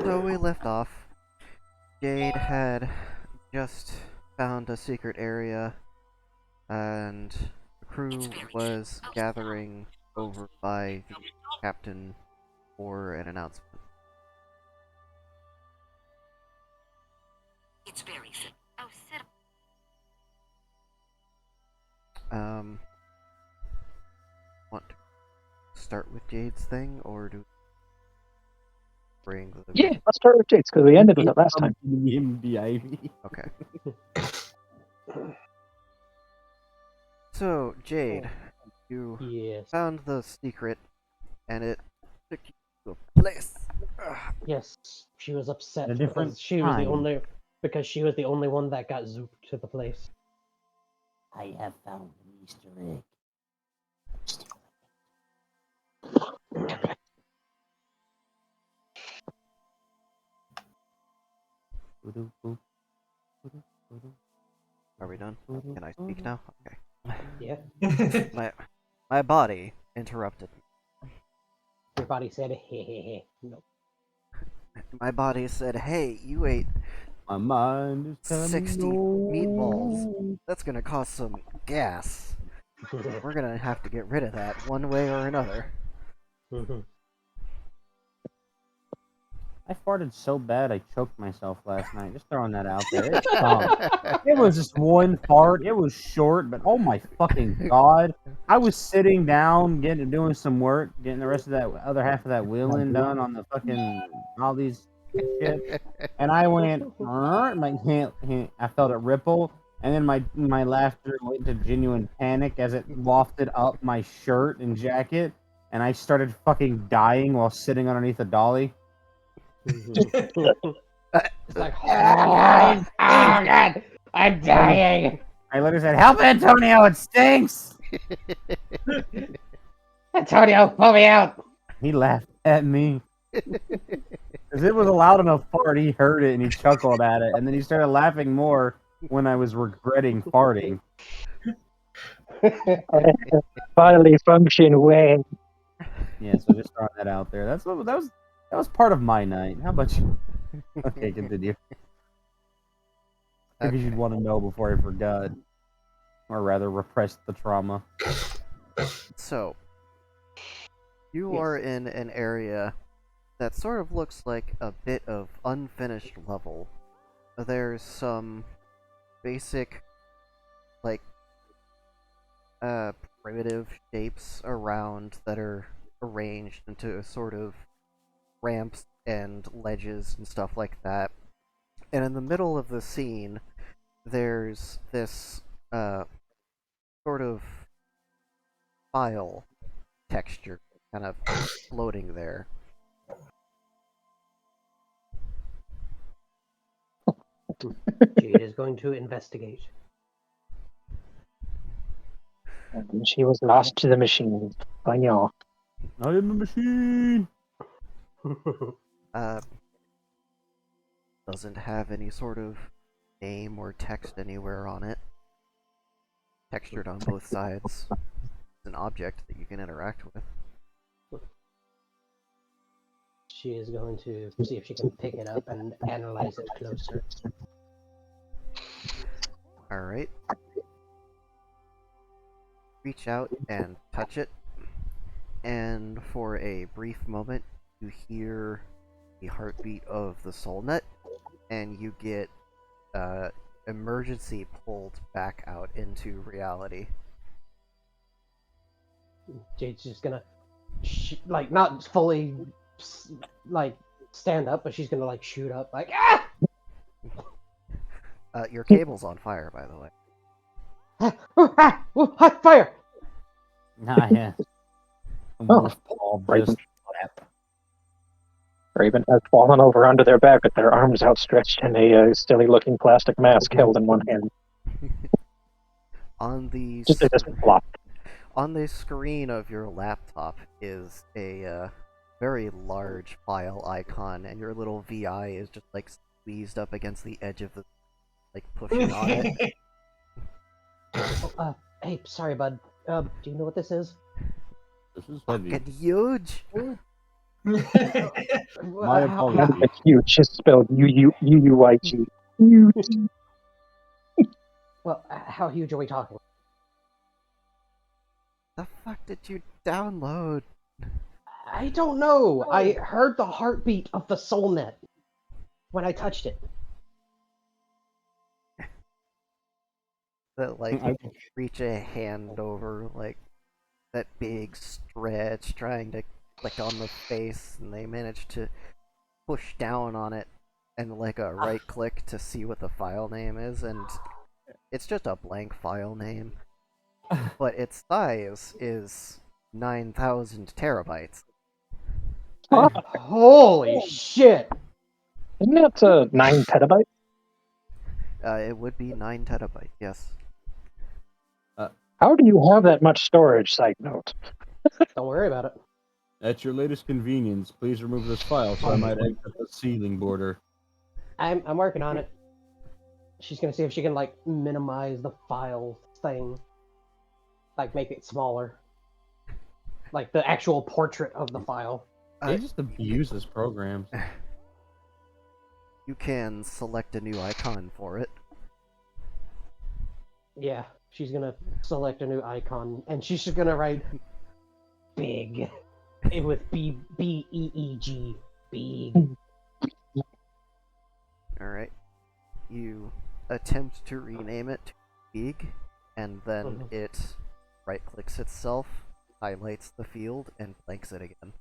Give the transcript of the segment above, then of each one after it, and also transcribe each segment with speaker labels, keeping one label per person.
Speaker 1: So we left off. Jade had just found a secret area, and the crew was gathering over by the captain for an announcement.
Speaker 2: It's very simple. Oh, sit.
Speaker 1: Want to start with Jade's thing, or do we bring the...
Speaker 3: Yeah, let's start with Jake's, because we ended with it last time.
Speaker 1: Okay. So, Jade, you
Speaker 4: Yes.
Speaker 1: found the secret, and it took you to a place. Ugh.
Speaker 4: Yes. She was upset
Speaker 5: At a different
Speaker 4: because she was the
Speaker 5: time.
Speaker 4: only one that got zooped to the place.
Speaker 5: I have found an Easter egg.
Speaker 1: Are we done? Can I speak now? Okay.
Speaker 4: Yeah.
Speaker 1: My body interrupted.
Speaker 4: Your body said, hey, hey, hey. No.
Speaker 1: My body said, "Hey, you ate
Speaker 5: My mind is telling
Speaker 1: 60
Speaker 5: me no.
Speaker 1: meatballs. That's gonna cost some gas. We're gonna have to get rid of that one way or another."
Speaker 5: I farted so bad I choked myself last night. Just throwing that out there. It stunk. It was just one fart. It was short, but oh my fucking god! I was sitting down, doing some work, getting the rest of that other half of that wheeling done on the fucking all these shit, and I went. I felt it ripple, and then my laughter went to genuine panic as it wafted up my shirt and jacket, and I started fucking dying while sitting underneath a dolly.
Speaker 4: It's like, oh god, I'm dying.
Speaker 5: I literally said, "Help, Antonio! It stinks."
Speaker 4: Antonio, pull me out.
Speaker 5: He laughed at me because it was a loud enough fart. He heard it and he chuckled at it, and then he started laughing more when I was regretting farting.
Speaker 3: Bodily function way.
Speaker 5: Yeah, so just throwing that out there. That was part of my night. How about you? Okay, continue. Because you'd want to know before I forgot, or rather, repressed the trauma.
Speaker 1: So, you
Speaker 4: Yes.
Speaker 1: are in an area that sort of looks like a bit of unfinished level. There's some basic, like, primitive shapes around that are arranged into sort of ramps and ledges and stuff like that. And in the middle of the scene, there's this sort of file texture kind of floating there.
Speaker 4: Jade is going to investigate.
Speaker 3: And she was lost to the machine. I know.
Speaker 5: Not in the machine.
Speaker 1: Doesn't have any sort of name or text anywhere on it. Textured on both sides. It's an object that you can interact with.
Speaker 4: She is going to see if she can pick it up and analyze it closer.
Speaker 1: Alright. Reach out and touch it, and for a brief moment, you hear the heartbeat of the soul nut, and you get emergency pulled back out into reality.
Speaker 4: Jade's just gonna, like, not fully, like, stand up, but she's gonna, like, shoot up, like, ah!
Speaker 1: Your cable's on fire, by the way.
Speaker 4: Hot fire!
Speaker 5: Nah, yeah.
Speaker 3: Oh,
Speaker 5: Just
Speaker 3: Raven has fallen over onto their back with their arms outstretched and a silly-looking plastic mask held in one hand.
Speaker 1: On the
Speaker 3: Just flop.
Speaker 1: on the screen of your laptop is a very large file icon, and your little VI is just like squeezed up against the edge of the, like, pushing on it.
Speaker 4: Hey, sorry, bud. Do you know what this is?
Speaker 5: this is heavy.
Speaker 1: Fucking huge.
Speaker 5: My apologies.
Speaker 3: Not the huge, just spelled UUIG. Huge.
Speaker 4: Well, how huge are we talking?
Speaker 1: The fuck did you download?
Speaker 4: I don't know. I heard the heartbeat of the SoulNet when I touched it.
Speaker 1: That like
Speaker 5: I-
Speaker 1: you reach a hand over like that big stretch, trying to click on the face, and they manage to push down on it and like a right click to see what the file name is, and it's just a blank file name, but its size is 9,000 terabytes.
Speaker 4: Holy shit!
Speaker 3: Isn't that 9 petabytes?
Speaker 1: It would be 9 terabytes, yes.
Speaker 3: How do you have that much storage? Side note.
Speaker 4: Don't worry about it.
Speaker 5: At your latest convenience, please remove this file so I might exit the ceiling border.
Speaker 4: I'm working on it. She's gonna see if she can like minimize the file thing, like make it smaller, like the actual portrait of the file.
Speaker 5: They just abuse this program.
Speaker 1: You can select a new icon for it.
Speaker 4: Yeah, she's gonna select a new icon, and she's just gonna write big with BEEG, big.
Speaker 1: Alright. You attempt to rename it to Big, and then it right clicks itself, highlights the field, and blanks it again.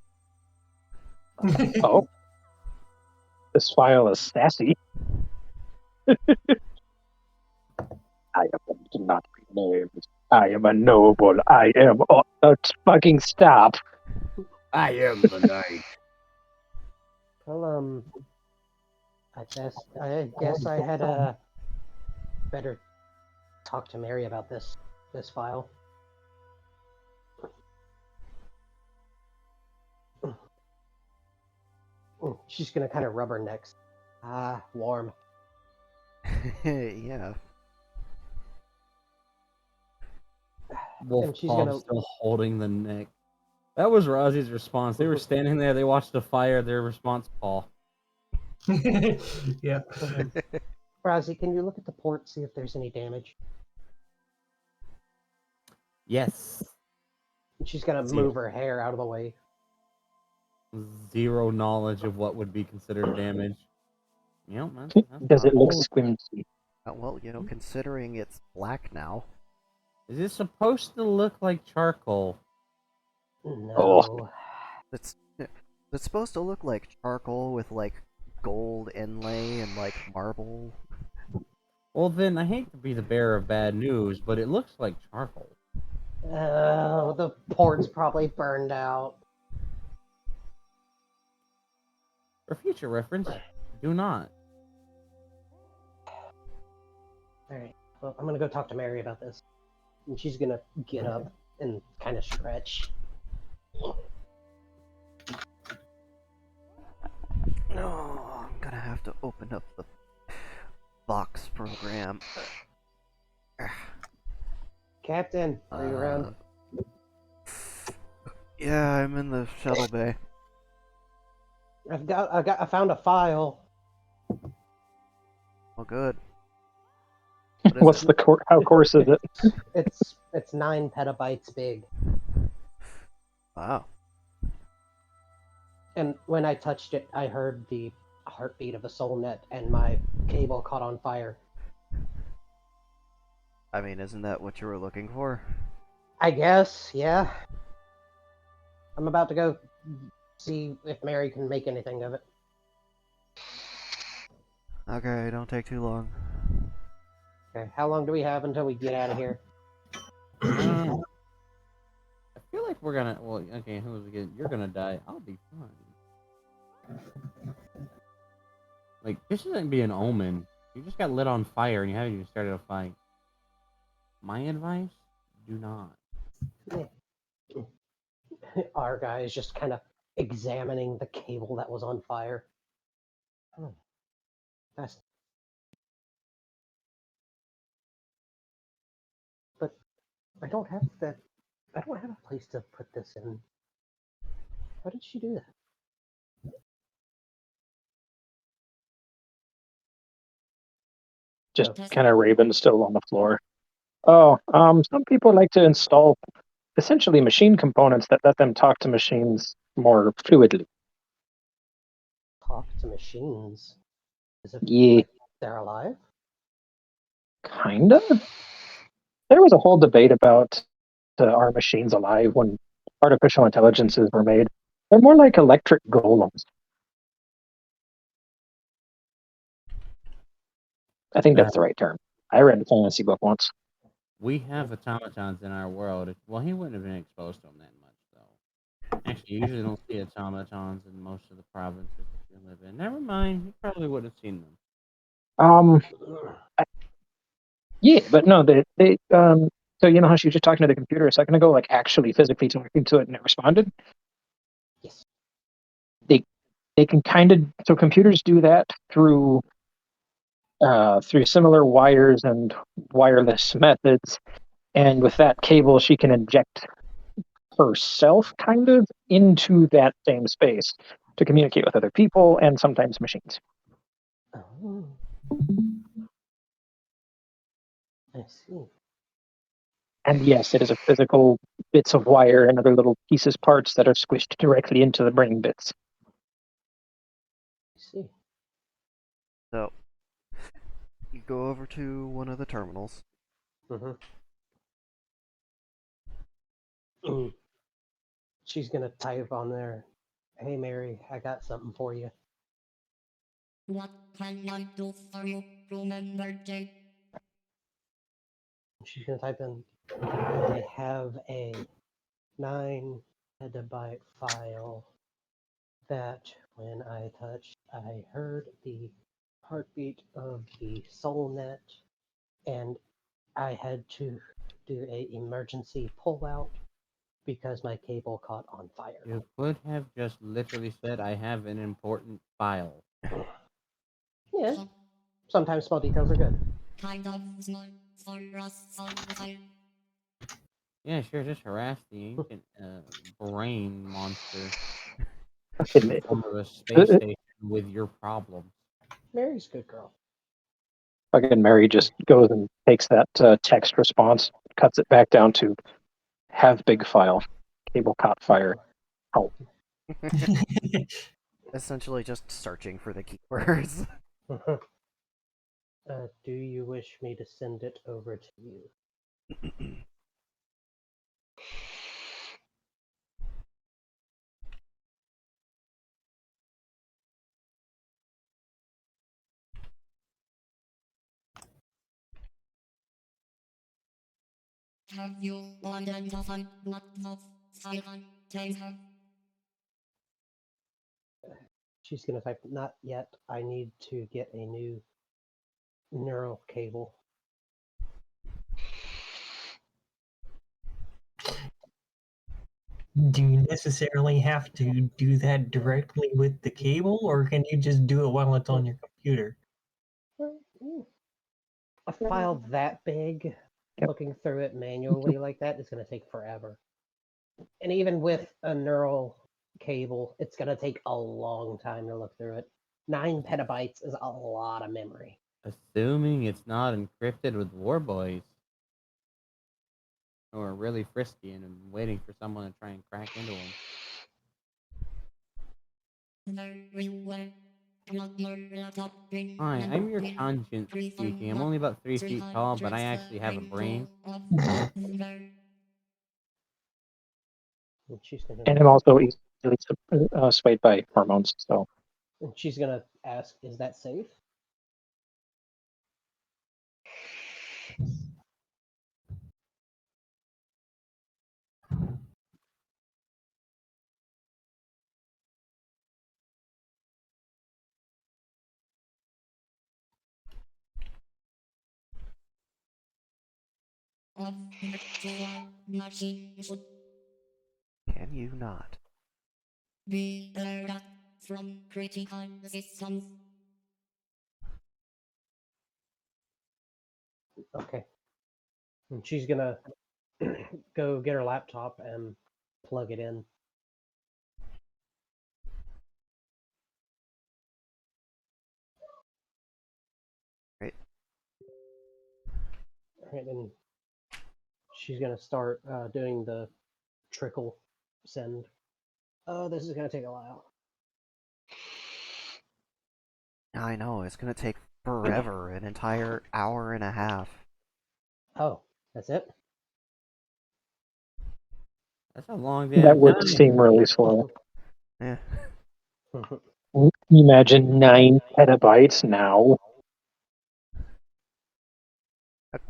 Speaker 3: Oh. This file is sassy. I am not renamed. I am a noble. I am. Fucking stop.
Speaker 5: I am the knight.
Speaker 4: Well, I guess I had better talk to Mary about this file. She's gonna kind of rub her necks. Ah, warm.
Speaker 1: Yeah.
Speaker 5: Wolf
Speaker 4: And she's
Speaker 5: Paw
Speaker 4: gonna-
Speaker 5: still holding the neck. That was Rosie's response. They were standing there, they watched the fire, their response, Paw.
Speaker 2: Yeah.
Speaker 4: Rosie, can you look at the port, see if there's any damage?
Speaker 5: Yes.
Speaker 4: And she's gonna move her hair out of the way.
Speaker 5: Zero knowledge of what would be considered damage. Yep, that's
Speaker 3: Does it look
Speaker 5: fine.
Speaker 3: squinty?
Speaker 1: Well, considering it's black now.
Speaker 5: Is it supposed to look like charcoal?
Speaker 4: No.
Speaker 1: It's supposed to look like charcoal with like gold inlay and like marble.
Speaker 5: Well, then I hate to be the bearer of bad news, but it looks like charcoal.
Speaker 4: Oh, the port's probably burned out.
Speaker 5: For future reference, do not.
Speaker 4: Alright, well, I'm gonna go talk to Mary about this. And she's gonna get up and kind of stretch.
Speaker 1: No, I'm gonna have to open up the box program.
Speaker 4: Captain, are you around?
Speaker 1: Yeah, I'm in the shuttle bay.
Speaker 4: I found a file.
Speaker 1: Well, good.
Speaker 3: What's the how coarse is it?
Speaker 4: It's 9 petabytes big.
Speaker 1: Wow.
Speaker 4: And when I touched it, I heard the heartbeat of the SoulNet, and my cable caught on fire.
Speaker 1: I mean, isn't that what you were looking for?
Speaker 4: I guess, yeah. I'm about to go see if Mary can make anything of it.
Speaker 1: Okay, don't take too long.
Speaker 4: Okay, how long do we have until we get out of here?
Speaker 5: I feel like we're gonna. Well, okay, who's again? You're gonna die. I'll be fine. Like, this shouldn't be an omen. You just got lit on fire and you haven't even started a fight. My advice: do not.
Speaker 4: Our guy is just kind of examining the cable that was on fire. Oh, that's. But I don't have that. I don't have a place to put this in. How did she do that?
Speaker 3: Just
Speaker 4: Oh.
Speaker 3: kind of Raven still on the floor. Oh, some people like to install essentially machine components that let them talk to machines more fluidly.
Speaker 4: Talk to machines. Is it
Speaker 3: Yeah,
Speaker 4: like they're alive?
Speaker 3: kinda. There was a whole debate about are machines alive when artificial intelligences were made. They're more like electric golems. I think that's the right term. I read a fantasy book once.
Speaker 5: We have automatons in our world. Well, he wouldn't have been exposed to them that much, though. Actually, you usually don't see automatons in most of the provinces that you live in. Never mind, you probably would have seen them.
Speaker 3: Um, yeah, but no, so you know how she was just talking to the computer a second ago, like actually physically talking to it and it responded?
Speaker 4: Yes.
Speaker 3: They can kind of, so computers do that through similar wires and wireless methods. And with that cable, she can inject herself kind of into that same space to communicate with other people and sometimes machines.
Speaker 4: Oh. I see.
Speaker 3: And yes, it is a physical bits of wire and other little pieces, parts that are squished directly into the brain bits.
Speaker 4: I see.
Speaker 1: So, you go over to one of the terminals.
Speaker 4: Mm-hmm. She's gonna type on there, "Hey Mary, I got something for you."
Speaker 2: What can I do for you? Remember, Jake?
Speaker 4: She's gonna type in, "I have a 9 petabyte file that when I touched, I heard the heartbeat of the SoulNet, and I had to do a emergency pullout because my cable caught on fire."
Speaker 5: You could have just literally said, I have an important file.
Speaker 4: Yeah,
Speaker 2: So,
Speaker 4: sometimes small details are good.
Speaker 2: kind of small for us all the time.
Speaker 5: Yeah, sure, just harass the ancient brain monster in the
Speaker 3: Fucking,
Speaker 5: form of a space station with your problems.
Speaker 4: Mary's a good girl.
Speaker 3: fucking Mary just goes and takes that text response, cuts it back down to have big file, cable caught fire. Help.
Speaker 1: Essentially just searching for the keywords.
Speaker 4: Do you wish me to send it over to you?
Speaker 2: Have you identified what the file contains?
Speaker 4: She's gonna type, "Not yet. I need to get a new neural cable."
Speaker 6: Do you necessarily have to do that directly with the cable, or can you just do it while it's on your computer?
Speaker 4: A file that big,
Speaker 3: Yep.
Speaker 4: looking through it manually like that is gonna take forever. And even with a neural cable, it's gonna take a long time to look through it. 9 petabytes is a lot of memory.
Speaker 5: Assuming it's not encrypted with war boys. Who are really frisky and waiting for someone to try and crack into them.
Speaker 2: Very well. Plug your laptop in
Speaker 5: Hi,
Speaker 2: and
Speaker 5: I'm your
Speaker 2: in.
Speaker 5: conscience speaking. I'm only about 3 feet tall, but I actually have a brain.
Speaker 4: And she's gonna
Speaker 3: And I'm also easily swayed by hormones. So
Speaker 4: ask, "Is that safe?"
Speaker 2: Of virtual machines should
Speaker 1: Can you not?
Speaker 2: be cleared out from critical systems.
Speaker 4: Okay. And she's gonna go get her laptop and plug it in.
Speaker 1: Right.
Speaker 4: Right, and she's gonna start doing the trickle send. Oh, this is gonna take a while.
Speaker 1: I know, it's gonna take forever, an entire hour and a half.
Speaker 4: Oh, that's it.
Speaker 5: That's a long
Speaker 3: That
Speaker 5: damn
Speaker 3: would
Speaker 5: time.
Speaker 3: seem really slow.
Speaker 1: Eh.
Speaker 3: Can you imagine 9 petabytes now?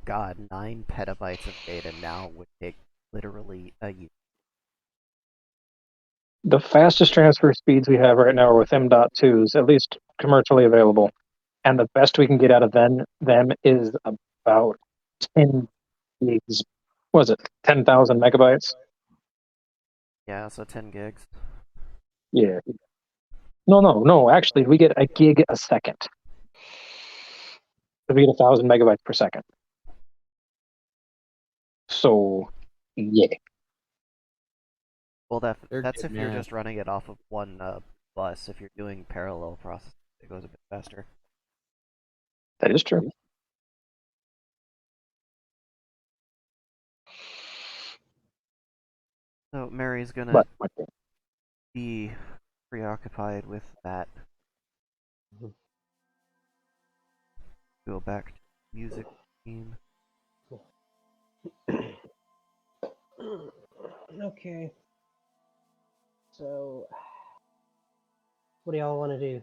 Speaker 1: God, 9 petabytes of data now would take literally a year.
Speaker 3: The fastest transfer speeds we have right now are with M.2s, at least commercially available. And the best we can get out of them is about 10 gigs. Was it 10,000 megabytes?
Speaker 1: Yeah, so 10 gigs.
Speaker 3: Yeah. No. Actually, we get a gig a second. We get 1,000 megabytes per second. So, yeah.
Speaker 1: Well,
Speaker 5: They're
Speaker 1: that's
Speaker 5: good
Speaker 1: if you're
Speaker 5: math.
Speaker 1: just running it off of one bus. If you're doing parallel processing, it goes a bit faster.
Speaker 3: That is true.
Speaker 1: So Mary's gonna
Speaker 3: But
Speaker 1: be preoccupied with that. Go back to music theme.
Speaker 4: Okay. So, what do y'all want to do?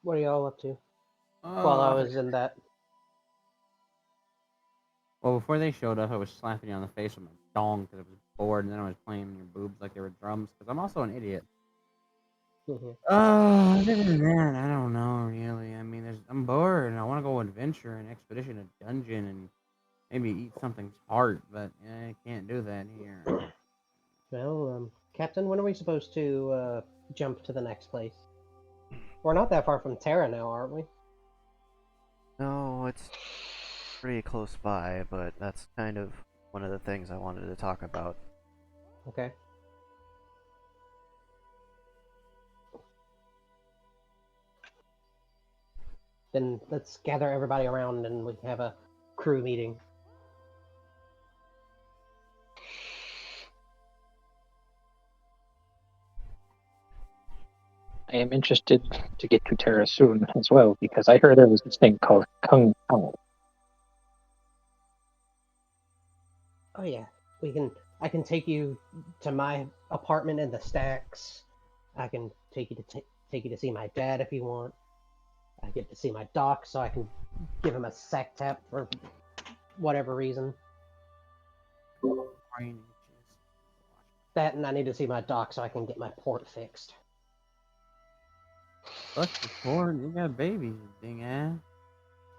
Speaker 4: What are y'all up to while I was in that?
Speaker 5: Well, before they showed up, I was slapping you on the face with my dong because I was bored, and then I was playing your boobs like they were drums because I'm also an idiot. Other than that, I don't know really. I mean, I'm bored and I want to go adventure and expedition a dungeon and maybe eat something tart, but I can't do that here.
Speaker 4: Well, Captain, when are we supposed to jump to the next place? We're not that far from Terra now, aren't we?
Speaker 1: No, it's pretty close by, but that's kind of one of the things I wanted to talk about.
Speaker 4: Okay. Then let's gather everybody around and we can have a crew meeting.
Speaker 3: I am interested to get to Terra soon as well, because I heard there was this thing called Kung Pao.
Speaker 4: Oh yeah, we can. I can take you to my apartment in the stacks. I can take you to take you to see my dad if you want. I get to see my doc, so I can give him a sack tap for whatever reason. That, and I need to see my doc so I can get my port fixed.
Speaker 5: Fuck the porn, you got babies, you ding ass.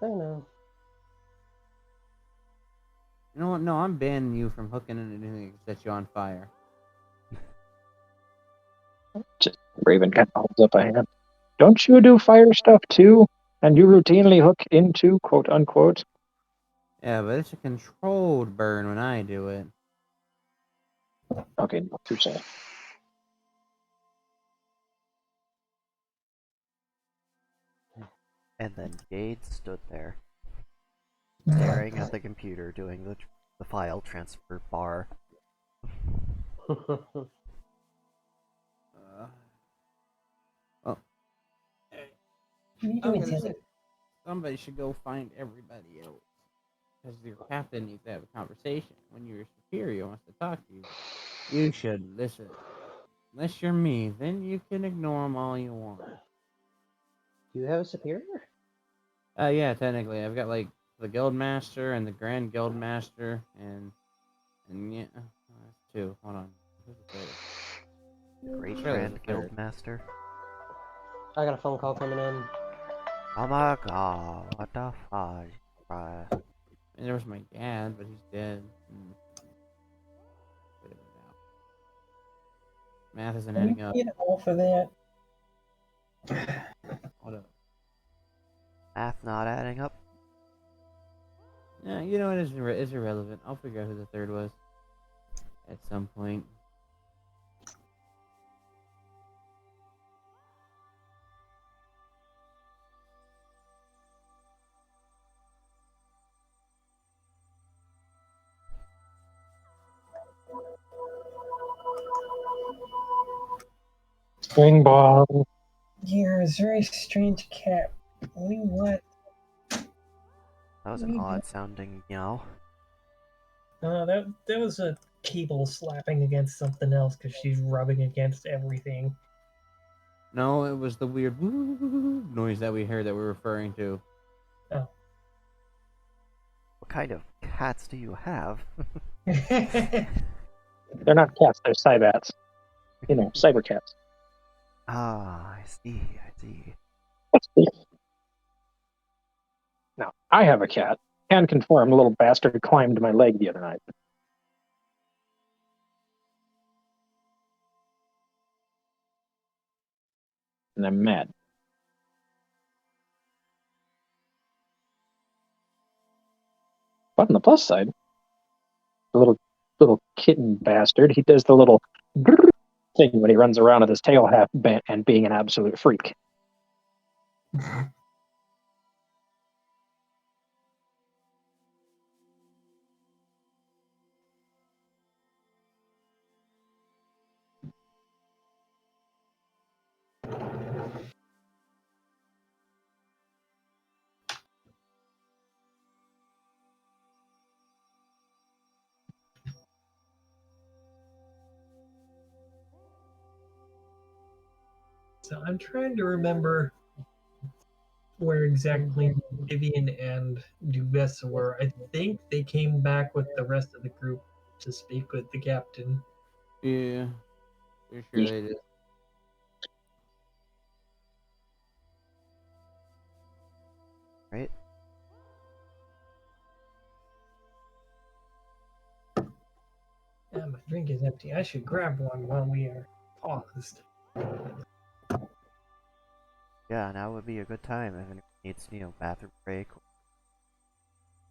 Speaker 4: I know.
Speaker 5: You know what? No, I'm banning you from hooking into anything that sets you on fire.
Speaker 3: Just Raven kind of holds up a hand. Don't you do fire stuff too? And you routinely hook into quote unquote?
Speaker 5: Yeah, but it's a controlled burn when I do it.
Speaker 3: Okay, not too sad.
Speaker 1: And then Jade stood there, staring at the computer, doing the file transfer bar.
Speaker 5: Well,
Speaker 6: What are you
Speaker 5: I'm
Speaker 6: doing,
Speaker 5: gonna say
Speaker 6: Tilly?
Speaker 5: somebody should go find everybody else. Because your captain needs to have a conversation. When your superior wants to talk to you, you should listen. Unless you're me, then you can ignore them all you want.
Speaker 4: Do you have a superior?
Speaker 5: Yeah, technically, I've got like the guild master and the grand guild master, and yeah, that's two. Hold on, who's the third?
Speaker 1: The Great
Speaker 5: Surely there's
Speaker 1: Grand
Speaker 5: a
Speaker 1: Guild
Speaker 5: third.
Speaker 1: Master.
Speaker 4: I got a phone call coming in.
Speaker 1: Oh my god, what the fuck?
Speaker 5: And there was my dad, but he's dead. Bit of a doubt. Math isn't
Speaker 6: Can you
Speaker 5: adding up.
Speaker 6: get off of that?
Speaker 5: Hold up.
Speaker 1: Math not adding up?
Speaker 5: Yeah, you know it's irrelevant. I'll figure out who the third was at some point.
Speaker 3: Ring ball.
Speaker 6: You're a very strange cat. What?
Speaker 1: That was an odd sounding meow.
Speaker 6: That was a cable slapping against something else because she's rubbing against everything.
Speaker 5: No, it was the weird woo noise that we heard that we're referring to.
Speaker 6: Oh.
Speaker 1: What kind of cats do you have?
Speaker 3: They're not cats, they're cybats. You know, cyber cats.
Speaker 1: Ah, I see, I see.
Speaker 3: Now, I have a cat. Can confirm, a little bastard climbed my leg the other night. And I'm mad. But on the plus side, the little kitten bastard, he does the little grrr thing when he runs around with his tail half bent and being an absolute freak.
Speaker 6: So I'm trying to remember where exactly Vivian and Dubessa were. I think they came back with the rest of the group to speak with the captain.
Speaker 5: Yeah, pretty sure they did.
Speaker 1: Right?
Speaker 6: Yeah, my drink is empty. I should grab one while we are paused.
Speaker 1: Yeah, now would be a good time if anyone needs, bathroom break, or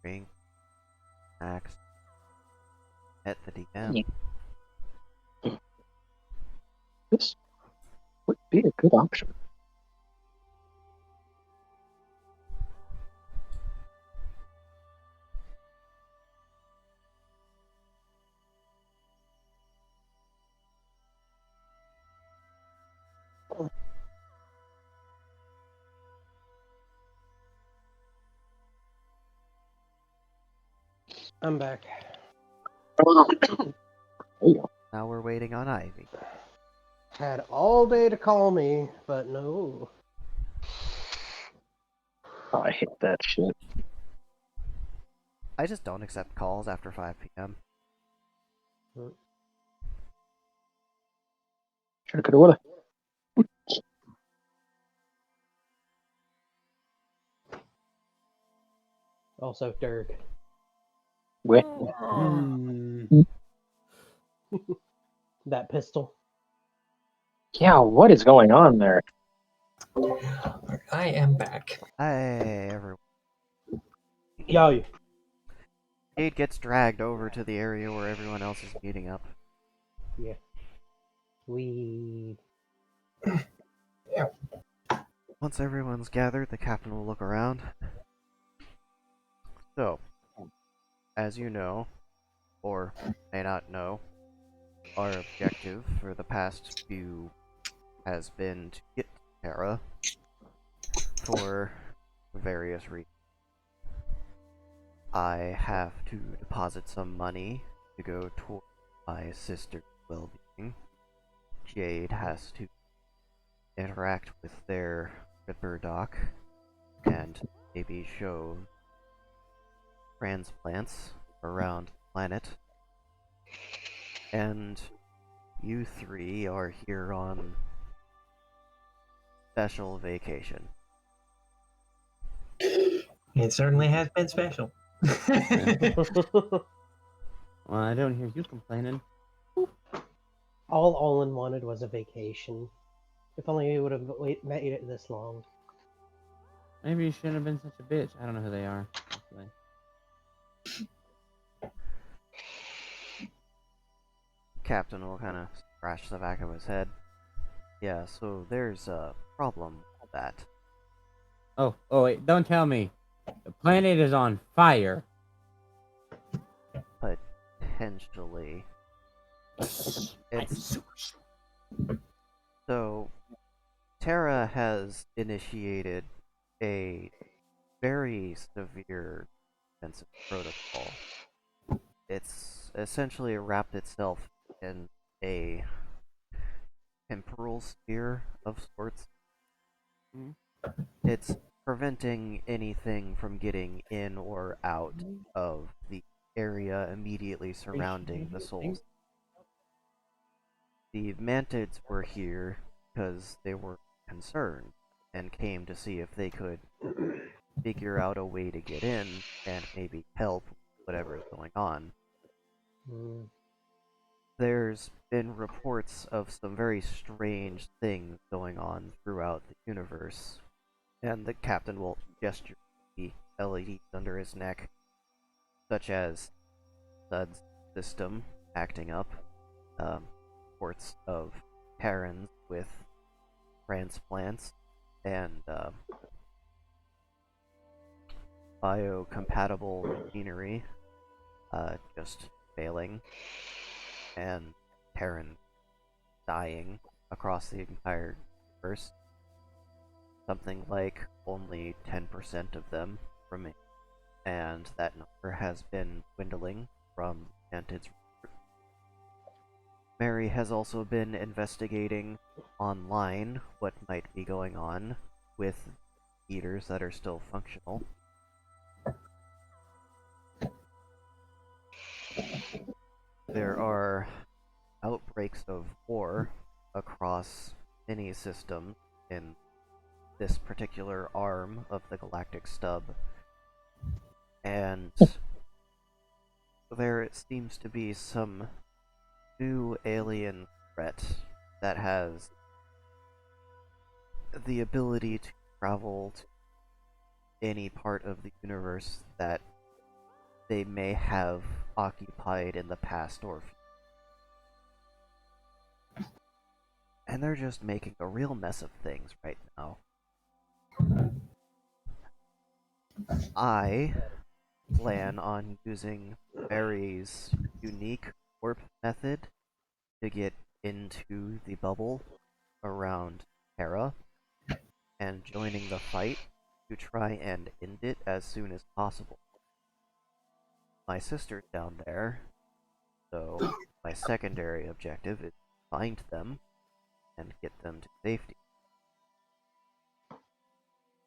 Speaker 1: drink, snacks, at the DM.
Speaker 3: Yeah. This would be a good option.
Speaker 4: I'm back.
Speaker 3: There you go.
Speaker 1: Now we're waiting on Ivy.
Speaker 4: Had all day to call me, but no.
Speaker 3: Oh, I hate that shit.
Speaker 1: I just don't accept calls after 5 p.m.
Speaker 3: Shoulda, coulda, woulda.
Speaker 4: Also, Dirk.
Speaker 3: Wait.
Speaker 4: That pistol.
Speaker 3: Yeah, what is going on there?
Speaker 6: I am back.
Speaker 1: Hey, everyone.
Speaker 4: Yo.
Speaker 1: Jade gets dragged over to the area where everyone else is meeting up.
Speaker 4: Yeah. We.
Speaker 1: Once everyone's gathered, the captain will look around. So, as you know, or may not know, our objective for the past few has been to get to Terra for various reasons. I have to deposit some money to go toward my sister's well-being. Jade has to interact with their Ripper doc and maybe show transplants around the planet. And you three are here on special vacation.
Speaker 6: It certainly has been special.
Speaker 5: Well, I don't hear you complaining.
Speaker 4: All Olin wanted was a vacation. If only he would have made it this long.
Speaker 5: Maybe you shouldn't have been such a bitch. I don't know who they are. Actually.
Speaker 1: Captain will kind of scratch the back of his head. Yeah, so there's a problem with that.
Speaker 5: Oh, wait, don't tell me. The planet is on fire.
Speaker 1: Potentially.
Speaker 5: I'm
Speaker 1: It's
Speaker 5: super sure.
Speaker 1: so Terra has initiated a very severe defensive protocol. It's essentially wrapped itself in a temporal sphere of sorts.
Speaker 5: Mhm.
Speaker 1: It's preventing anything from getting in or out of the area immediately surrounding the souls. The Mantids were here because they were concerned and came to see if they could figure out a way to get in and maybe help whatever is going on.
Speaker 4: Mm.
Speaker 1: There's been reports of some very strange things going on throughout the universe, and the captain will gesture the LEDs under his neck, such as Sud's system acting up, reports of Terrans with transplants, and biocompatible machinery just failing, and Terran dying across the entire universe. Something like only 10% of them remain, and that number has been dwindling from Antid's. Mary has also been investigating online what might be going on with eaters that are still functional. There are outbreaks of war across many systems in this particular arm of the galactic stub, and there seems to be some new alien threat that has the ability to travel to any part of the universe that they may have occupied in the past or future. And they're just making a real mess of things right now. I plan on using Mary's unique warp method to get into the bubble around Terra and joining the fight to try and end it as soon as possible. My sister's down there, so my secondary objective is to find them and get them to safety.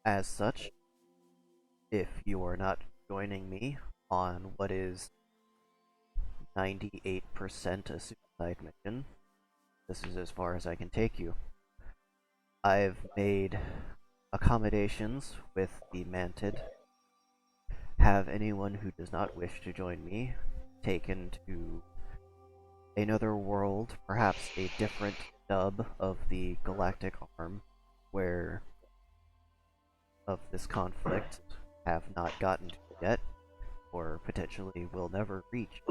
Speaker 1: As such, if you are not joining me on what is 98% a suicide mission, this is as far as I can take you. I've made accommodations with the Mantid. Have anyone who does not wish to join me taken to another world, perhaps a different stub of the galactic arm, where of this conflict have not gotten to yet, or potentially will never reach.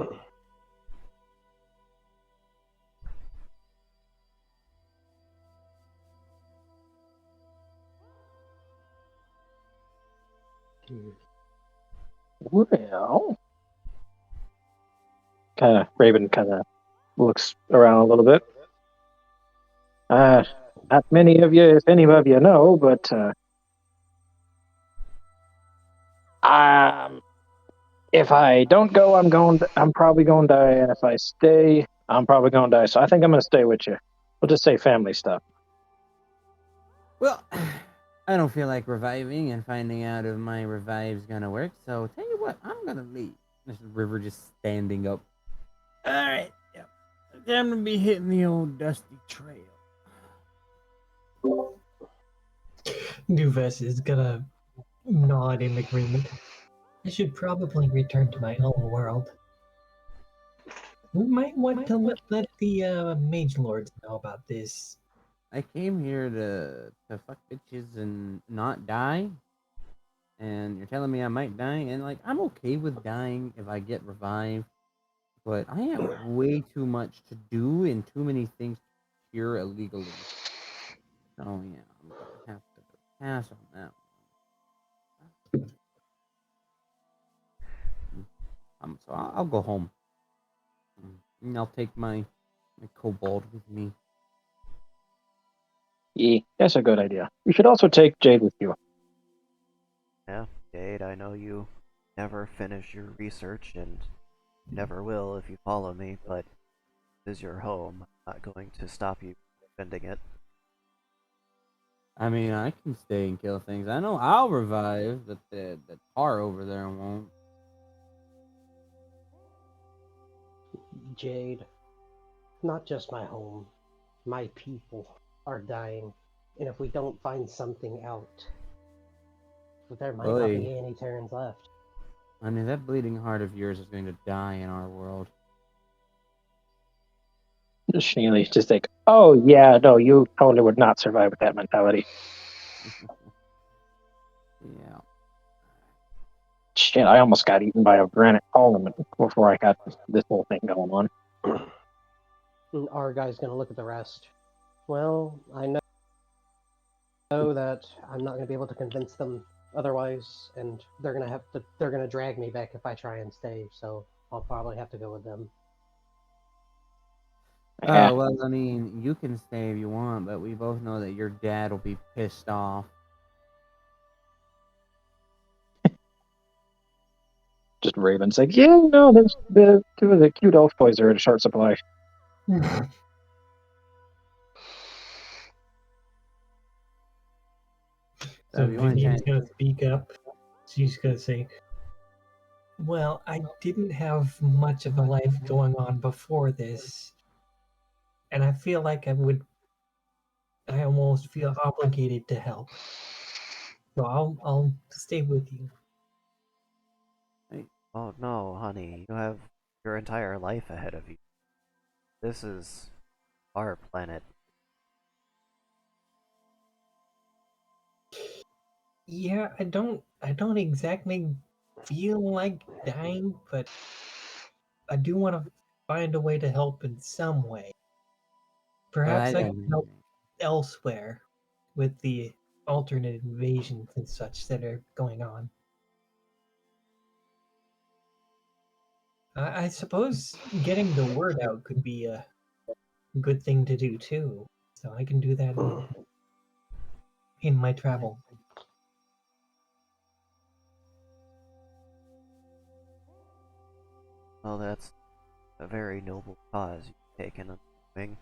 Speaker 3: Well, Raven kind of looks around a little bit. Not many of you, if any of you know, but if I don't go, I'm probably going to die, and if I stay, I'm probably going to die. So I think I'm going to stay with you. We'll just say family stuff.
Speaker 5: Well, I don't feel like reviving and finding out if my revive's gonna work. So tell you what, I'm gonna leave. This River just standing up. All right, yep. Time to be hitting the old dusty trail.
Speaker 6: Duves is gonna nod in agreement. I should probably return to my own world. We might want to let the mage lords know about this.
Speaker 5: I came here to fuck bitches and not die. And you're telling me I might die, and like I'm okay with dying if I get revived, but I have way too much to do and too many things to cure illegally. So yeah, I'm gonna have to pass on that one. So I'll go home. And I'll take my kobold with me.
Speaker 3: Yeah, That's a good idea. You should also take Jade with you.
Speaker 1: Yeah, Jade, I know you never finish your research and never will if you follow me, but this is your home. I'm not going to stop you from defending it.
Speaker 5: I mean, I can stay and kill things. I know I'll revive, but the tar over there won't.
Speaker 4: Jade, not just my home, my people are dying. And if we don't find something out, there might not
Speaker 5: Boy,
Speaker 4: be any Terrans left.
Speaker 5: I mean, that bleeding heart of yours is going to die in our world.
Speaker 3: Shanley's just like, oh yeah, no, you totally would not survive with that mentality.
Speaker 5: Yeah.
Speaker 3: Shit, I almost got eaten by a granite column before I got this whole thing going on.
Speaker 4: And our guy's gonna look at the rest. Well, I know that I'm not gonna be able to convince them otherwise, and they're gonna drag me back if I try and stay, so I'll probably have to go with them.
Speaker 3: Yeah,
Speaker 5: Oh, well, I mean, you can stay if you want, but we both know that your dad will be pissed off.
Speaker 3: just Raven's like, yeah, no, there's the two of the cute elf boys are in short supply.
Speaker 6: So
Speaker 5: if you want to
Speaker 6: Vivian's
Speaker 5: try,
Speaker 6: gonna speak up. She's gonna say, "Well, I didn't have much of a life going on before this, and I feel like I almost feel obligated to help. So I'll stay with you."
Speaker 1: Oh no, honey, you have your entire life ahead of you. This is our planet.
Speaker 6: Yeah, I don't exactly feel like dying, but I do want to find a way to help in some way. Perhaps I can help elsewhere with the alternate invasions and such that are going on. I suppose getting the word out could be a good thing to do too. So I can do that in my travel.
Speaker 1: Well, that's a very noble cause you've taken, I'm assuming.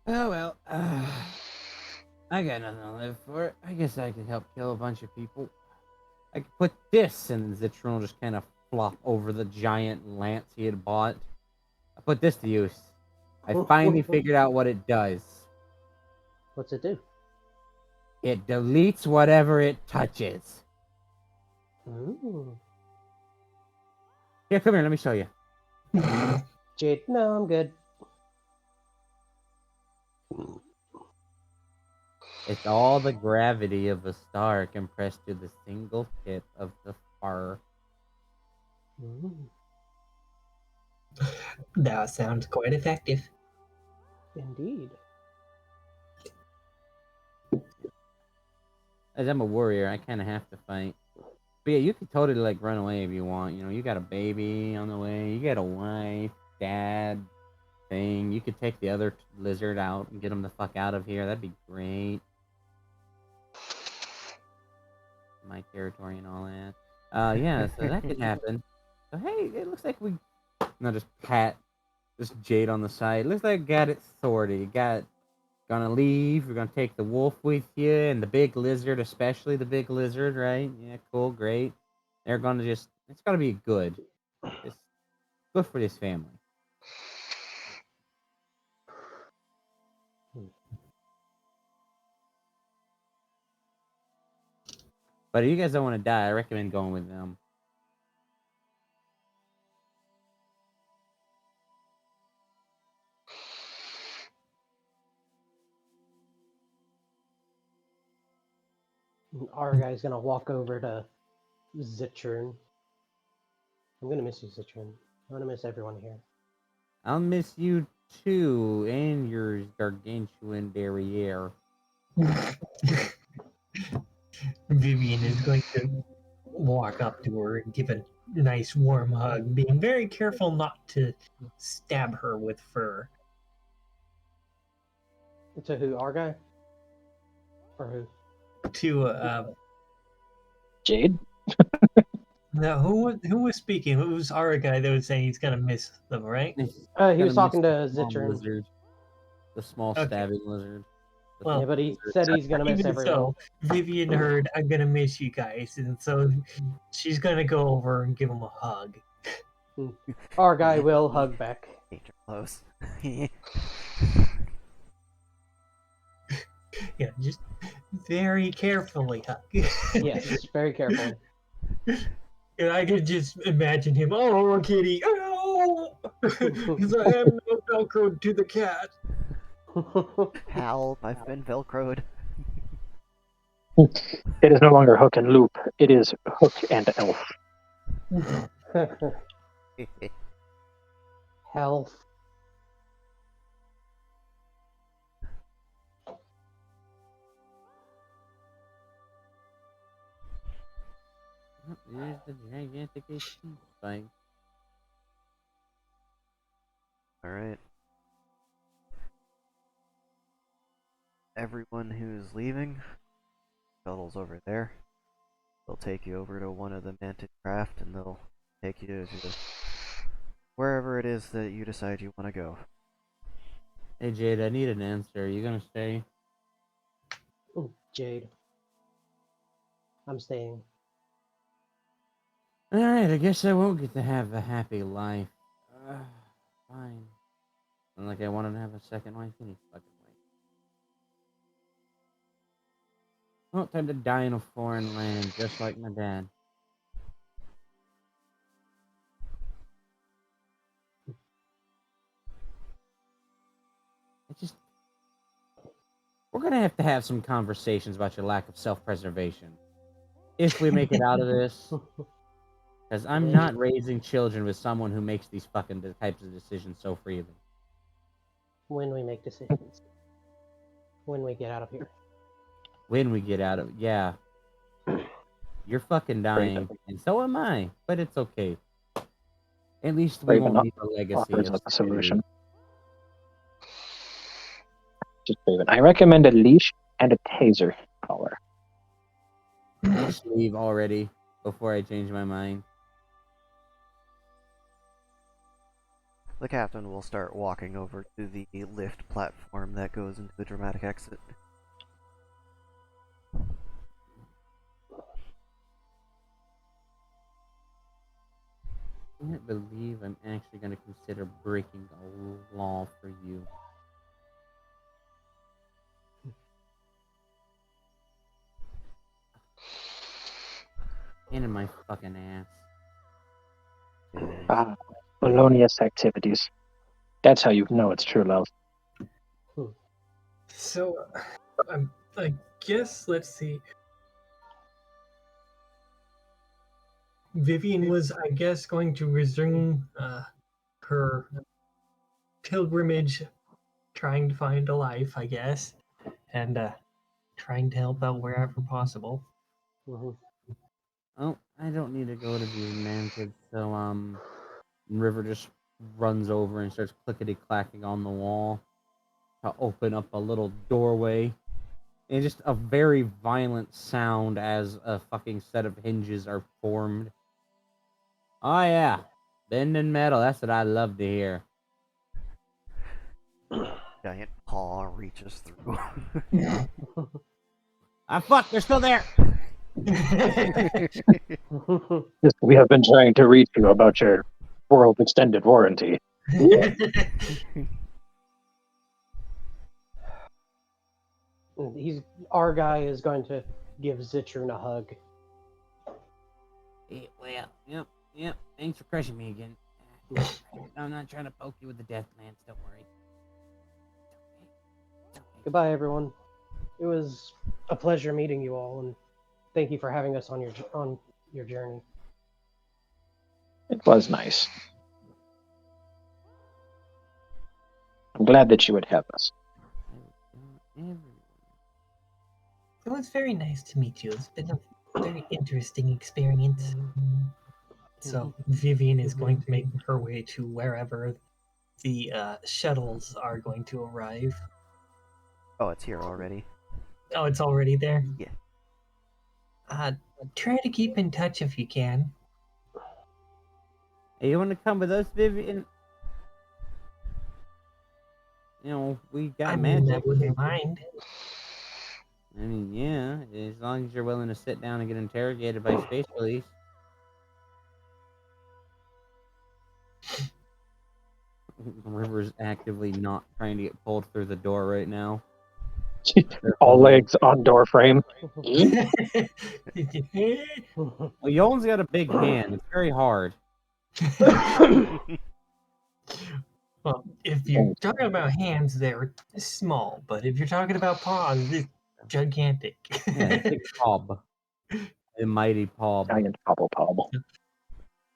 Speaker 5: oh, well, I got nothing to live for. I guess I could help kill a bunch of people. I could put this, and Zitron will just kind of flop over the giant lance he had bought. I put this to use. I finally figured out what it does.
Speaker 4: What's it do?
Speaker 5: It deletes whatever it touches.
Speaker 4: Ooh.
Speaker 5: Here, come here, let me show you.
Speaker 4: Jade, no, I'm good.
Speaker 5: It's all the gravity of a star compressed to the single tip of the fur.
Speaker 4: Ooh.
Speaker 6: That sounds quite effective.
Speaker 4: Indeed.
Speaker 5: As I'm a warrior, I kind of have to fight. But yeah, you could totally like run away if you want. You know, you got a baby on the way. You got a wife, dad, thing. You could take the other lizard out and get him the fuck out of here. That'd be great. My territory and all that. Yeah, so that could happen. So hey, it looks like we not just pat this Jade on the side. Looks like got it sorted. You got gonna leave. We're gonna take the wolf with you and the big lizard, especially the big lizard, right? Yeah, cool, great. They're gonna just. It's gonna be good. It's good for this family. But if you guys don't want to die, I recommend going with them.
Speaker 4: Our guy's gonna walk over to Zitron. I'm gonna miss you, Zitron. I'm gonna miss everyone here.
Speaker 5: I'll miss you too, and your gargantuan derriere.
Speaker 6: Vivian is going to walk up to her and give a nice warm hug, being very careful not to stab her with fur.
Speaker 4: To who? Our guy? Or who?
Speaker 6: To
Speaker 3: Jade?
Speaker 6: now who was speaking? It was our guy that was saying he's gonna miss them, right?
Speaker 4: He
Speaker 5: Gonna
Speaker 4: was talking to
Speaker 5: miss the small
Speaker 4: Zitron.
Speaker 5: lizard, the small
Speaker 6: Okay.
Speaker 5: stabbing lizard. The
Speaker 6: Well,
Speaker 4: Yeah, but he
Speaker 5: lizard.
Speaker 4: said he's gonna miss
Speaker 6: Even
Speaker 4: everyone.
Speaker 6: so, Vivian heard, "I'm gonna miss you guys," and so she's gonna go over and give him a hug.
Speaker 4: Our guy will hug back.
Speaker 1: Danger close.
Speaker 6: Yeah, just very carefully hug.
Speaker 4: Yes, very carefully.
Speaker 6: And I could just imagine him, "Oh, kitty, oh, because I am no Velcro to the cat."
Speaker 1: Help, I've been velcroed.
Speaker 3: It is no longer hook and loop. It is hook and elf.
Speaker 4: Health.
Speaker 5: There's the gigantic spike.
Speaker 1: Alright. Everyone who's leaving, shuttle's over there. They'll take you over to one of the manted craft and they'll take you to wherever it is that you decide you want to go.
Speaker 5: Hey Jade, I need an answer. Are you gonna stay?
Speaker 4: Ooh, Jade. I'm staying.
Speaker 5: Alright, I guess I won't get to have a happy life. Fine. And like I wanted to have a second life any fucking way. Well, time to die in a foreign land, just like my dad. It's just... We're gonna have some conversations about your lack of self-preservation. If we make it out of this. Because I'm not raising children with someone who makes these fucking types of decisions so freely.
Speaker 4: When we make decisions. When we get out of here.
Speaker 5: When we get out of... Yeah. You're fucking dying, and so am I. But it's okay. At least we
Speaker 3: Raven
Speaker 5: won't leave a legacy
Speaker 3: offers
Speaker 5: of
Speaker 3: us a
Speaker 5: stupidity.
Speaker 3: solution. Just Raven. I recommend a leash and a taser collar.
Speaker 5: Just leave already before I change my mind.
Speaker 1: The captain will start walking over to the lift platform that goes into the dramatic exit.
Speaker 5: I can't believe I'm actually going to consider breaking the law for you. And in my fucking ass.
Speaker 3: Ah, felonious activities. That's how you know it's true love.
Speaker 6: So, I guess let's see. Vivian was, I guess, going to resume her pilgrimage, trying to find a life, I guess, and trying to help out wherever possible.
Speaker 4: Mhm.
Speaker 5: Oh, I don't need to go to these mansions, so, River just runs over and starts clickety-clacking on the wall to open up a little doorway. And just a very violent sound as a fucking set of hinges are formed. Oh yeah, bending metal, that's what I love to hear.
Speaker 1: Giant paw reaches through.
Speaker 5: Ah fuck, they're still there!
Speaker 3: Yes, we have been trying to reach you about your world extended warranty.
Speaker 4: Our guy is going to give Zitrun a hug.
Speaker 5: Yeah, well, yep, thanks for crushing me again. I'm not trying to poke you with the death lance, don't worry. It's okay.
Speaker 4: Goodbye, everyone. It was a pleasure meeting you all, and thank you for having us on your journey.
Speaker 3: It was nice. I'm glad that you would have us.
Speaker 6: It was very nice to meet you. It's been a very interesting experience. So Vivian is going to make her way to wherever the shuttles are going to arrive.
Speaker 1: Oh, it's here already.
Speaker 6: Oh, it's already there?
Speaker 1: Yeah.
Speaker 6: Try to keep in touch if you can.
Speaker 5: Hey, you want to come with us, Vivian? You know, we got
Speaker 6: I mean, I
Speaker 5: magic.
Speaker 6: wouldn't mind.
Speaker 5: I mean, yeah, as long as you're willing to sit down and get interrogated by space police. River's actively not trying to get pulled through the door right now.
Speaker 3: All legs on door frame.
Speaker 5: Well, Yolen's got a big hand. It's very hard.
Speaker 6: Well, if you're talking about hands, they're small, but if you're talking about paws, it's gigantic.
Speaker 5: Yeah, big Pob. The mighty Pob.
Speaker 3: Giant pobble pobble.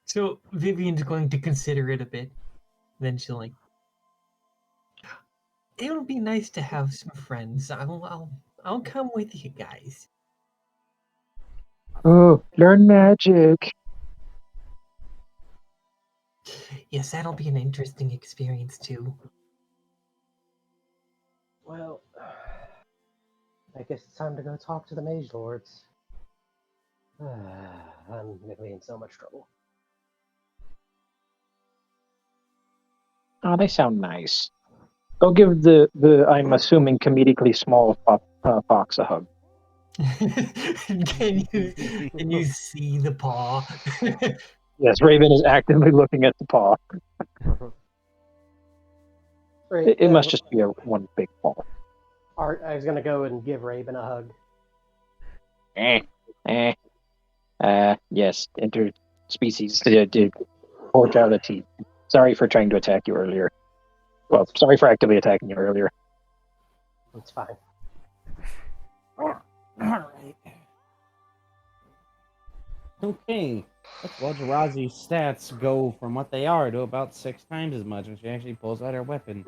Speaker 6: So Vivian's going to consider it a bit. Then she'll like, it'll be nice to have some friends. I'll come with you guys.
Speaker 3: Oh, learn magic.
Speaker 6: Yes, that'll be an interesting experience too.
Speaker 4: Well, I guess it's time to go talk to the mage lords. I'm gonna be in so much trouble.
Speaker 3: Oh, they sound nice. Go give the I'm assuming comedically small fox a hug.
Speaker 6: Can you see the paw?
Speaker 3: Yes, Raven is actively looking at the paw.
Speaker 4: Right,
Speaker 3: It must just be one big paw.
Speaker 4: I was gonna go and give Raven a hug.
Speaker 3: Yes, interspecies cordiality. Sorry for trying to attack you earlier. Well, sorry for actively attacking you earlier.
Speaker 4: It's fine.
Speaker 5: Alright. Okay. Let's watch Razi's stats go from what they are to about 6 times as much when she actually pulls out her weapon.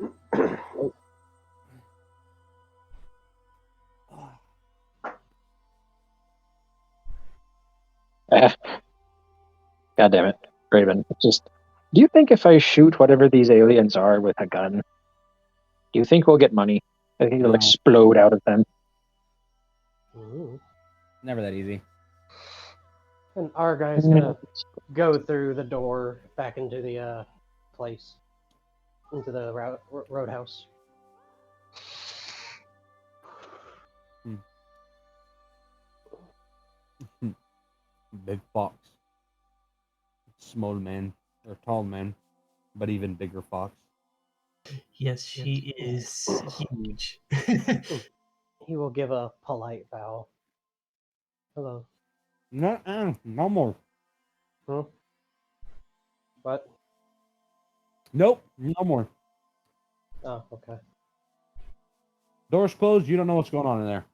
Speaker 3: God damn it, Raven. Just, do you think if I shoot whatever these aliens are with a gun, do you think we'll get money? I think it'll
Speaker 5: No.
Speaker 3: explode out of them.
Speaker 4: Ooh.
Speaker 5: Never that easy.
Speaker 4: And our guy's gonna go through the door back into the place, into the roadhouse.
Speaker 5: Big fox. Small man. Or tall man. But even bigger fox.
Speaker 6: Yes, she is huge.
Speaker 4: He will give a polite bow. Hello.
Speaker 5: No more.
Speaker 4: Huh? What?
Speaker 5: Nope, no more.
Speaker 4: Oh, okay.
Speaker 5: Door's closed, you don't know what's going on in there.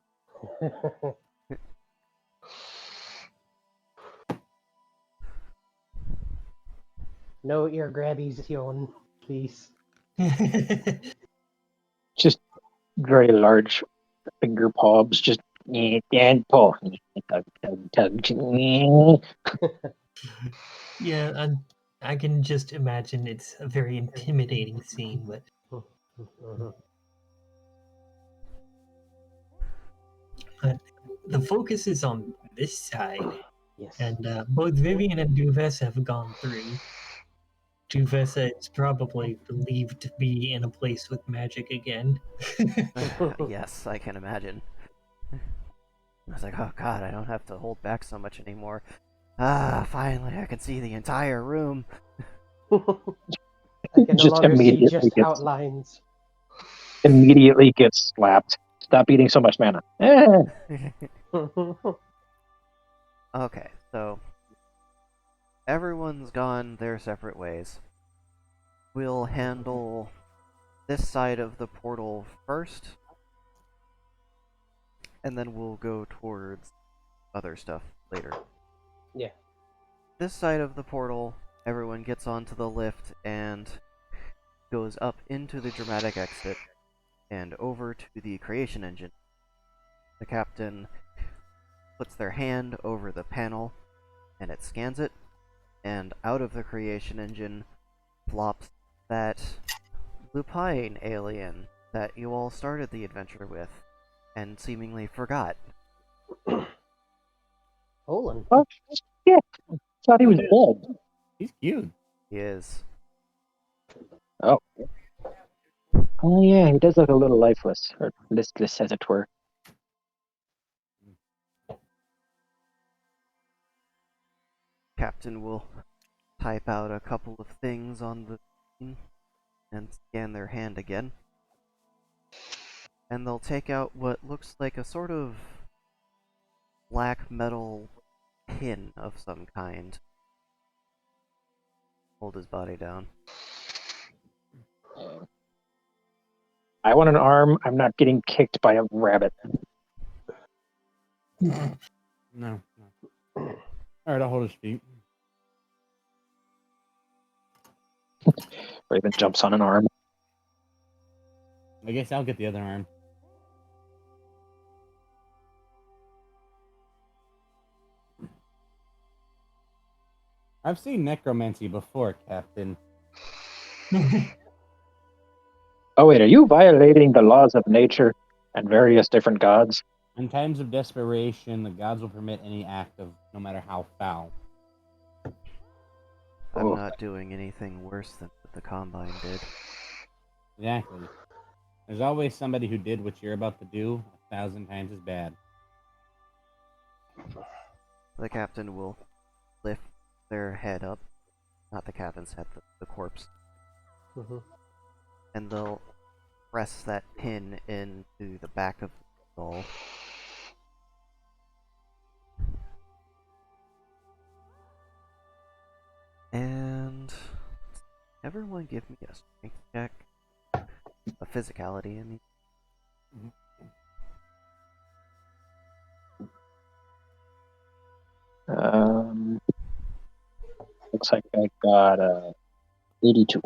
Speaker 4: No ear grabbies, Yon, please.
Speaker 3: Just very large finger palms, just and pull.
Speaker 6: Yeah, I can just imagine it's a very intimidating scene, but the focus is on this side,
Speaker 4: Yes.
Speaker 6: and both Vivian and Duvessa have gone through. Duvessa is probably believed to be in a place with magic again.
Speaker 1: Yes, I can imagine. I was like, oh god, I don't have to hold back so much anymore. Ah, finally, I can see the entire room.
Speaker 4: I can no
Speaker 3: Just
Speaker 4: longer see
Speaker 3: immediately
Speaker 4: just
Speaker 3: gets-
Speaker 4: outlines.
Speaker 3: Immediately gets slapped. Stop eating so much mana.
Speaker 1: Okay, so everyone's gone their separate ways. We'll handle this side of the portal first, and then we'll go towards other stuff later.
Speaker 4: Yeah.
Speaker 1: This side of the portal, everyone gets onto the lift and goes up into the dramatic exit and over to the creation engine. The captain puts their hand over the panel and it scans it, and out of the creation engine flops that lupine alien that you all started the adventure with and seemingly forgot.
Speaker 4: Olin.
Speaker 3: Oh, shit. Thought he was
Speaker 5: Oh,
Speaker 3: dead.
Speaker 5: He's cute.
Speaker 1: He is.
Speaker 3: Oh. Oh, yeah, he does look a little lifeless, or listless, as it were.
Speaker 1: Captain will type out a couple of things on the screen and scan their hand again. And they'll take out what looks like a sort of black metal pin of some kind. Hold his body down.
Speaker 3: I want an arm. I'm not getting kicked by a rabbit.
Speaker 5: No. No. All right, I'll hold his feet.
Speaker 3: Raven jumps on an arm.
Speaker 5: I guess I'll get the other arm. I've seen necromancy before, Captain.
Speaker 3: Oh, wait, are you violating the laws of nature and various different gods?
Speaker 5: In times of desperation, the gods will permit any act of no matter how foul.
Speaker 1: I'm
Speaker 3: Oh.
Speaker 1: not doing anything worse than what the Combine did.
Speaker 5: Exactly. There's always somebody who did what you're about to do 1,000 times as bad.
Speaker 1: The captain will lift their head up. Not the captain's head, the corpse.
Speaker 4: Mm-hmm.
Speaker 1: And they'll press that pin into the back of the skull. And everyone give me a strength check. A physicality, I mean.
Speaker 3: Looks like I got 82.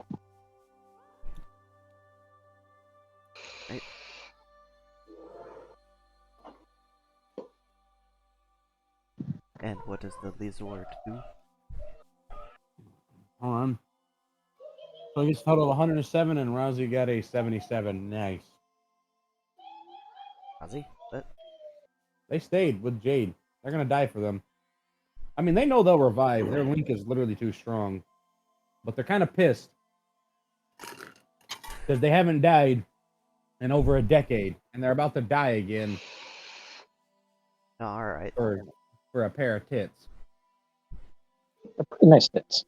Speaker 1: Right. And what does the lizard do?
Speaker 5: Hold on. So he gets a total of 107, and Rousey got a 77. Nice.
Speaker 1: Ozzy? What?
Speaker 5: They stayed with Jade. They're going to die for them. I mean, they know they'll revive. Their link is literally too strong. But they're kind of pissed. Because they haven't died in over a decade. And they're about to die again
Speaker 1: Alright.
Speaker 5: for a pair of tits.
Speaker 3: They're pretty nice bits.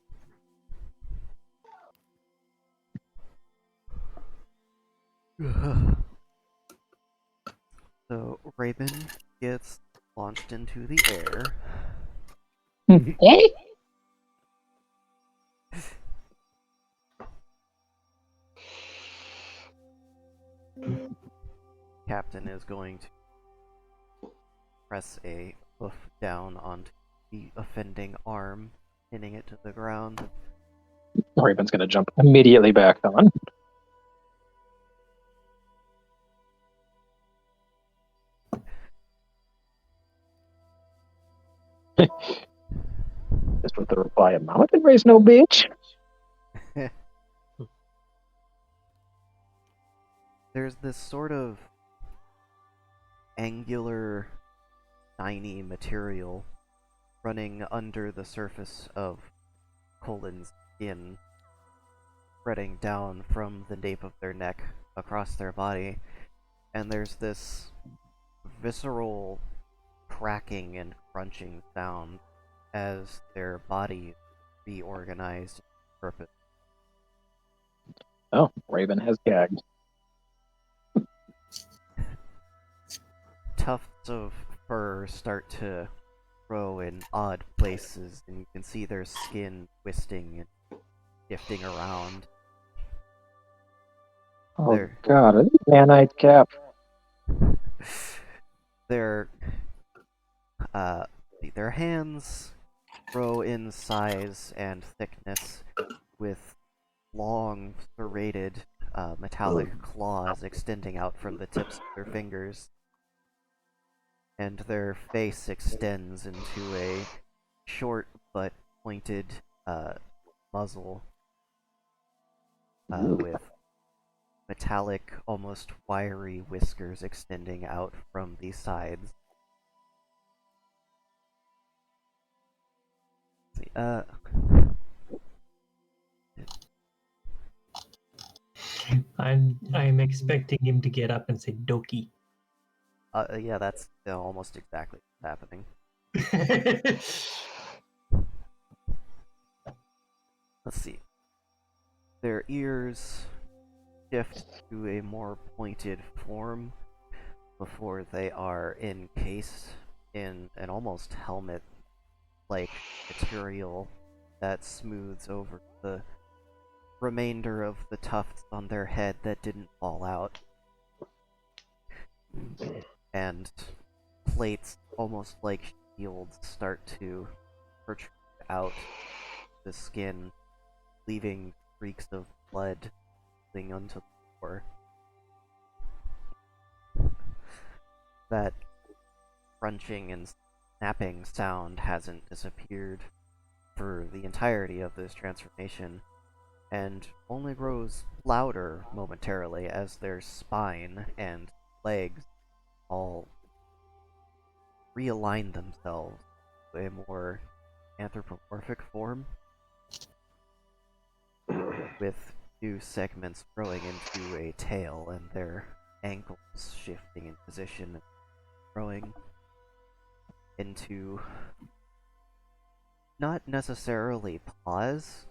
Speaker 1: So Raven gets launched into the air.
Speaker 3: Hey?
Speaker 1: Captain is going to press a hoof down onto the offending arm, pinning it to the ground.
Speaker 3: Raven's going to jump immediately back on. Just with the reply of Mama can raise no bitch.
Speaker 1: There's this sort of angular, shiny material running under the surface of Colin's skin, spreading down from the nape of their neck across their body, and there's this visceral cracking and crunching sound as their body reorganized for purpose.
Speaker 3: Oh, Raven has gagged.
Speaker 1: Tufts of fur start to grow in odd places, and you can see their skin twisting and shifting around.
Speaker 3: Oh,
Speaker 1: There.
Speaker 3: God, a nanite cap.
Speaker 1: Their their hands grow in size and thickness with long, serrated, metallic claws extending out from the tips of their fingers. And their face extends into a short but pointed muzzle with metallic, almost wiry whiskers extending out from the sides.
Speaker 6: I'm expecting him to get up and say Doki.
Speaker 1: Yeah, that's almost exactly what's happening. Let's see. Their ears shift to a more pointed form before they are encased in an almost helmet-like material that smooths over the remainder of the tufts on their head that didn't fall out. And plates, almost like shields, start to protrude out the skin, leaving streaks of blood leading onto the floor. That crunching and snapping sound hasn't disappeared for the entirety of this transformation, and only grows louder momentarily as their spine and legs all realign themselves to a more anthropomorphic form, with two segments growing into a tail and their ankles shifting in position and growing into not necessarily paws.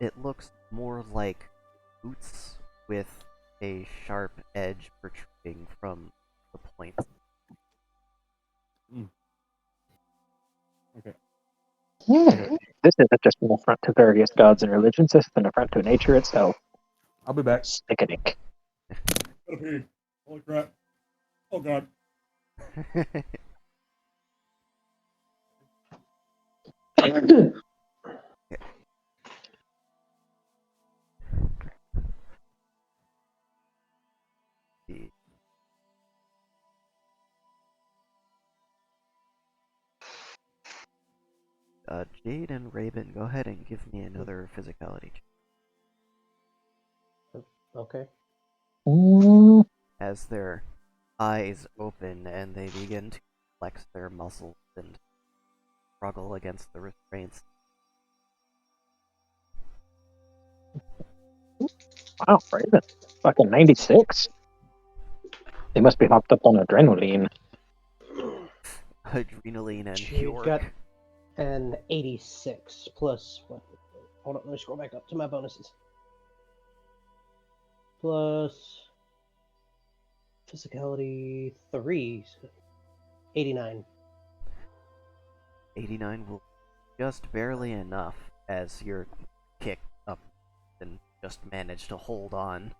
Speaker 1: It looks more like boots with a sharp edge protruding from the point.
Speaker 5: Okay.
Speaker 3: This isn't just an affront to various gods and religions, it's an affront to nature itself.
Speaker 5: I'll be back.
Speaker 3: Sickening.
Speaker 5: Okay. Holy crap. Oh god.
Speaker 1: The Jade and Raven, go ahead and give me another physicality check.
Speaker 4: Okay.
Speaker 1: As their eyes open and they begin to flex their muscles and struggle against the restraints.
Speaker 3: Wow, Raven. Fucking 96. They must be hopped up on adrenaline.
Speaker 1: Adrenaline and
Speaker 4: Jade
Speaker 1: Bjork.
Speaker 4: got an 86 plus what? Hold on, let me scroll back up to my bonuses. Plus physicality 3, 89.
Speaker 1: 89 will just barely enough as you're kicked up and just manage to hold on.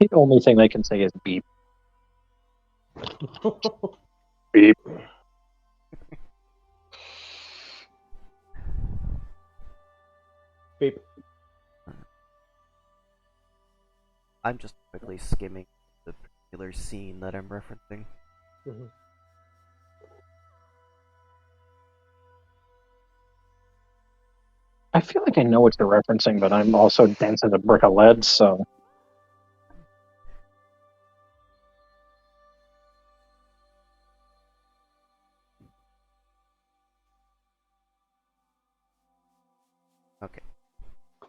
Speaker 3: The only thing they can say is beep. Beep.
Speaker 4: Beep.
Speaker 1: I'm just quickly skimming the particular scene that I'm referencing.
Speaker 4: Mm-hmm.
Speaker 3: I feel like I know what you're referencing, but I'm also dense as a brick of lead, so.
Speaker 1: Okay.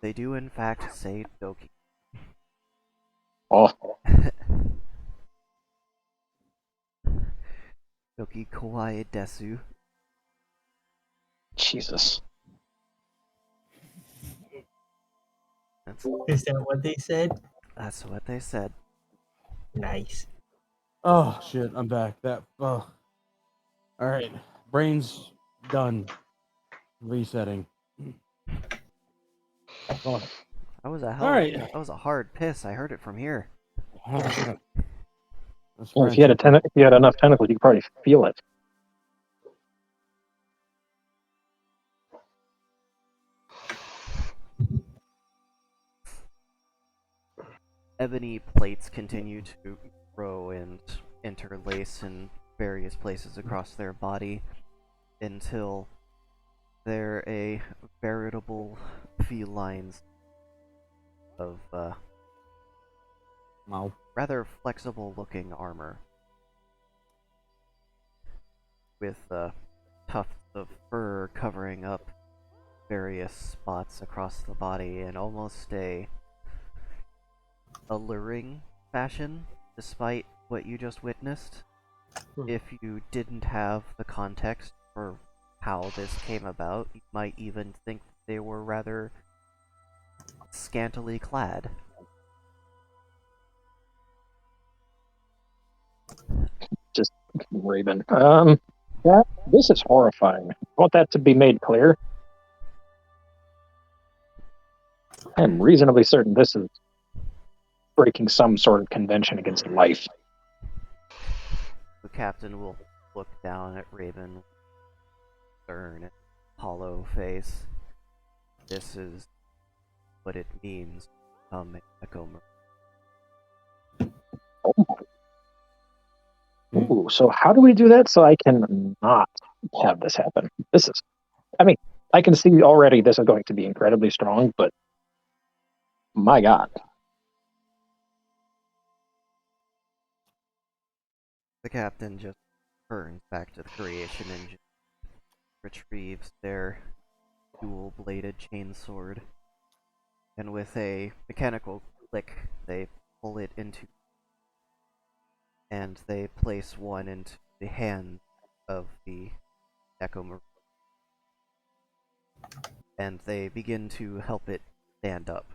Speaker 1: They do in fact say Doki.
Speaker 3: Oh,
Speaker 1: Doki kawaii desu.
Speaker 3: Jesus.
Speaker 6: Is that what they said?
Speaker 1: That's what they said.
Speaker 6: Nice.
Speaker 5: Oh shit, I'm back. Oh. Alright. Brain's done. Resetting. Oh.
Speaker 1: That was a
Speaker 5: Alright.
Speaker 1: That was a hard piss. I heard it from here.
Speaker 3: Well, if you had enough tentacles, you could probably feel it.
Speaker 1: Ebony plates continue to grow and interlace and various places across their body until they're a veritable felines of
Speaker 5: Wow.
Speaker 1: rather flexible looking armor with tufts of fur covering up various spots across the body in almost a alluring fashion, despite what you just witnessed. If you didn't have the context for how this came about, you might even think they were rather scantily clad.
Speaker 3: Just Raven. Yeah, this is horrifying. I want that to be made clear. I'm reasonably certain this is breaking some sort of convention against life.
Speaker 1: The captain will look down at Raven with stern and hollow face. This is what it means to become an Echo Marine.
Speaker 3: Ooh, so how do we do that so I can not have this happen? This is, I mean, I can see already this is going to be incredibly strong, but my God.
Speaker 1: The captain just turns back to the creation engine, retrieves their dual-bladed chainsword, and with a mechanical click, they pull it into, and they place one into the hand of the Echo Marine, and they begin to help it stand up.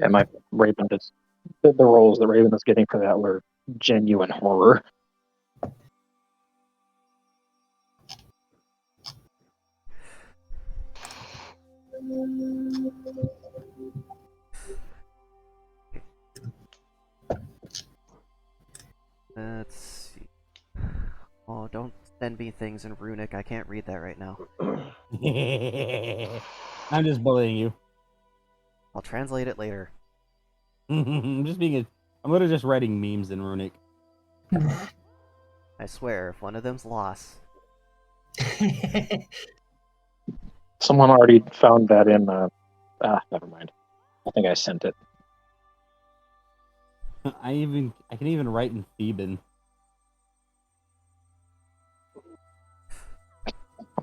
Speaker 3: Yeah, my Raven is, the roles the Raven is getting for that were genuine horror.
Speaker 1: Let's see. Oh, don't send me things in Runic. I can't read that right now.
Speaker 5: I'm just bullying you.
Speaker 1: I'll translate it later.
Speaker 5: I'm just being I'm literally just writing memes in Runic.
Speaker 1: I swear, if one of them's lost,
Speaker 3: Someone already found that in, never mind. I think I sent it.
Speaker 5: I can even write in Theban.
Speaker 3: I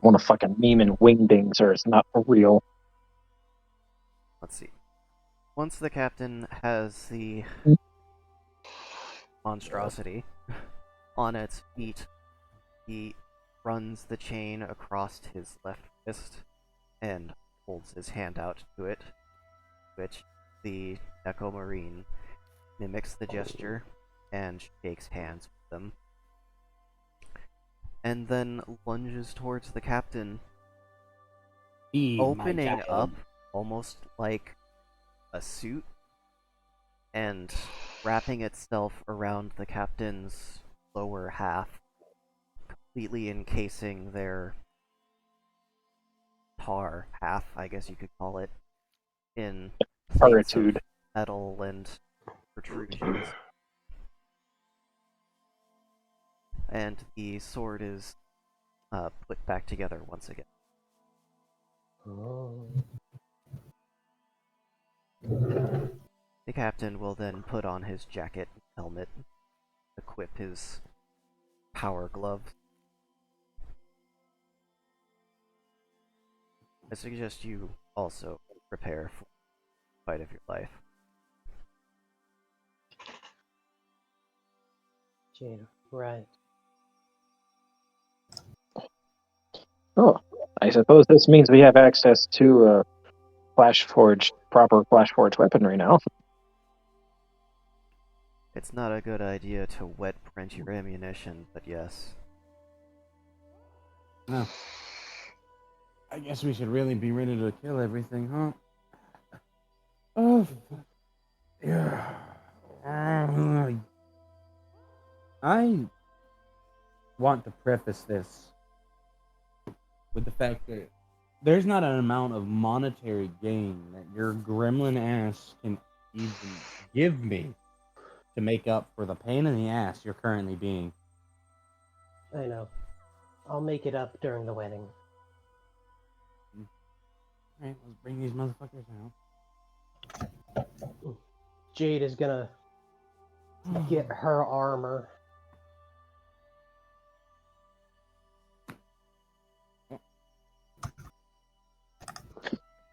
Speaker 3: want to fucking meme in wingdings or it's not real.
Speaker 1: let's see. Once the captain has the monstrosity on its feet, he runs the chain across his left wrist and holds his hand out to it, which the Echo Marine mimics the gesture and shakes hands with them, and then lunges towards the captain,
Speaker 5: Be
Speaker 1: opening up almost like a suit and wrapping itself around the captain's lower half, completely encasing their tar half, I guess you could call it, in plates of
Speaker 3: Paritude.
Speaker 1: metal and protrusions. And the sword is put back together once again. The captain will then put on his jacket and helmet, equip his power gloves. I suggest you also prepare for the fight of your life.
Speaker 4: Jada, right.
Speaker 3: Oh, I suppose this means we have access to proper flash forged weaponry now.
Speaker 1: It's not a good idea to wet print your ammunition, but yes.
Speaker 5: Oh. I guess we should really be ready to kill everything, huh? Oh, yeah. I want to preface this with the fact that there's not an amount of monetary gain that your gremlin ass can even give me to make up for the pain in the ass you're currently being.
Speaker 4: I know. I'll make it up during the wedding.
Speaker 5: Alright, let's bring these motherfuckers out.
Speaker 4: Jade is gonna get her armor.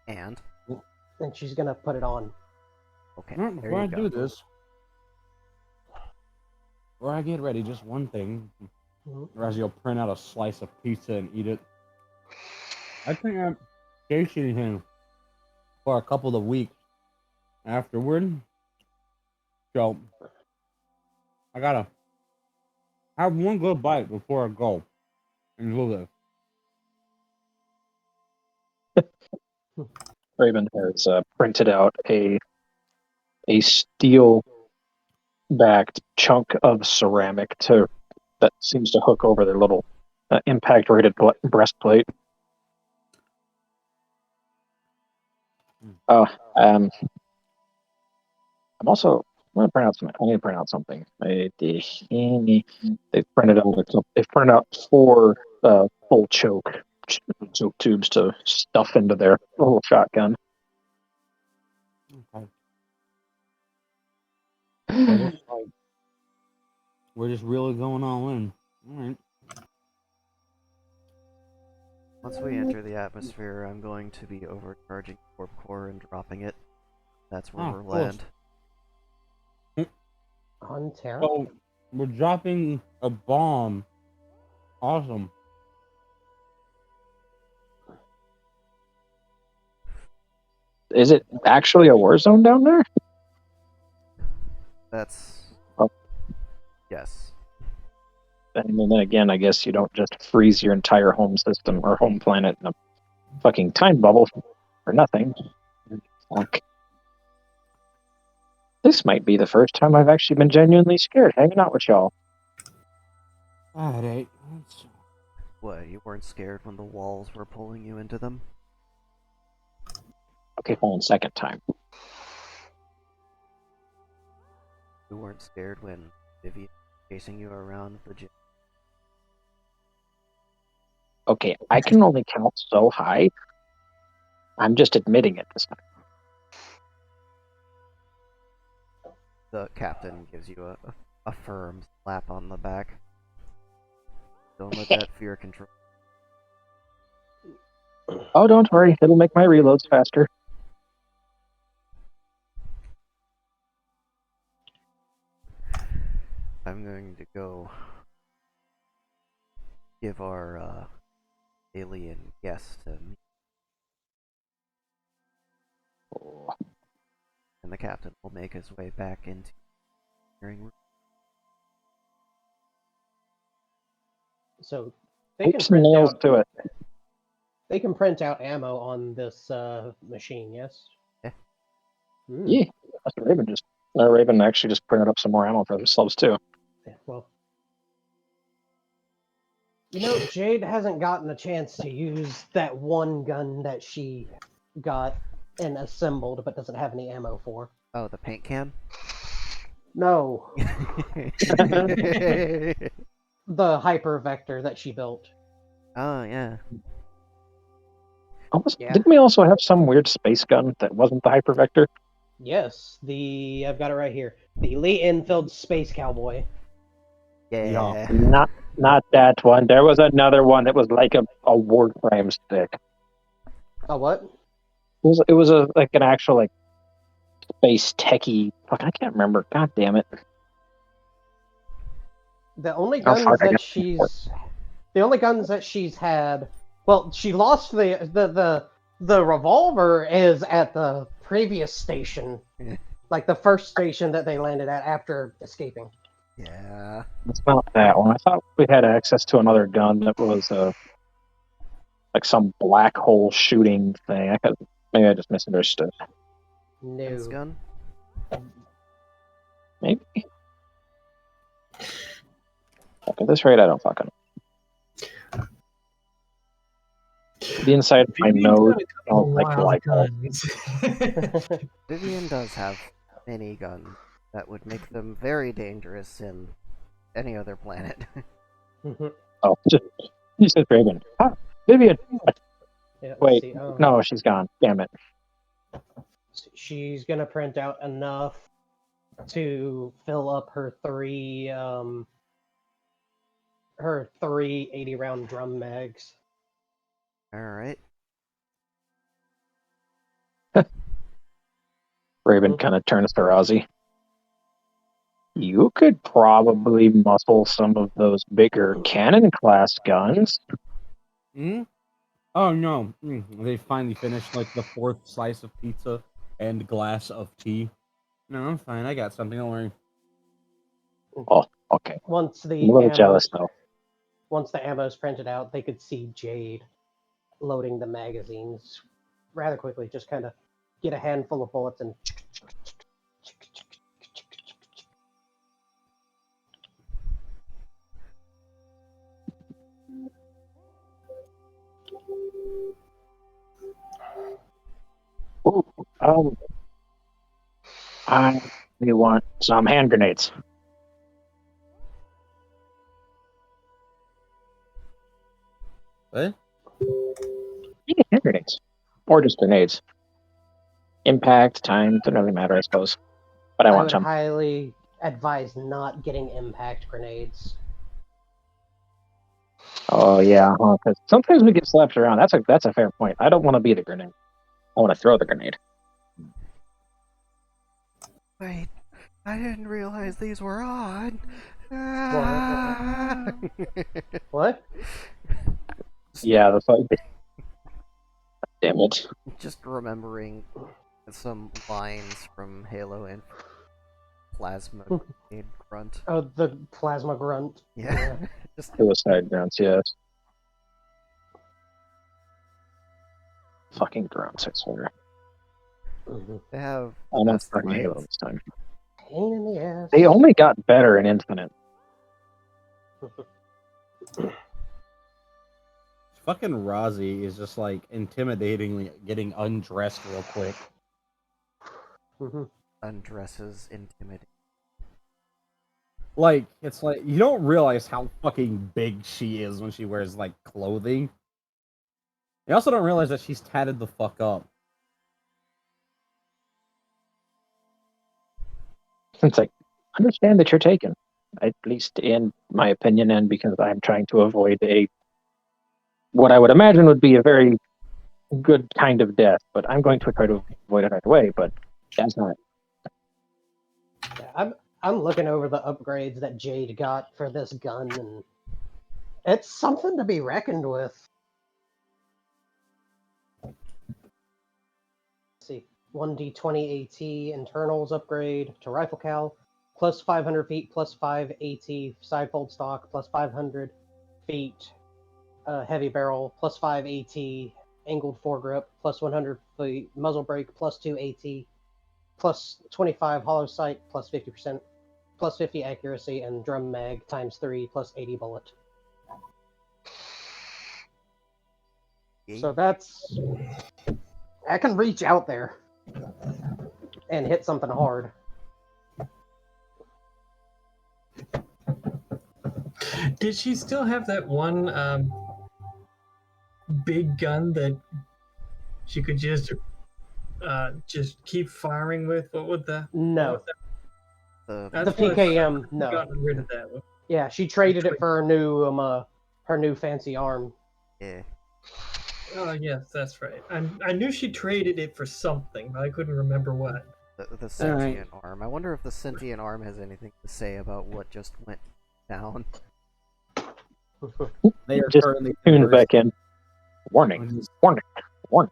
Speaker 1: And
Speaker 4: And she's gonna put it on.
Speaker 1: okay,
Speaker 5: Well,
Speaker 1: there
Speaker 5: before I
Speaker 1: you go.
Speaker 5: do this, before I get ready, just one thing.
Speaker 4: Mhm.
Speaker 5: Whereas you'll print out a slice of pizza and eat it. I think I'm chasing him for a couple of weeks afterward. So I gotta have one good bite before I go and do this.
Speaker 3: Raven has printed out a steel backed chunk of ceramic that seems to hook over their little impact rated breastplate. Oh, I'm also. I'm gonna print out something. I need to print out something. They've printed out 4 full choke tubes to stuff into their little shotgun.
Speaker 5: Okay. So it looks like we're just really going all in. Alright.
Speaker 1: Once we enter the atmosphere, I'm going to be overcharging Warp Core and dropping it. That's where we'll
Speaker 5: cool.
Speaker 1: land.
Speaker 4: On Terra?
Speaker 5: So we're dropping a bomb. Awesome.
Speaker 3: Is it actually a war zone down there?
Speaker 1: That's
Speaker 3: Oh.
Speaker 1: Yes.
Speaker 3: And then again, I guess you don't just freeze your entire home system or home planet in a fucking time bubble for nothing. Fuck. This might be the first time I've actually been genuinely scared hanging out with y'all.
Speaker 5: Alright.
Speaker 1: What, you weren't scared when the walls were pulling you into them?
Speaker 3: Okay, fine, second time.
Speaker 1: You weren't scared when Vivian was chasing you around the gym?
Speaker 3: Okay, I can only count so high. I'm just admitting it this time.
Speaker 1: The captain gives you a firm slap on the back. Don't let that fear control.
Speaker 3: Oh, don't worry, it'll make my reloads faster.
Speaker 1: I'm going to go give our alien guest a meet. And the captain will make his way back into the hearing room.
Speaker 4: So they can
Speaker 3: Oops,
Speaker 4: print
Speaker 3: nails
Speaker 4: out.
Speaker 3: to it.
Speaker 4: They can print out ammo on this machine. Yes.
Speaker 1: Yeah.
Speaker 3: Yeah, that's what Raven actually just printed up some more ammo for themselves too.
Speaker 4: Yeah, well, Jade hasn't gotten a chance to use that one gun that she got and assembled, but doesn't have any ammo for.
Speaker 1: Oh, the paint can?
Speaker 4: No,
Speaker 1: Oh,
Speaker 4: the hyper vector that she built.
Speaker 1: yeah.
Speaker 4: Yeah.
Speaker 3: Didn't we also have some weird space gun that wasn't the hypervector?
Speaker 4: Yes, I've got it right here. The Lee Enfield Space Cowboy.
Speaker 1: Yeah.
Speaker 3: Not that one. There was another one that was like a Warframe stick.
Speaker 4: Oh, what?
Speaker 3: It was like an actual like space techie. Fuck, I can't remember. God damn it.
Speaker 4: The only
Speaker 3: Oh,
Speaker 4: guns
Speaker 3: fuck, I
Speaker 4: that
Speaker 3: guess-
Speaker 4: the only guns that she's had. Well, she lost the revolver is at the previous station, like the first station that they landed at after escaping.
Speaker 1: Yeah.
Speaker 3: It's not that one. I thought we had access to another gun that was like some black hole shooting thing. Maybe I just misunderstood.
Speaker 1: This
Speaker 4: No.
Speaker 1: gun?
Speaker 3: Maybe. Fuck, at this rate, I don't fucking know. The inside of my
Speaker 6: Vivian's
Speaker 3: nose
Speaker 6: got a couple
Speaker 3: smells like
Speaker 6: wild
Speaker 3: glycol.
Speaker 6: guns.
Speaker 1: Vivian does have minigun that would make them very dangerous in any other planet.
Speaker 3: Oh, just you said Draven. Ah, Vivian.
Speaker 4: Yeah, let's
Speaker 3: Wait,
Speaker 4: see.
Speaker 3: no, she's gone. Damn it.
Speaker 4: She's gonna print out enough to fill up her three 80-round drum mags.
Speaker 1: Alright.
Speaker 3: Raven kind of turns to Rozzy. You could probably muscle some of those bigger cannon class guns.
Speaker 5: Hmm? Oh no. They finally finished like the 4th slice of pizza and glass of tea. No, I'm fine. I got something. Don't worry.
Speaker 3: Oh, okay.
Speaker 4: Once
Speaker 3: I'm
Speaker 4: the
Speaker 3: a little
Speaker 4: ammo's
Speaker 3: jealous though.
Speaker 4: once the ammo's printed out, they could see Jade loading the magazines rather quickly. Just kind of get a handful of bullets and.
Speaker 3: Ooh, I want some hand grenades.
Speaker 5: What?
Speaker 3: Yeah, hand grenades. Or just grenades. Impact, time, doesn't really matter, I suppose. But I
Speaker 4: I
Speaker 3: want
Speaker 4: would
Speaker 3: some.
Speaker 4: highly advise not getting impact grenades.
Speaker 3: Oh yeah, because sometimes we get slapped around. That's a fair point. I don't want to be the grenade. I want to throw the grenade.
Speaker 1: Wait, I didn't realize these were on.
Speaker 4: What?
Speaker 3: Yeah, that's like. Damn it.
Speaker 1: Just remembering some lines from Halo and Plasma Grenade Grunt.
Speaker 4: Oh, the plasma grunt.
Speaker 1: Yeah. Just
Speaker 3: Suicide grunts, yes. Fucking grunts, I swear.
Speaker 1: they have
Speaker 3: I'm not
Speaker 1: best
Speaker 3: starting Halo
Speaker 1: lines.
Speaker 3: this time.
Speaker 4: Pain in the ass.
Speaker 3: They only got better in Infinite.
Speaker 5: Fucking Rozzy is just like intimidatingly getting undressed real quick.
Speaker 1: Undresses intimidating.
Speaker 5: Like, it's like, you don't realize how fucking big she is when she wears, like, clothing. You also don't realize that she's tatted the fuck up.
Speaker 3: It's like, understand that you're taken. At least in my opinion, and because I'm trying to avoid what I would imagine would be a very good kind of death, but I'm going to try to avoid it right away, but that's not.
Speaker 4: Yeah, I'm looking over the upgrades that Jade got for this gun, and it's something to be reckoned with. Let's see, 1d20 AT internals upgrade to rifle cal, plus 500 feet, plus 5 AT side fold stock, plus 500 feet heavy barrel, plus 5 AT angled foregrip, plus 100 feet muzzle brake, plus 2 AT, plus 25 hollow sight, plus 50%, plus 50 accuracy, and drum mag times 3, plus 80 bullet. So that's... I can reach out there and hit something hard.
Speaker 6: Did she still have that one big gun that she could just keep firing with? What would the?
Speaker 4: No.
Speaker 6: What was
Speaker 1: The
Speaker 6: that?
Speaker 4: The
Speaker 6: That's what I thought.
Speaker 4: PKM,
Speaker 6: I've
Speaker 4: no.
Speaker 6: gotten rid of that one.
Speaker 4: Yeah, she traded it for her new fancy arm.
Speaker 1: yeah.
Speaker 6: Oh yes, that's right. I knew she traded it for something, but I couldn't remember what.
Speaker 1: The sentient arm. I wonder if the sentient arm has anything to say about what just went down.
Speaker 5: They are
Speaker 3: Just
Speaker 5: currently
Speaker 3: tune
Speaker 5: conversing.
Speaker 3: back in. Warning. Warning. Warning.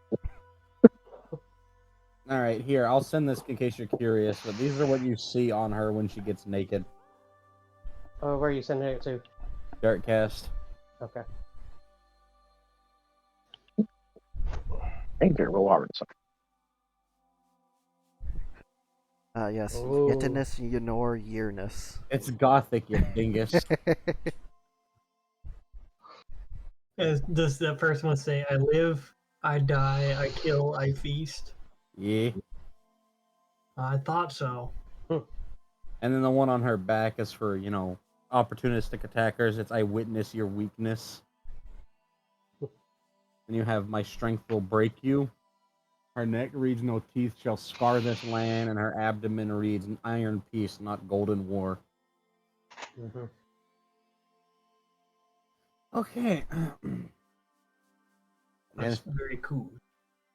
Speaker 5: Alright, here, I'll send this in case you're curious, but these are what you see on her when she gets naked.
Speaker 4: Oh, where are you sending it to?
Speaker 5: Darkcast.
Speaker 4: Okay.
Speaker 3: Danger, Will Robinson.
Speaker 1: Yes,
Speaker 4: Ooh.
Speaker 1: Yitinus Yenor Yearness.
Speaker 5: It's gothic, you dingus.
Speaker 6: Does the first one say, "I live, I die, I kill, I feast"?
Speaker 5: Yeah.
Speaker 6: I thought so.
Speaker 5: And then the one on her back is for, opportunistic attackers. It's I witness your weakness. And you have my strength will break you. Her neck reads no teeth shall scar this land, and her abdomen reads an iron peace, not golden war.
Speaker 4: Mhm.
Speaker 5: Okay.
Speaker 6: That's very cool.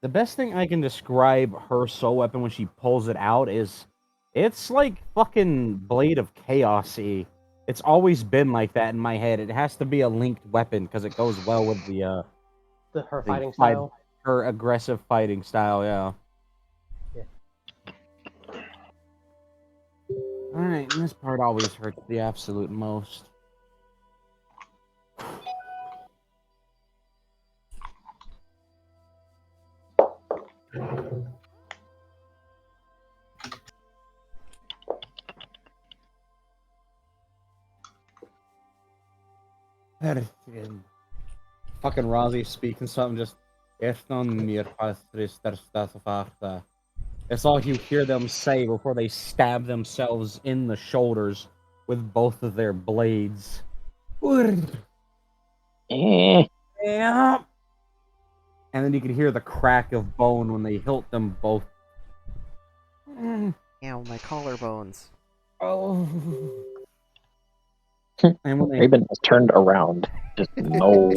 Speaker 5: The best thing I can describe her soul weapon when she pulls it out is it's like fucking Blade of Chaos-y. It's always been like that in my head. It has to be a linked weapon because it goes well with
Speaker 4: Her
Speaker 5: the
Speaker 4: fighting style.
Speaker 5: her aggressive fighting style, yeah. Alright, and this part always hurts the absolute most. Fucking Rozzy speaking something just. It's all you hear them say before they stab themselves in the shoulders with both of their blades.
Speaker 3: Eh.
Speaker 5: Yeah. And then you can hear the crack of bone when they hilt them both.
Speaker 1: Ow, my collarbones.
Speaker 5: Oh. And when they
Speaker 3: Raven has turned around. Just no.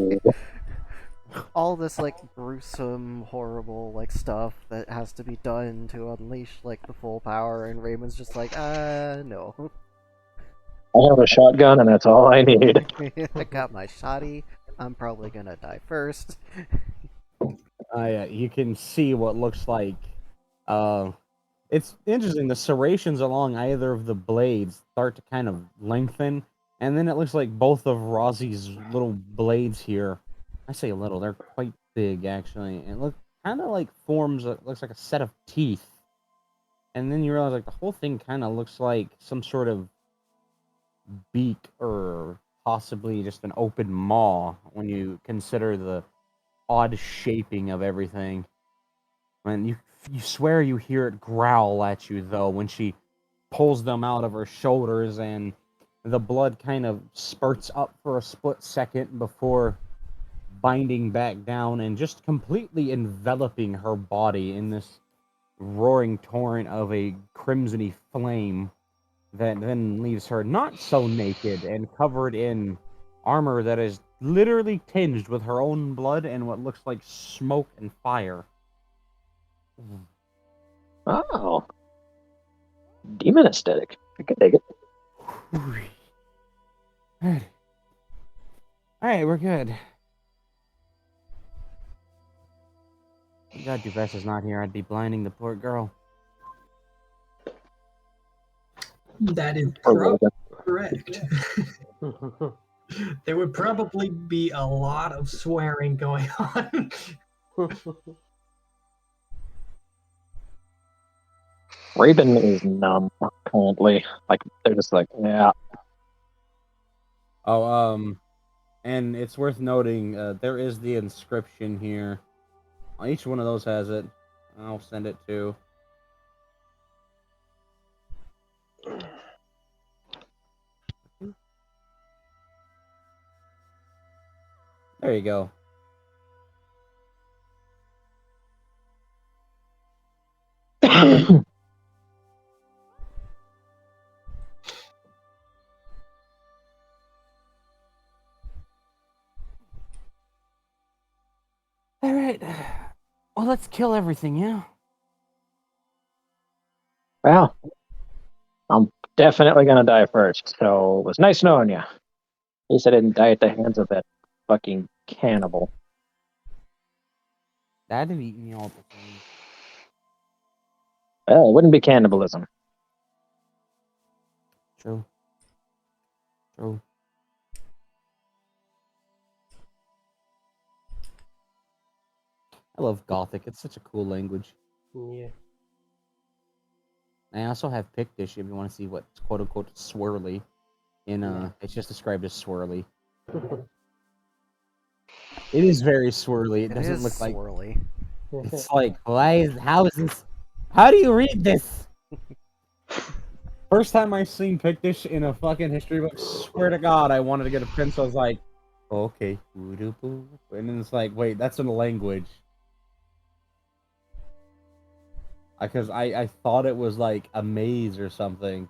Speaker 1: All this like gruesome, horrible like stuff that has to be done to unleash like the full power, and Raymond's just like, no.
Speaker 3: I have a shotgun, and that's all I need.
Speaker 1: I got my shotty. I'm probably gonna die first.
Speaker 5: you can see what looks like. It's interesting. The serrations along either of the blades start to kind of lengthen, and then it looks like both of Rozzy's little blades here. I say a little; they're quite big, actually. It looks kind of like looks like a set of teeth, and then you realize like the whole thing kind of looks like some sort of beak or possibly just an open maw when you consider the odd shaping of everything. And you swear you hear it growl at you though when she pulls them out of her shoulders, and the blood kind of spurts up for a split second before binding back down and just completely enveloping her body in this roaring torrent of a crimsony flame that then leaves her not so naked and covered in armor that is literally tinged with her own blood and what looks like smoke and fire.
Speaker 3: Oh. Demon aesthetic. I could dig it.
Speaker 5: Alright, we're good. Thank God Duvess is not here. I'd be blinding the poor girl.
Speaker 6: That is
Speaker 3: Or
Speaker 6: probably
Speaker 3: Raven.
Speaker 6: correct. There would probably be a lot of swearing going on.
Speaker 3: Raven is numb currently. Like, they're just like, yeah.
Speaker 5: Oh, and it's worth noting, there is the inscription here. Each one of those has it. I'll send it to. There you go. All right. Well, let's kill everything, yeah?
Speaker 3: Well, I'm definitely gonna die first, so it was nice knowing you. At least I didn't die at the hands of that fucking cannibal.
Speaker 5: That'd have eaten me all the time.
Speaker 3: Well, it wouldn't be cannibalism.
Speaker 5: True. True. I love Gothic. It's such a cool language.
Speaker 4: Yeah.
Speaker 5: I also have Pictish if you want to see what's quote unquote swirly. It's just described as swirly. It is very swirly. It doesn't
Speaker 1: is
Speaker 5: look like
Speaker 1: swirly.
Speaker 5: it's like how is this? How do you read this? First time I seen Pictish in a fucking history book, swear to God, I wanted to get a pencil. I was like, okay, and then it's like, wait, that's in a language. Because I thought it was like a maze or something.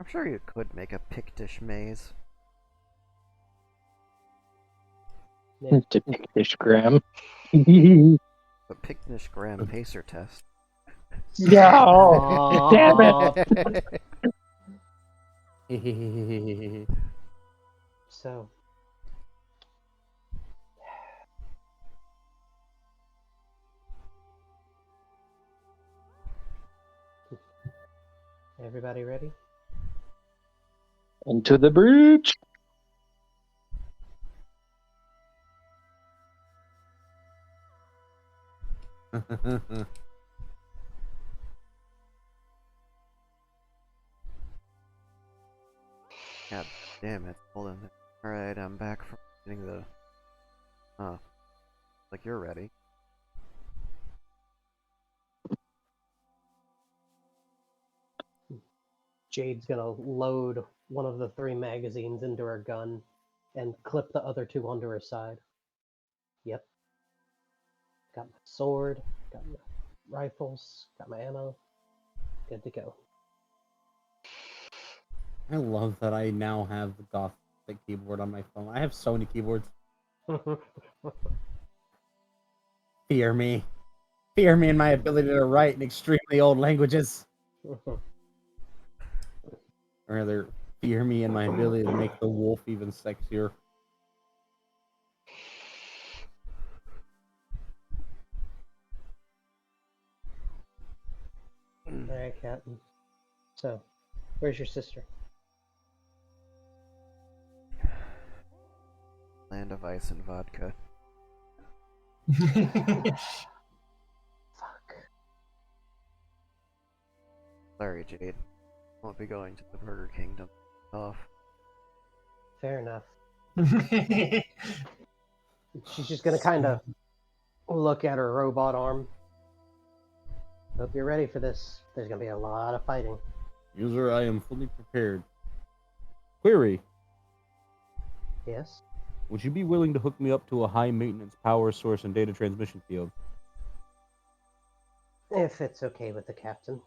Speaker 1: I'm sure you could make a Pictish maze.
Speaker 3: To Pictish Graham.
Speaker 1: But Pictish Graham Pacer test.
Speaker 3: No! Damn it!
Speaker 4: So, everybody ready?
Speaker 3: Into the breach!
Speaker 1: God damn it. Hold on. Alright, I'm back from getting the... Huh. Like you're ready.
Speaker 4: Jade's gonna load one of the 3 magazines into her gun and clip the other 2 onto her side. Yep. Got my sword, got my rifles, got my ammo. Good to go.
Speaker 5: I love that I now have the Gothic keyboard on my phone. I have so many keyboards. Fear me. Fear me in my ability to write in extremely old languages. Or rather, fear me in my ability to make the wolf even sexier.
Speaker 4: Alright, Captain. So, where's your sister?
Speaker 1: Land of ice and vodka.
Speaker 4: Fuck.
Speaker 1: Sorry, Jade. Won't be going to the Burger Kingdom. Off.
Speaker 4: Fair enough. She's just gonna kind of look at her robot arm. Hope you're ready for this. There's gonna be a lot of fighting.
Speaker 5: User, I am fully prepared. Query.
Speaker 4: Yes?
Speaker 5: Would you be willing to hook me up to a high-maintenance power source and data transmission field?
Speaker 4: If it's okay with the captain.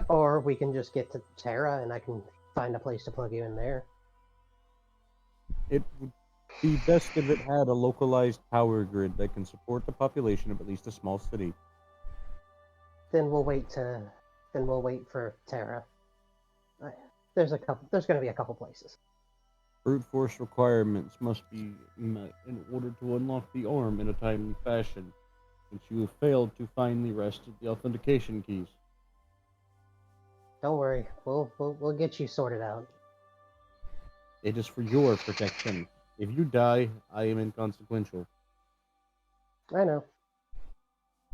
Speaker 4: Or we can just get to Terra and I can find a place to plug you in there.
Speaker 5: It would be best if it had a localized power grid that can support the population of at least a small city.
Speaker 4: Then we'll wait for Terra. There's gonna be a couple places.
Speaker 5: Brute force requirements must be met in order to unlock the arm in a timely fashion, since you have failed to find the rest of the authentication keys.
Speaker 4: Don't worry, we'll get you sorted out.
Speaker 5: It is for your protection. If you die, I am inconsequential.
Speaker 4: I know.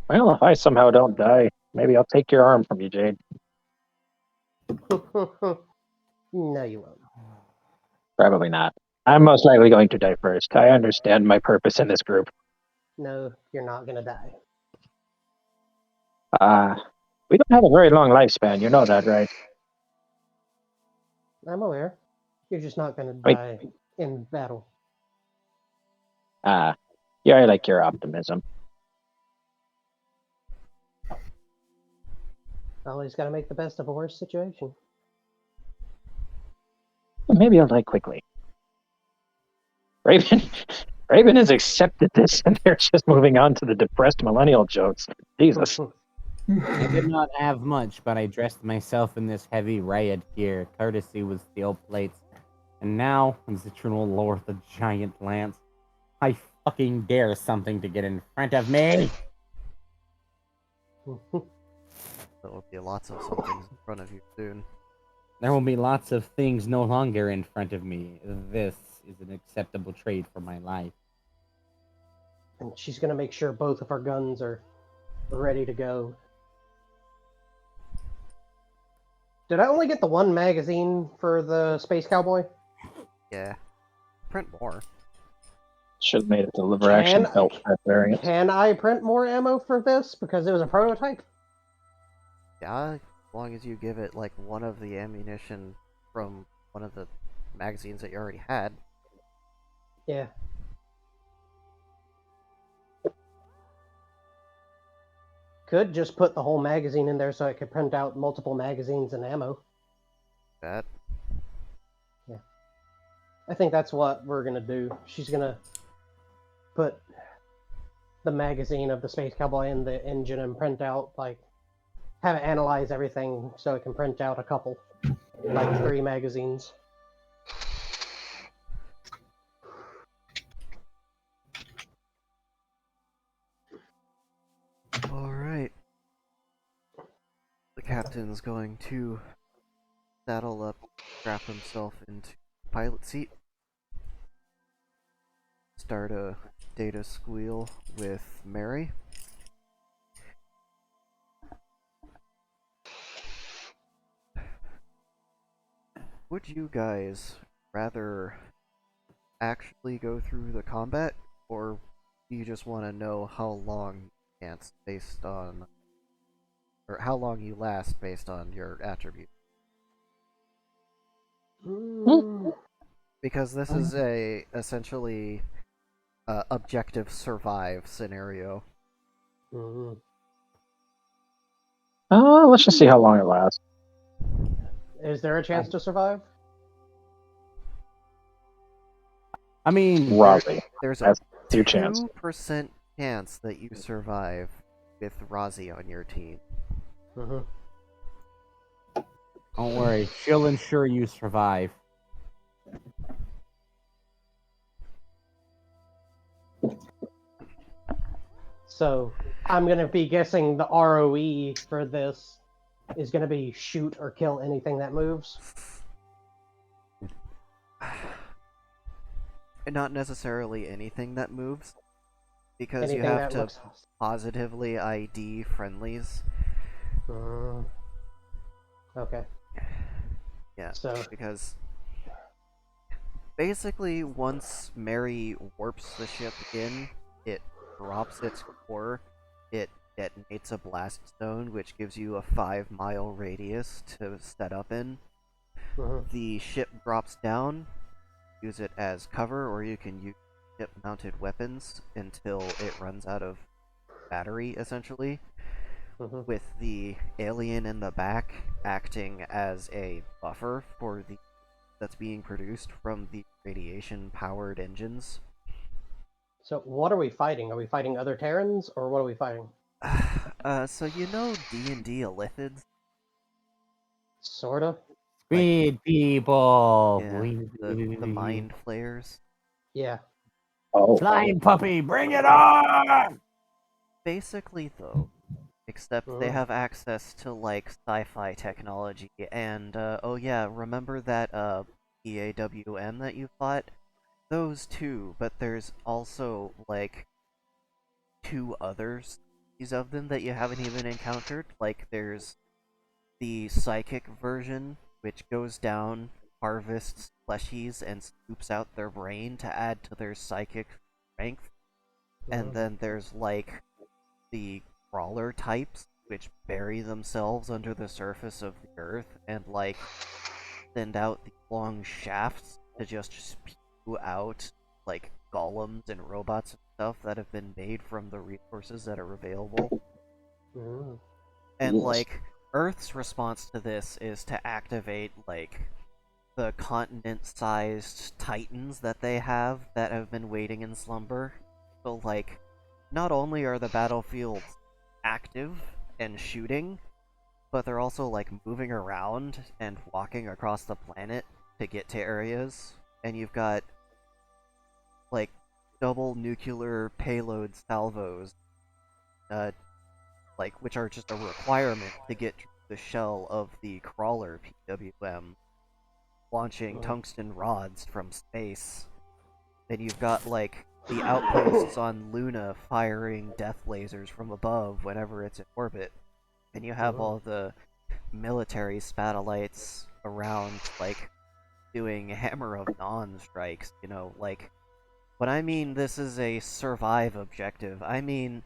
Speaker 3: Well, if I somehow don't die, maybe I'll take your arm from you, Jade.
Speaker 4: No, you won't.
Speaker 3: Probably not. I'm most likely going to die first. I understand my purpose in this group.
Speaker 4: No, you're not gonna die.
Speaker 3: We don't have a very long lifespan, you know that, right?
Speaker 4: I'm aware. You're just not gonna
Speaker 3: Wait.
Speaker 4: die in battle.
Speaker 3: Yeah, I like your optimism.
Speaker 4: Always gotta make the best of a worse situation.
Speaker 3: Maybe I'll die quickly. Raven has accepted this, and they're just moving on to the depressed millennial jokes. Jesus.
Speaker 5: I did not have much, but I dressed myself in this heavy riot gear, courtesy with steel plates. And now, as the true lord of the giant lance, I fucking dare something to get in front of me!
Speaker 1: There will be lots of somethings in front of you soon.
Speaker 5: There will be lots of things no longer in front of me. This is an acceptable trade for my life.
Speaker 4: And she's gonna make sure both of our guns are ready to go. Did I only get the one magazine for the Space Cowboy?
Speaker 1: Yeah. Print more.
Speaker 3: Should have made it the liver action belt variant.
Speaker 4: Can I print more ammo for this because it was a prototype?
Speaker 1: Yeah, as long as you give it like one of the ammunition from one of the magazines that you already had.
Speaker 4: Yeah. Could just put the whole magazine in there so I could print out multiple magazines and ammo.
Speaker 1: That.
Speaker 4: Yeah. I think that's what we're gonna do. She's gonna put the magazine of the Space Cowboy in the engine and print out, like, have it analyze everything so it can print out a couple. Like 3 magazines.
Speaker 1: Alright. The captain's going to saddle up, strap himself into the pilot seat, start a data squeal with Mary. Would you guys rather actually go through the combat, or do you just want to know how long you dance based on, or how long you last based on your attribute? Because this is a essentially objective survive scenario.
Speaker 3: Let's just see how long it lasts.
Speaker 4: Is there a chance to survive?
Speaker 5: I mean,
Speaker 3: Raleigh.
Speaker 1: There's a
Speaker 3: That's your chance.
Speaker 1: 2% chance that you survive with Razi on your team.
Speaker 4: Mm-hmm.
Speaker 5: don't worry. She'll ensure you survive.
Speaker 4: So I'm gonna be guessing the ROE for this is gonna be shoot or kill anything that moves.
Speaker 1: Not necessarily anything that moves, because
Speaker 4: Anything
Speaker 1: you have
Speaker 4: that
Speaker 1: to
Speaker 4: looks hostile.
Speaker 1: positively ID friendlies.
Speaker 4: Okay.
Speaker 1: Yeah,
Speaker 4: So
Speaker 1: because basically once Mary warps the ship in, it drops its core, it detonates a blast zone, which gives you a 5-mile radius to set up in. The ship drops down, use it as cover, or you can use ship-mounted weapons until it runs out of battery, essentially, with the alien in the back acting as a buffer for the that's being produced from the radiation-powered engines.
Speaker 4: So what are we fighting? Are we fighting other Terrans, or what are we fighting?
Speaker 1: So you know D&D Illithids?
Speaker 4: Sorta.
Speaker 5: Speed people.
Speaker 1: Yeah, the mind flayers.
Speaker 4: Yeah.
Speaker 3: Oh.
Speaker 5: Flying puppy, bring it on!
Speaker 1: Basically, though, except they have access to, like, sci-fi technology, and, oh yeah, remember that, EAWM that you fought? Those two, but there's also, like, 2 others of them that you haven't even encountered. Like, there's the psychic version, which goes down, harvests fleshies, and scoops out their brain to add to their psychic strength. And then there's, like, the crawler types, which bury themselves under the surface of the earth and, like, send out the long shafts to just spew out, like, golems and robots and stuff that have been made from the resources that are available. And, like, Earth's response to this is to activate, like, the continent-sized titans that they have that have been waiting in slumber. So, like, not only are the battlefields active and shooting, but they're also, like, moving around and walking across the planet to get to areas. And you've got, like, double nuclear payload salvos, like, which are just a requirement to get the shell of the crawler PWM, launching tungsten rods from space. Then you've got, like, the outposts on Luna firing death lasers from above whenever it's in orbit. And you have all the military spatalites around, like, doing Hammer of Non strikes, you know, like, when I mean this is a survive objective, I mean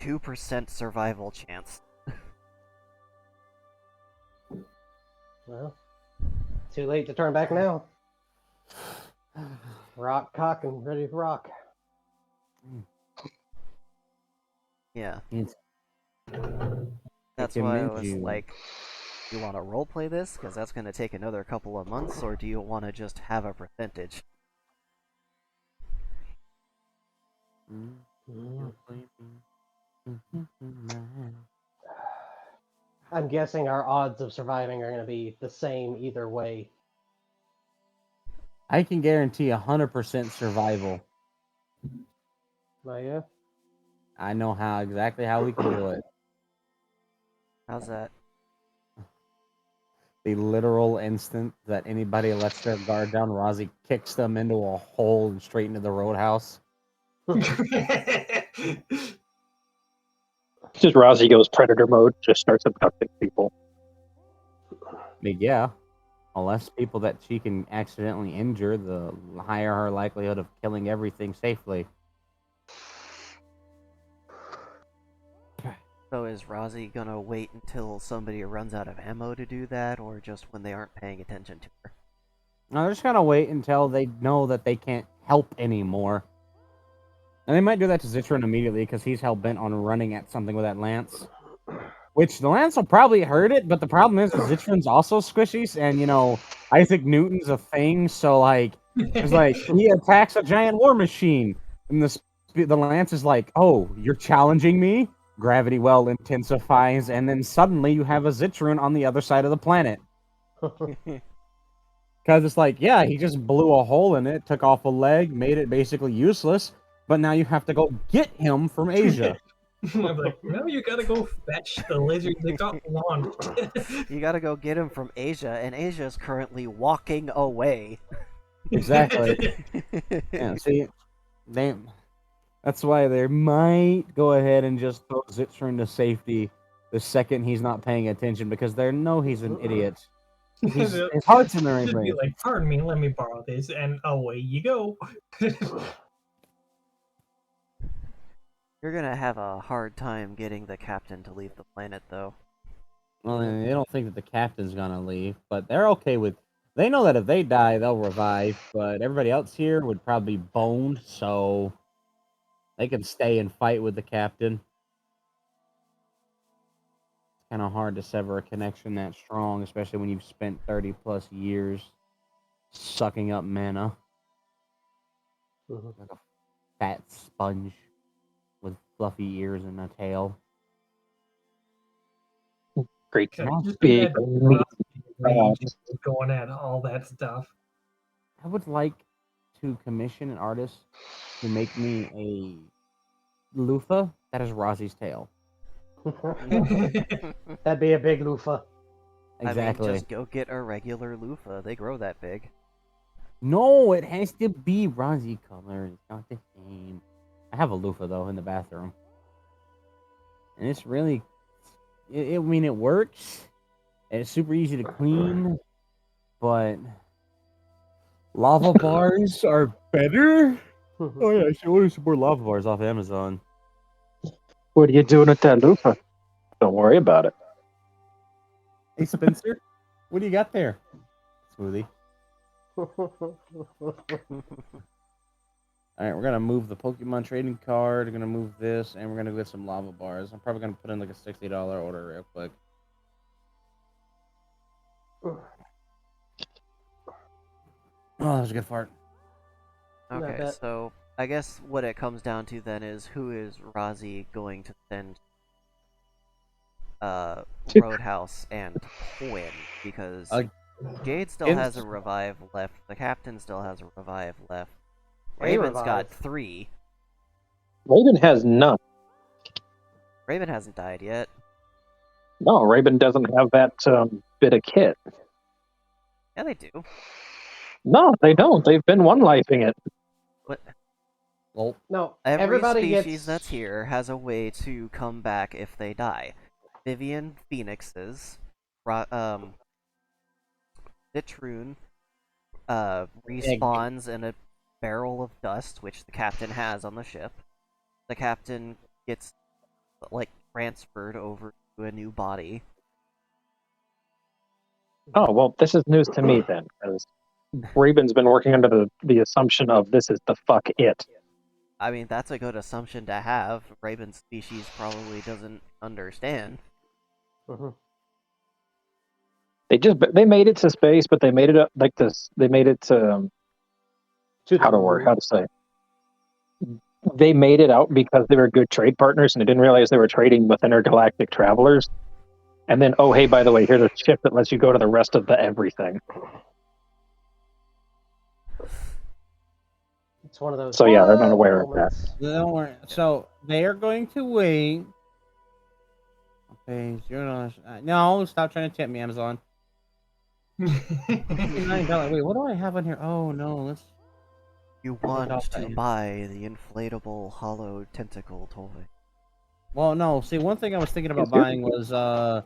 Speaker 1: 2% survival chance.
Speaker 4: Well, too late to turn back now. Rock, cock, and ready to rock.
Speaker 1: Yeah.
Speaker 5: It's-
Speaker 1: That's why I
Speaker 5: commend
Speaker 1: was
Speaker 5: you.
Speaker 1: like, do you want to roleplay this? Because that's going to take another couple of months, or do you want to just have a percentage?
Speaker 4: I'm guessing our odds of surviving are going to be the same either way.
Speaker 5: I can guarantee 100% survival.
Speaker 4: Oh, yeah?
Speaker 5: I know exactly how we can do it.
Speaker 1: How's that?
Speaker 5: The literal instant that anybody lets their guard down, Rozzy kicks them into a hole and straight into the roadhouse.
Speaker 3: Just Rozzy goes predator mode, just starts abducting people.
Speaker 5: I mean, yeah. The less people that she can accidentally injure, the higher her likelihood of killing everything safely.
Speaker 1: So is Rozzy gonna wait until somebody runs out of ammo to do that, or just when they aren't paying attention to her?
Speaker 5: No, they're just gonna wait until they know that they can't help anymore. And they might do that to Zitron immediately because he's hell bent on running at something with that lance. Which the lance will probably hurt it, but the problem is Zitron's also squishy, and you know, Isaac Newton's a thing, so like it's like he attacks a giant war machine, and the lance is like, oh, you're challenging me? Gravity well intensifies, and then suddenly you have a Zitron on the other side of the planet. Because it's like, yeah, he just blew a hole in it, took off a leg, made it basically useless, but now you have to go get him from Asia.
Speaker 6: I'm like, no, you gotta go fetch the lizard that got launched.
Speaker 1: You gotta go get him from Asia, and Asia's currently walking away.
Speaker 5: Exactly. Yeah, see, that's why they might go ahead and just throw Zitron to safety the second he's not paying attention because they know he's an idiot. His heart's in the right
Speaker 6: Just be
Speaker 5: place.
Speaker 6: like, pardon me, let me borrow this, and away you go.
Speaker 1: You're gonna have a hard time getting the captain to leave the planet, though.
Speaker 5: Well, they don't think that the captain's gonna leave, but they're okay with. They know that if they die, they'll revive, but everybody else here would probably be boned, so they can stay and fight with the captain. It's kind of hard to sever a connection that strong, especially when you've spent 30 plus years sucking up mana like a fat sponge with fluffy ears and a tail.
Speaker 3: Great.
Speaker 6: Just
Speaker 3: Big
Speaker 6: imagine
Speaker 3: meat.
Speaker 6: Rage going at all that stuff.
Speaker 5: I would like to commission an artist to make me a loofah that is Rozzy's tail.
Speaker 4: That'd be a big loofah.
Speaker 5: Exactly.
Speaker 1: I mean, just go get a regular loofah. They grow that big.
Speaker 5: No, it has to be Rozzy color. It's not the same. I have a loofah though in the bathroom, and it's really. I mean, it works. And it's super easy to clean, but lava bars are better. Oh yeah, I should order some more lava bars off Amazon.
Speaker 3: What are you doing with that loofah? Don't worry about it.
Speaker 5: Hey Spencer, what do you got there? Smoothie. All right, we're gonna move the Pokemon trading card. We're gonna move this, and we're gonna get some lava bars. I'm probably gonna put in like a $60 order real quick. Oh, that was a good fart.
Speaker 1: Okay,
Speaker 4: bet.
Speaker 1: so I guess what it comes down to then is who is Rozzy going to send Roadhouse and Quinn, because Jade still has a revive left, the captain still has a revive left, Raven's got 3.
Speaker 3: Raven has none.
Speaker 1: Raven hasn't died yet.
Speaker 3: No, Raven doesn't have that bit of kit.
Speaker 1: Yeah, they do.
Speaker 3: No, they don't. They've been one-lifing it.
Speaker 1: But
Speaker 5: Well,
Speaker 4: No,
Speaker 1: every
Speaker 4: everybody
Speaker 1: species
Speaker 4: gets.
Speaker 1: that's here has a way to come back if they die. Vivian phoenixes, Citroen
Speaker 5: Egg.
Speaker 1: respawns in a barrel of dust, which the captain has on the ship. The captain gets like transferred over to a new body.
Speaker 3: Oh, well, this is news to me then, because Raven's been working under the assumption of this is the fuck it.
Speaker 1: I mean, that's a good assumption to have. Raven's species probably doesn't understand.
Speaker 4: Mhm.
Speaker 3: They made it to space, but they made it up like this. They made it to
Speaker 4: To the
Speaker 3: how
Speaker 4: moon.
Speaker 3: to say. They made it out because they were good trade partners, and they didn't realize they were trading with intergalactic travelers. And then, oh hey, by the way, here's a ship that lets you go to the rest of the everything.
Speaker 4: It's one of those.
Speaker 3: So yeah, they're not
Speaker 4: "What?"
Speaker 3: aware of that.
Speaker 4: moments.
Speaker 5: Don't worry. So they are going to wait. Okay, $0. No, stop trying to tip me, Amazon. $59. Wait, what do I have on here? Oh no, let's.
Speaker 1: You want to buy the inflatable hollow tentacle toy.
Speaker 5: Well, no. See, one thing I was thinking about buying was the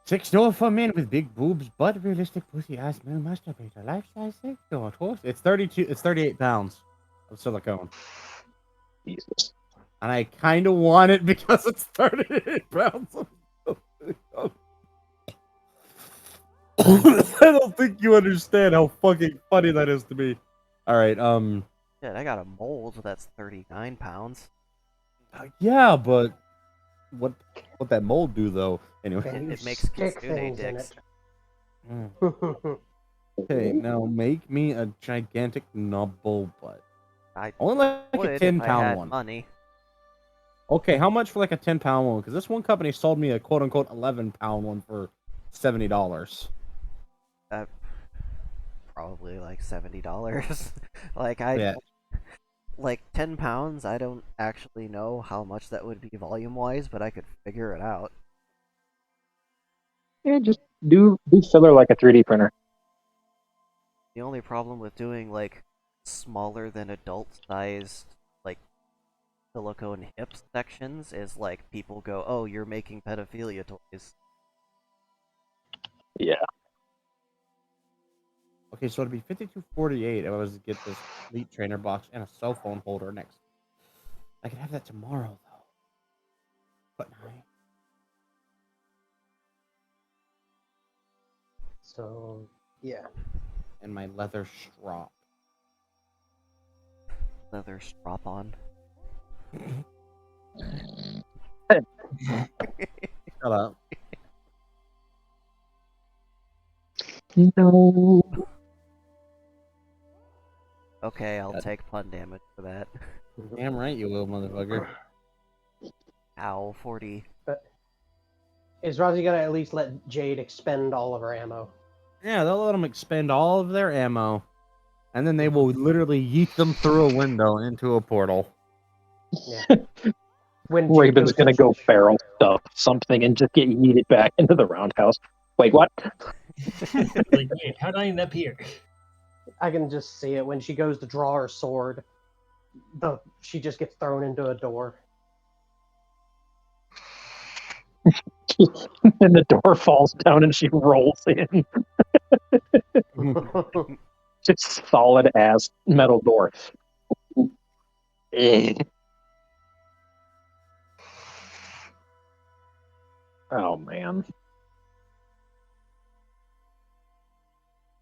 Speaker 5: 6 door for men with big boobs, but realistic pussy ass male masturbator, life size 6 door. It's 32. It's 38 pounds of silicone,
Speaker 3: Jesus.
Speaker 5: and I kind of want it because it's 38 pounds. I don't think you understand how fucking funny that is to me. All right,
Speaker 1: Shit, I got a mold that's 39 pounds.
Speaker 5: yeah, but what that mold do though? Anyway,
Speaker 4: And you
Speaker 1: It makes
Speaker 4: stick
Speaker 1: kitsune
Speaker 4: things in
Speaker 1: dicks.
Speaker 4: it.
Speaker 5: okay, now make me a gigantic nubble butt.
Speaker 1: I
Speaker 5: Only like a
Speaker 1: would if
Speaker 5: 10
Speaker 1: I
Speaker 5: pound
Speaker 1: had
Speaker 5: one.
Speaker 1: money.
Speaker 5: Okay, how much for like a 10 pound one? Because this one company sold me a quote unquote 11 pound one for $70.
Speaker 1: Probably like $70. like
Speaker 5: Yeah.
Speaker 1: like 10 pounds, I don't actually know how much that would be volume wise, but I could figure it out.
Speaker 3: Yeah, just do filler like a 3D printer.
Speaker 1: The only problem with doing like smaller than adult sized like silicone hip sections is like people go, "Oh, you're making pedophilia toys."
Speaker 3: Yeah.
Speaker 5: Okay, so it'd be $52.48 if I was to get this Elite Trainer box and a cell phone holder next. I could have that tomorrow though. But I
Speaker 4: So yeah.
Speaker 5: and my leather strap.
Speaker 1: Leather strap on.
Speaker 5: Shut up.
Speaker 3: No.
Speaker 1: Okay, I'll take pun damage for that.
Speaker 5: Damn right you will, motherfucker.
Speaker 1: Ow, 40.
Speaker 4: Is Rozzy gonna at least let Jade expend all of her ammo?
Speaker 5: Yeah, they'll let them expend all of their ammo, and then they will literally yeet them through a window into a portal.
Speaker 4: Yeah. When Jade
Speaker 3: Raven's
Speaker 4: goes
Speaker 3: gonna
Speaker 4: to
Speaker 3: go barrel stuff something and just get yeeted back into the roundhouse. Wait, what?
Speaker 6: Like, wait, how did I end up here?
Speaker 4: I can just see it when she goes to draw her sword. She just gets thrown into a door.
Speaker 3: And the door falls down and she rolls in. Just solid ass metal door. Oh man.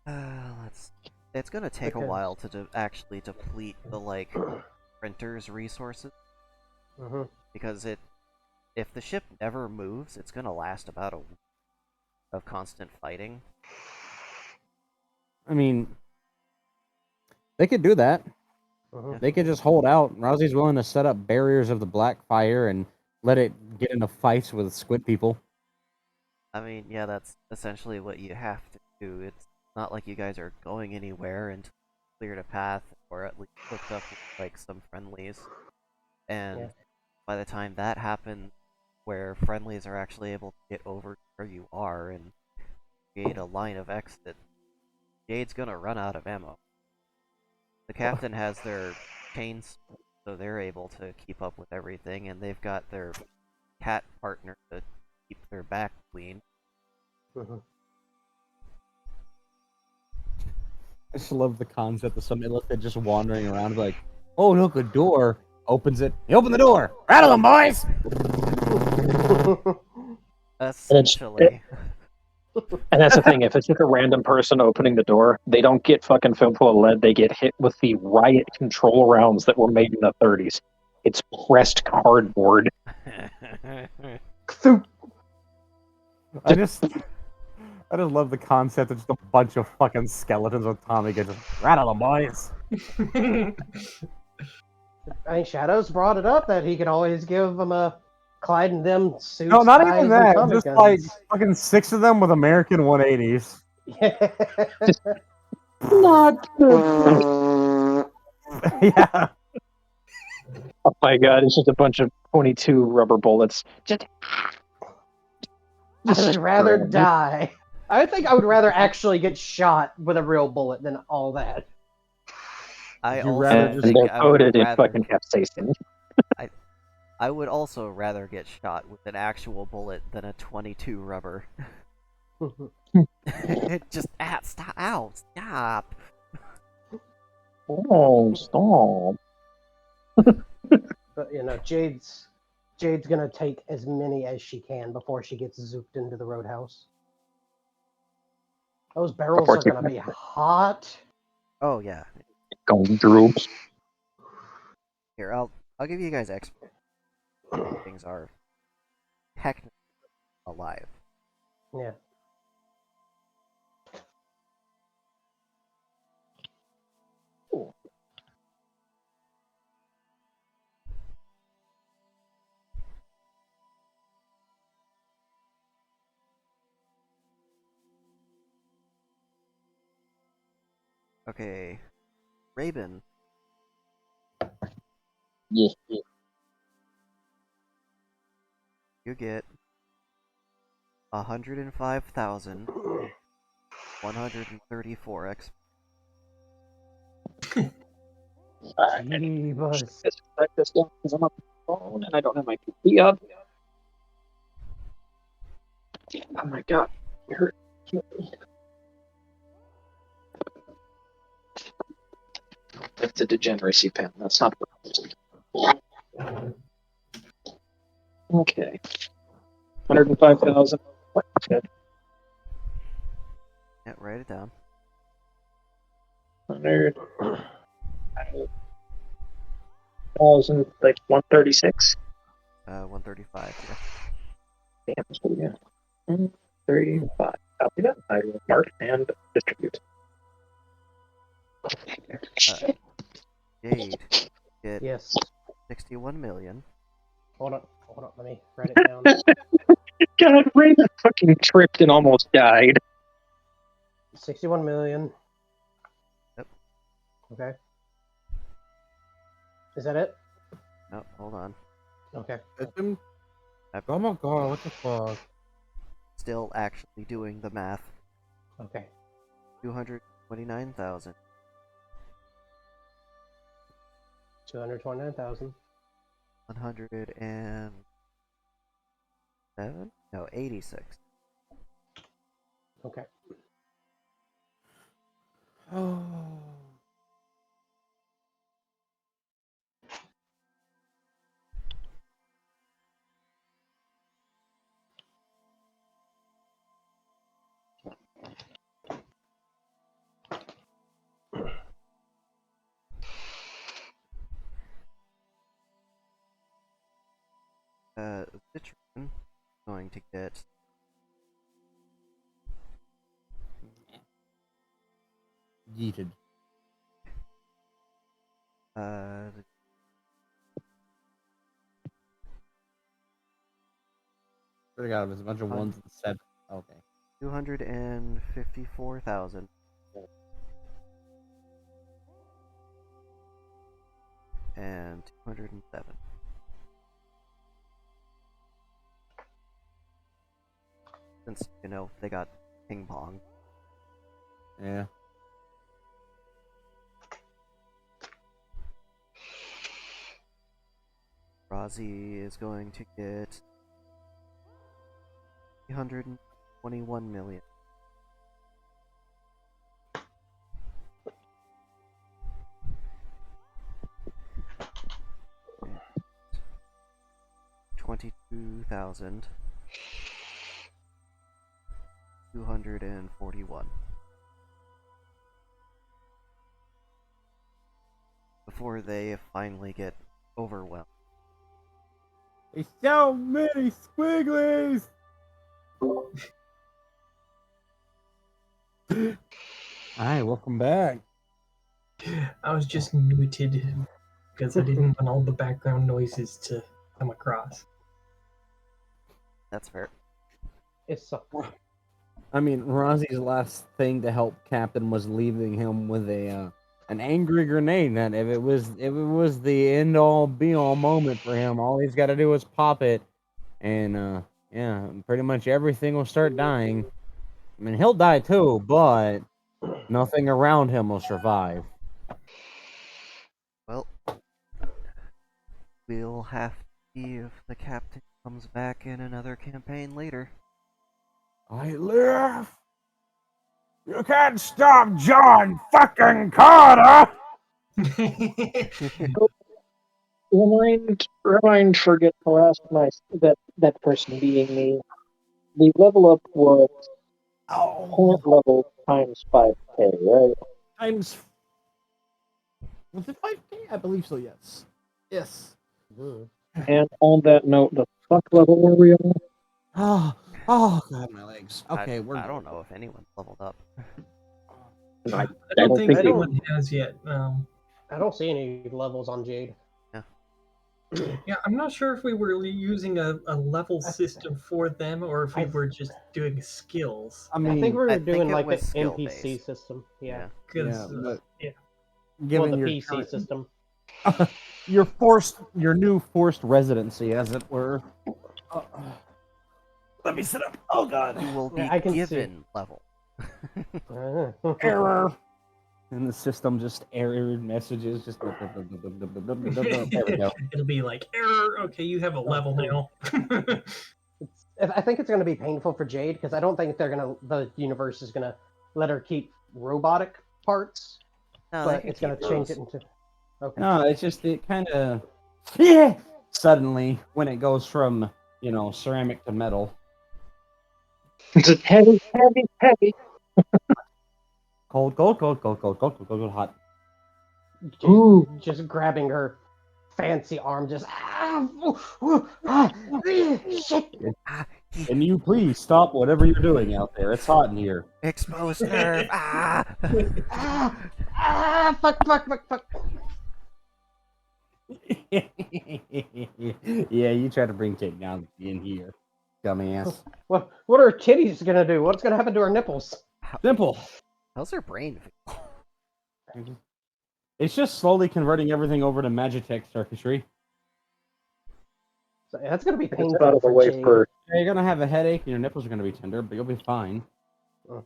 Speaker 1: Let's. It's gonna take a
Speaker 4: Okay.
Speaker 1: while to actually deplete the like printer's resources
Speaker 4: Mhm.
Speaker 1: because if the ship never moves, it's gonna last about a week of constant fighting.
Speaker 5: I mean, they could do that.
Speaker 4: Mhm.
Speaker 5: They could just hold out. Rousey's willing to set up barriers of the black fire and let it get into fights with squid people.
Speaker 1: I mean, yeah, that's essentially what you have to do. It's not like you guys are going anywhere and cleared a path or at least hooked up with like some friendlies. And
Speaker 4: Yeah.
Speaker 1: by the time that happens, where friendlies are actually able to get over to where you are and create a line of exit, Jade's gonna run out of ammo. The captain has their chains, so they're able to keep up with everything, and they've got their cat partner to keep their back clean.
Speaker 4: Mhm.
Speaker 5: I just love the concept of somebody like that just wandering around like, oh look, a door. Opens it. You open the door. Rattle them, boys!
Speaker 1: Essentially.
Speaker 3: And that's the thing. If it's just a random person opening the door, they don't get fucking filled full of lead. They get hit with the riot control rounds that were made in the 30s. It's pressed cardboard.
Speaker 5: I just love the concept of just a bunch of fucking skeletons with Tommy gets rattle them, boys.
Speaker 4: I mean, Shadows brought it up that he could always give them a Clyde and them suits.
Speaker 5: No, not
Speaker 4: ties,
Speaker 5: even
Speaker 4: and
Speaker 5: that.
Speaker 4: Tommy
Speaker 5: Just
Speaker 4: guns.
Speaker 5: like fucking 6 of them with American 180s.
Speaker 3: Not
Speaker 5: Yeah.
Speaker 3: Oh my god, it's just a bunch of 22 rubber bullets.
Speaker 4: I would rather die. I think I would rather actually get shot with a real bullet than all that.
Speaker 1: I
Speaker 5: Would you
Speaker 1: also
Speaker 5: rather
Speaker 3: And
Speaker 5: just-
Speaker 1: think
Speaker 3: they're
Speaker 1: I would
Speaker 3: coated in
Speaker 1: rather
Speaker 3: fucking capsaicin.
Speaker 1: I would also rather get shot with an actual bullet than a 22 rubber. Just stop! Ow! Stop!
Speaker 3: Oh, stop.
Speaker 4: But you know, Jade's gonna take as many as she can before she gets zooped into the roadhouse. Those barrels
Speaker 3: Before
Speaker 4: are gonna be hot.
Speaker 1: Oh yeah.
Speaker 3: Going droops.
Speaker 1: Here, I'll give you guys extra. Things are technically alive.
Speaker 4: Yeah.
Speaker 1: Okay, Raven,
Speaker 3: Yeah.
Speaker 1: you get 105,134 X.
Speaker 4: Jeebus.
Speaker 3: Let's write this down because I'm on the phone and I don't have my PC up. Oh my god. It hurt. That's a degeneracy pen. That's not the okay. 105,000. What? Good.
Speaker 1: Yeah, write it down.
Speaker 3: 100,000, like 136.
Speaker 1: 135. Yeah.
Speaker 3: Damn, that's what we got. 135. Copy that. I will mark and distribute.
Speaker 1: Jade, get
Speaker 4: Yes.
Speaker 1: 61 million.
Speaker 4: Hold on. Let me write it down.
Speaker 3: God, Raven fucking tripped and almost died.
Speaker 4: 61 million.
Speaker 1: Yep.
Speaker 4: Okay. Is that it?
Speaker 1: No, hold on.
Speaker 4: Okay.
Speaker 5: Oh my god, what the fuck?
Speaker 1: Still actually doing the math.
Speaker 4: Okay.
Speaker 1: 229,000.
Speaker 4: 229,000.
Speaker 1: 107? No, 86.
Speaker 4: Okay.
Speaker 5: Oh.
Speaker 1: Citron going to get
Speaker 5: Yeeted.
Speaker 1: uh
Speaker 5: Swear to God, there's a bunch of ones and seven. Okay.
Speaker 1: 254,000. And 207. Since, you know, they got ping pong.
Speaker 5: Yeah.
Speaker 1: Rozzy is going to get 321 million. $22,241. Before they finally get overwhelmed.
Speaker 5: There's so many squigglies. Hi, welcome back.
Speaker 6: I was just muted because I didn't want all the background noises to come across.
Speaker 1: That's fair.
Speaker 4: It's
Speaker 5: I mean, Rozzy's last thing to help Captain was leaving him with a an angry grenade. That if it was the end all be all moment for him, all he's got to do is pop it, and yeah, pretty much everything will start dying. I mean, he'll die too, but nothing around him will survive.
Speaker 1: Well, we'll have to see if the captain comes back in another campaign later.
Speaker 5: I live. You can't stop John fucking Carter.
Speaker 3: Remind forgetful ask that person being me. The level up was current level times 5k, right?
Speaker 5: Times. Was it 5K? I believe so. Yes. Yes.
Speaker 3: And on that note, the fuck level were we on?
Speaker 5: Oh god, my legs. Okay,
Speaker 1: I don't know if anyone's leveled up.
Speaker 3: I
Speaker 6: don't think
Speaker 3: think
Speaker 6: anyone has yet.
Speaker 4: I don't see any levels on Jade.
Speaker 6: Yeah, I'm not sure if we were using a level system for them or if we were just doing skills.
Speaker 5: I
Speaker 4: I
Speaker 5: mean,
Speaker 4: think we
Speaker 1: I
Speaker 4: were
Speaker 1: think
Speaker 4: doing
Speaker 1: it
Speaker 4: like
Speaker 1: was
Speaker 4: the
Speaker 1: skill-based.
Speaker 4: NPC system. Yeah.
Speaker 6: Because
Speaker 5: but
Speaker 6: yeah.
Speaker 4: Well,
Speaker 5: given
Speaker 4: the
Speaker 5: your
Speaker 4: PC
Speaker 5: current-
Speaker 4: system.
Speaker 5: your new forced residency, as it were. Let me sit up. Oh god.
Speaker 1: You will be
Speaker 4: Yeah, I can see.
Speaker 1: given level.
Speaker 5: Error. And the system just error messages. Just there we go.
Speaker 6: It'll be like error. Okay, you have a level now.
Speaker 4: I think it's going to be painful for Jade because I don't think the universe is going to let her keep robotic parts,
Speaker 1: No, they
Speaker 4: but
Speaker 1: can
Speaker 4: it's going
Speaker 1: keep
Speaker 4: to change
Speaker 1: those.
Speaker 4: it into. Okay.
Speaker 5: No, it's just it kind of suddenly when it goes from ceramic to metal.
Speaker 3: it's a heavy.
Speaker 5: Cold, hot.
Speaker 4: Just grabbing her fancy arm, just shit.
Speaker 5: Can you please stop whatever you're doing out there? It's hot in here.
Speaker 1: Exposed nerve.
Speaker 4: Fuck.
Speaker 5: Yeah, you try to bring takedown in here, dumbass.
Speaker 4: What are her titties gonna do? What's gonna happen to her nipples?
Speaker 5: Simple.
Speaker 1: How's her brain feel?
Speaker 5: It's just slowly converting everything over to Magitech circuitry.
Speaker 4: So that's gonna be
Speaker 3: It's
Speaker 4: painful
Speaker 3: out of the
Speaker 4: for
Speaker 3: way
Speaker 4: Jade.
Speaker 3: for.
Speaker 5: Yeah, you're gonna have a headache and your nipples are gonna be tender, but you'll be fine.
Speaker 3: I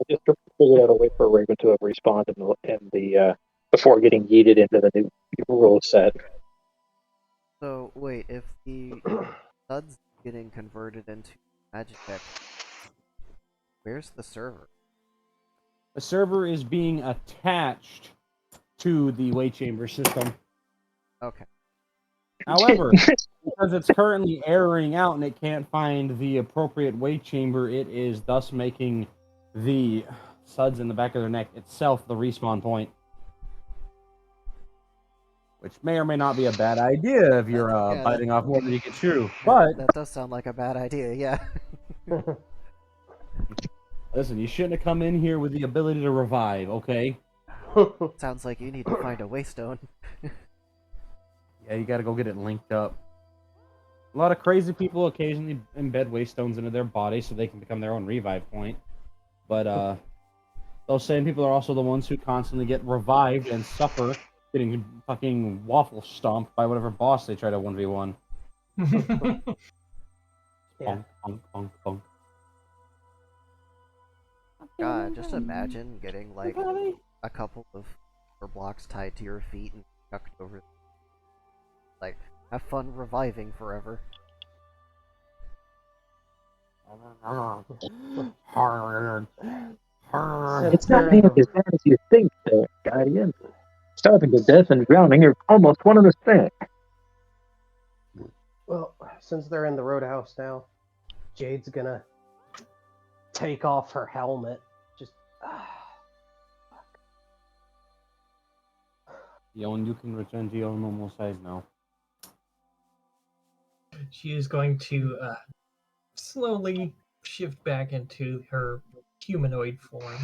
Speaker 3: just figured out a way for Raven to have respawned in the before getting yeeted into the new rule set.
Speaker 1: So, wait, if the stud's getting converted into Magitech, where's the server?
Speaker 5: The server is being attached to the weight chamber system.
Speaker 1: Okay.
Speaker 5: However, because it's currently erroring out and it can't find the appropriate weight chamber, it is thus making the suds in the back of their neck itself the respawn point. Which may or may not be a bad idea if you're
Speaker 1: Yeah,
Speaker 5: biting off more than you can chew.
Speaker 1: Yeah,
Speaker 5: But
Speaker 1: that does sound like a bad idea, yeah.
Speaker 5: listen, you shouldn't have come in here with the ability to revive, okay?
Speaker 1: Sounds like you need to find a waystone.
Speaker 5: Yeah, you gotta go get it linked up. A lot of crazy people occasionally embed waystones into their body so they can become their own revive point. But those same people are also the ones who constantly get revived and suffer getting fucking waffle stomped by whatever boss they try to 1v1.
Speaker 4: Yeah.
Speaker 5: Bonk.
Speaker 1: God, just imagine getting, like, a couple of blocks tied to your feet and chucked over. Like, have fun reviving forever.
Speaker 3: It's not nearly as bad as you think, there, Guardian. Starving to death and drowning are almost one and the same.
Speaker 4: Well, since they're in the roadhouse now, Jade's gonna take off her helmet. Just
Speaker 5: Yon, you can return to your normal size now.
Speaker 6: She is going to slowly shift back into her humanoid form.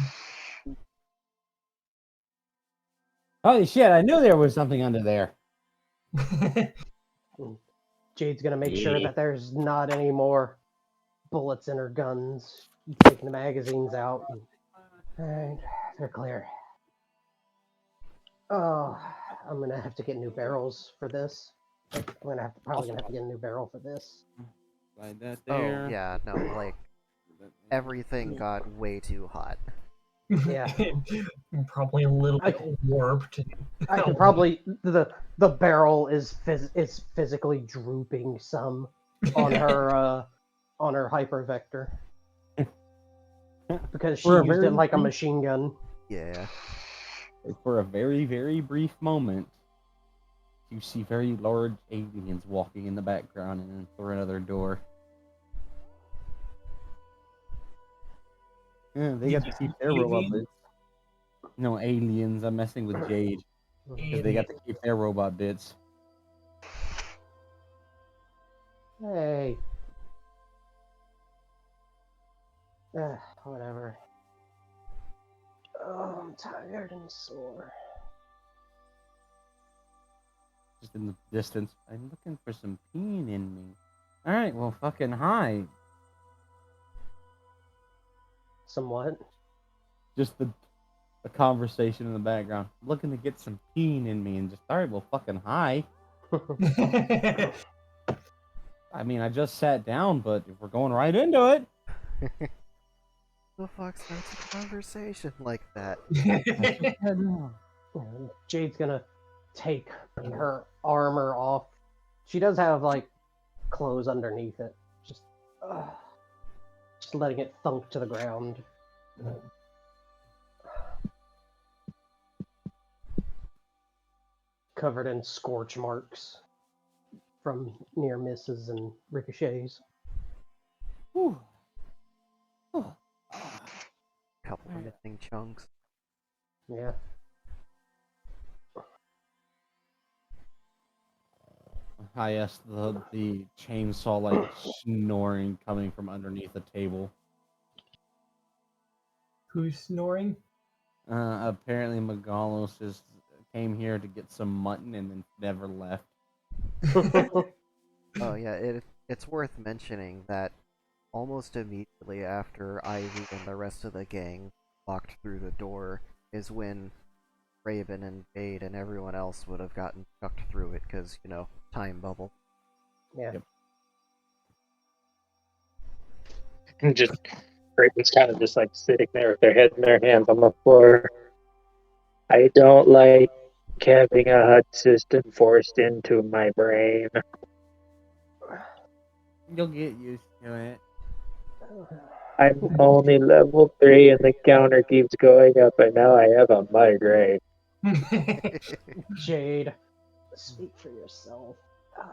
Speaker 5: Holy shit, I knew there was something under there.
Speaker 4: Jade's gonna make sure that there's not any more bullets in her guns. Taking the magazines out. Alright, they're clear. Oh, I'm gonna have to get new barrels for this. I'm gonna probably gonna have to get a new barrel for this.
Speaker 5: Slide that
Speaker 1: Oh,
Speaker 5: there.
Speaker 1: yeah, no, like, everything got way too hot.
Speaker 4: Yeah.
Speaker 6: Probably a little bit warped.
Speaker 4: I can probably the barrel is physically drooping some on her hypervector because she
Speaker 5: For a
Speaker 4: used it
Speaker 5: very
Speaker 4: like a
Speaker 5: brief-
Speaker 4: machine gun.
Speaker 1: Yeah.
Speaker 5: For a very, very brief moment, you see very large aliens walking in the background and then through another door. Yeah, they got to keep their robot
Speaker 6: Aliens?
Speaker 5: bits. No, aliens. I'm messing with Jade. Because they got to keep their robot bits.
Speaker 4: Hey. Whatever. Oh, I'm tired and sore.
Speaker 5: Just in the distance. I'm looking for some peen in me. Alright, well, fucking hi.
Speaker 4: Somewhat.
Speaker 5: Just the conversation in the background. I'm looking to get some peen in me and just, alright, well, fucking hi. I mean, I just sat down, but if we're going right into it.
Speaker 1: The fuck starts a conversation like that?
Speaker 4: Jade's gonna take her armor off. She does have like clothes underneath it. Just letting it thunk to the ground. Covered in scorch marks from near misses and ricochets.
Speaker 5: Whew.
Speaker 1: Couple of missing chunks.
Speaker 4: Yeah.
Speaker 5: Yes, the chainsaw like snoring coming from underneath the table.
Speaker 6: Who's snoring?
Speaker 5: Apparently Magalos just came here to get some mutton and then never left.
Speaker 1: Oh yeah, it's worth mentioning that almost immediately after Ivy and the rest of the gang walked through the door is when Raven and Jade and everyone else would have gotten chucked through it because, you know, time bubble.
Speaker 4: Yeah.
Speaker 3: And just Raven's kind of just like sitting there with their head in their hands on the floor. I don't like having a HUD system forced into my brain.
Speaker 5: You'll get used to it.
Speaker 3: I'm only level 3 and the counter keeps going up and now I have a migraine.
Speaker 4: Jade, speak for yourself.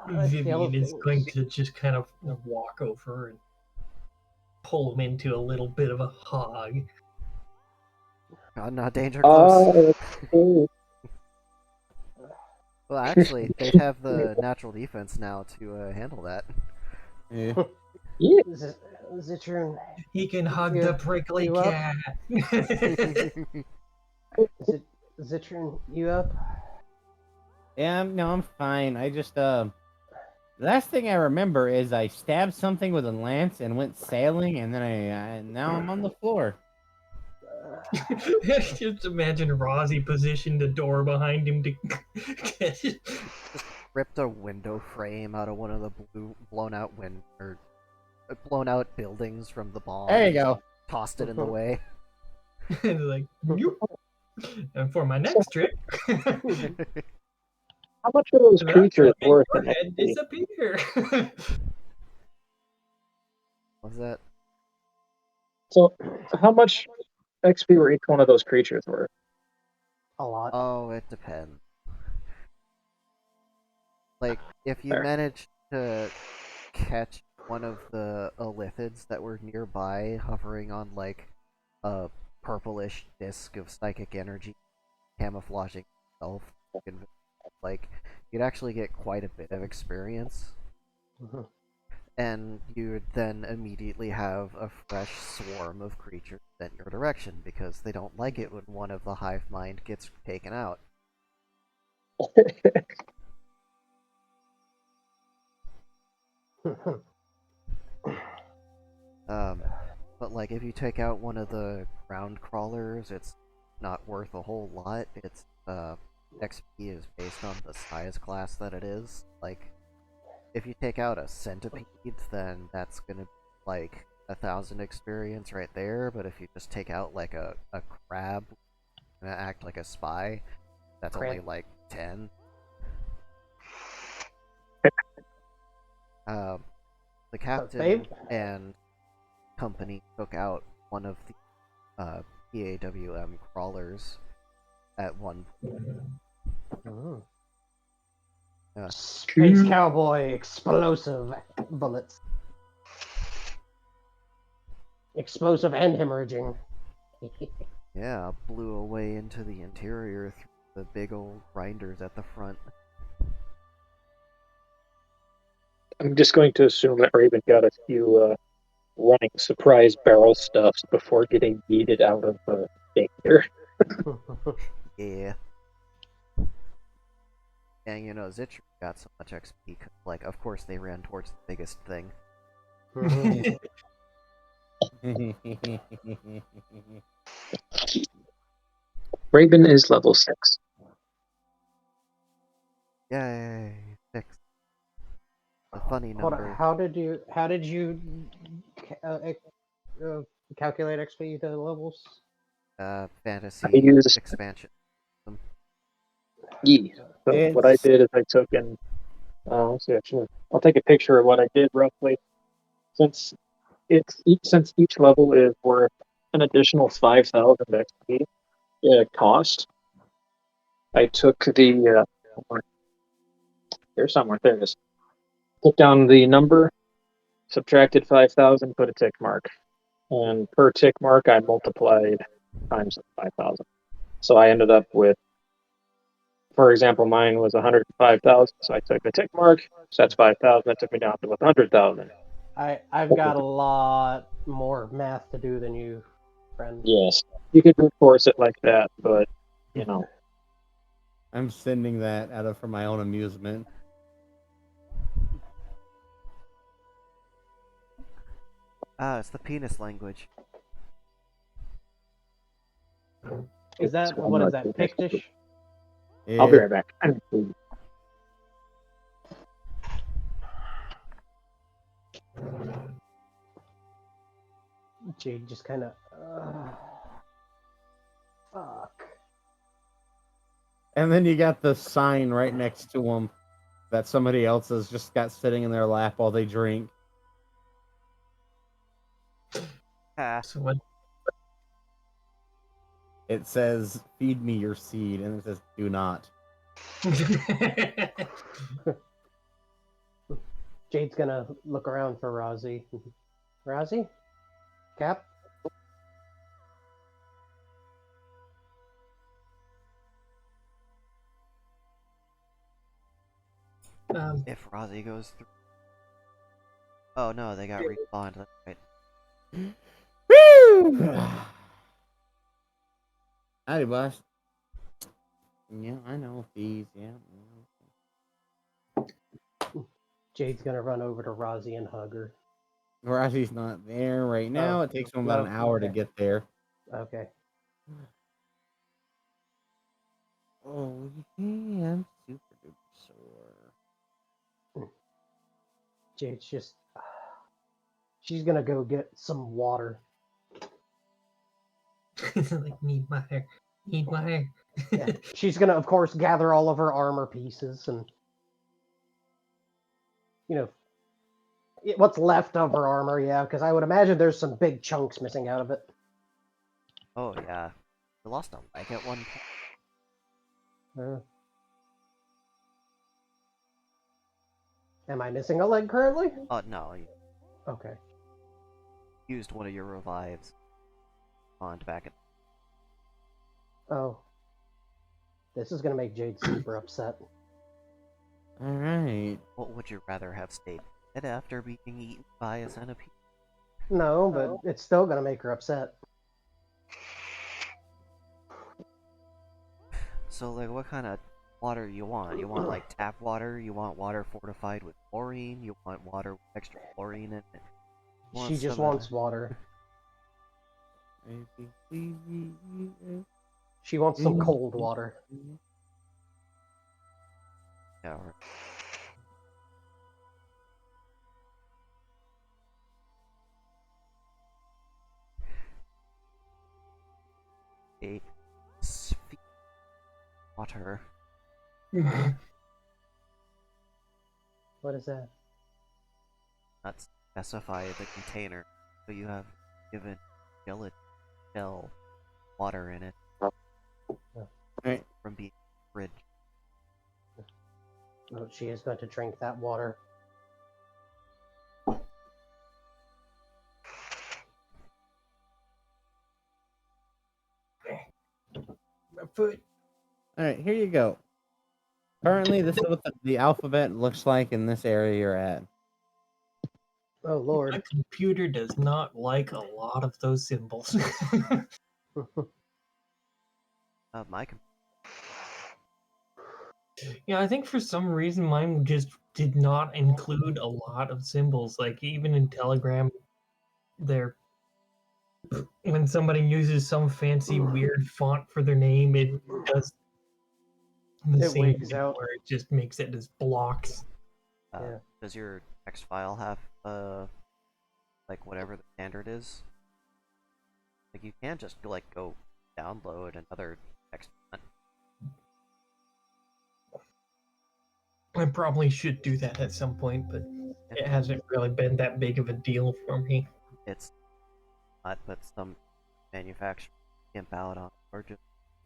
Speaker 4: I feel
Speaker 6: Vivian is
Speaker 4: things.
Speaker 6: going to just kind of walk over and pull him into a little bit of a hog.
Speaker 1: God, not danger close. Well, actually, they'd have the natural defense now to handle that.
Speaker 5: Yeah.
Speaker 3: Yeah.
Speaker 4: Zitrun,
Speaker 6: He can hug the prickly
Speaker 4: you up?
Speaker 6: cat.
Speaker 4: Zitrun, you up?
Speaker 5: Yeah, no, I'm fine. I just, last thing I remember is I stabbed something with a lance and went sailing, and then now I'm on the floor.
Speaker 6: Just imagine Rozzy positioned the door behind him to get it.
Speaker 1: Ripped a window frame out of one of the blown out buildings from the bomb.
Speaker 5: There you go.
Speaker 1: Tossed it in the way.
Speaker 6: And like, "Yoop." And for my next trick,
Speaker 3: How much are those creatures worth?
Speaker 6: your head disappear.
Speaker 1: Was that
Speaker 3: So, how much XP were each one of those creatures worth?
Speaker 4: A lot.
Speaker 1: Oh, it depends. Like, if you
Speaker 3: Fair.
Speaker 1: manage to catch one of the Elithids that were nearby, hovering on, like, a purplish disk of psychic energy, camouflaging itself, like, you'd actually get quite a bit of experience.
Speaker 4: Mhm.
Speaker 1: And you would then immediately have a fresh swarm of creatures in your direction, because they don't like it when one of the hive mind gets taken out. But like if you take out one of the ground crawlers, it's not worth a whole lot. Its XP is based on the size class that it is. Like if you take out a centipede, then that's gonna be like 1,000 experience right there. But if you just take out like a crab and act like a spy, that's only
Speaker 4: Crab.
Speaker 1: like 10. The captain and company took out one of the PAWM crawlers at one.
Speaker 4: Mhm.
Speaker 1: Yeah.
Speaker 4: Space Cowboy explosive bullets. Explosive and hemorrhaging.
Speaker 1: Yeah, blew away into the interior through the big old grinders at the front.
Speaker 3: I'm just going to assume that Raven got a few running surprise barrel stuffs before getting yeeted out of danger.
Speaker 1: Yeah. And you know, Zitcher got so much XP, like, of course they ran towards the biggest thing.
Speaker 4: Mhm.
Speaker 3: Raven is level 6.
Speaker 1: Yay! 6. A funny
Speaker 4: Hold on.
Speaker 1: number.
Speaker 4: How did you uh, calculate XP to levels?
Speaker 1: Fantasy
Speaker 3: I use
Speaker 1: expansion.
Speaker 3: E. So what I
Speaker 5: It's
Speaker 3: did is I took in. Let's see, actually, I'll take a picture of what I did roughly. Since since each level is worth an additional 5,000 XP cost, I took the there's somewhere there it is. Put down the number, subtracted 5,000, put a tick mark, and per tick mark I multiplied times 5,000. So I ended up with, for example, mine was 105,000. So I took a tick mark, so that's 5,000. That took me down to 100,000.
Speaker 4: I've got a lot more math to do than you, friend.
Speaker 3: Yes, you could reinforce it like that, but you know,
Speaker 5: I'm sending that out of for my own amusement.
Speaker 1: Ah, it's the penis language.
Speaker 4: Is that what is that? Pictish?
Speaker 3: I'll be
Speaker 5: Yeah.
Speaker 3: right back.
Speaker 4: Jade just kind of. Fuck.
Speaker 5: And then you got the sign right next to them that somebody else has just got sitting in their lap while they drink.
Speaker 1: Ah,
Speaker 6: So what?
Speaker 5: It says, "Feed me your seed," and it says, "Do not."
Speaker 4: Jade's gonna look around for Rozzy. Rozzy? Cap?
Speaker 1: if Rozzy goes through. Oh no, they got respawned. That's right.
Speaker 5: Woo! Howdy, boss. Yeah, I know these. Yeah.
Speaker 4: Jade's gonna run over to Rozzy and hug her.
Speaker 5: Raji's not there right now. It takes him about an hour to get there.
Speaker 4: Okay.
Speaker 5: Oh, yeah, I'm super duper sore.
Speaker 4: Jade's just. She's gonna go get some water.
Speaker 6: Like need my hair.
Speaker 4: Yeah. She's gonna, of course, gather all of her armor pieces and, What's left of her armor, yeah, because I would imagine there's some big chunks missing out of it.
Speaker 1: Oh yeah, I lost a leg at one point.
Speaker 4: Am I missing a leg currently?
Speaker 1: Oh no, you
Speaker 4: Okay.
Speaker 1: used one of your revives on back at.
Speaker 4: Oh. This is gonna make Jade super upset.
Speaker 5: Alright.
Speaker 1: What would you rather have stayed dead after being eaten by a centipede?
Speaker 4: No, but it's still gonna make her upset.
Speaker 1: So like, what kind of water you want? You want like tap water? You want water fortified with chlorine? You want water with extra chlorine in it? You want
Speaker 4: She just
Speaker 1: some,
Speaker 4: wants water.
Speaker 5: A, B, C, D, E, F,
Speaker 4: She wants some cold water.
Speaker 1: Yeah, or- a sphere water.
Speaker 4: What is that?
Speaker 1: Not specify the container, but you have given gelatin gel water in it
Speaker 5: Alright.
Speaker 1: from being fridge.
Speaker 4: Oh, she is going to drink that water.
Speaker 6: My foot.
Speaker 5: Alright, here you go. Currently, this is what the alphabet looks like in this area you're at.
Speaker 4: Oh,
Speaker 6: My
Speaker 4: Lord.
Speaker 6: computer does not like a lot of those symbols.
Speaker 1: My
Speaker 6: Yeah, I think for some reason mine just did not include a lot of symbols. Like even in Telegram, there, when somebody uses some fancy weird font for their name, it does the
Speaker 4: It
Speaker 6: same
Speaker 4: wigs
Speaker 6: thing
Speaker 4: out.
Speaker 6: where it just makes it as blocks.
Speaker 4: Yeah.
Speaker 1: Does your text file have like whatever the standard is? Like you can't just like go download another text font.
Speaker 6: I probably should do that at some point, but it hasn't really been that big of a deal for me.
Speaker 1: It's not, but some manufacturers skimp out on or just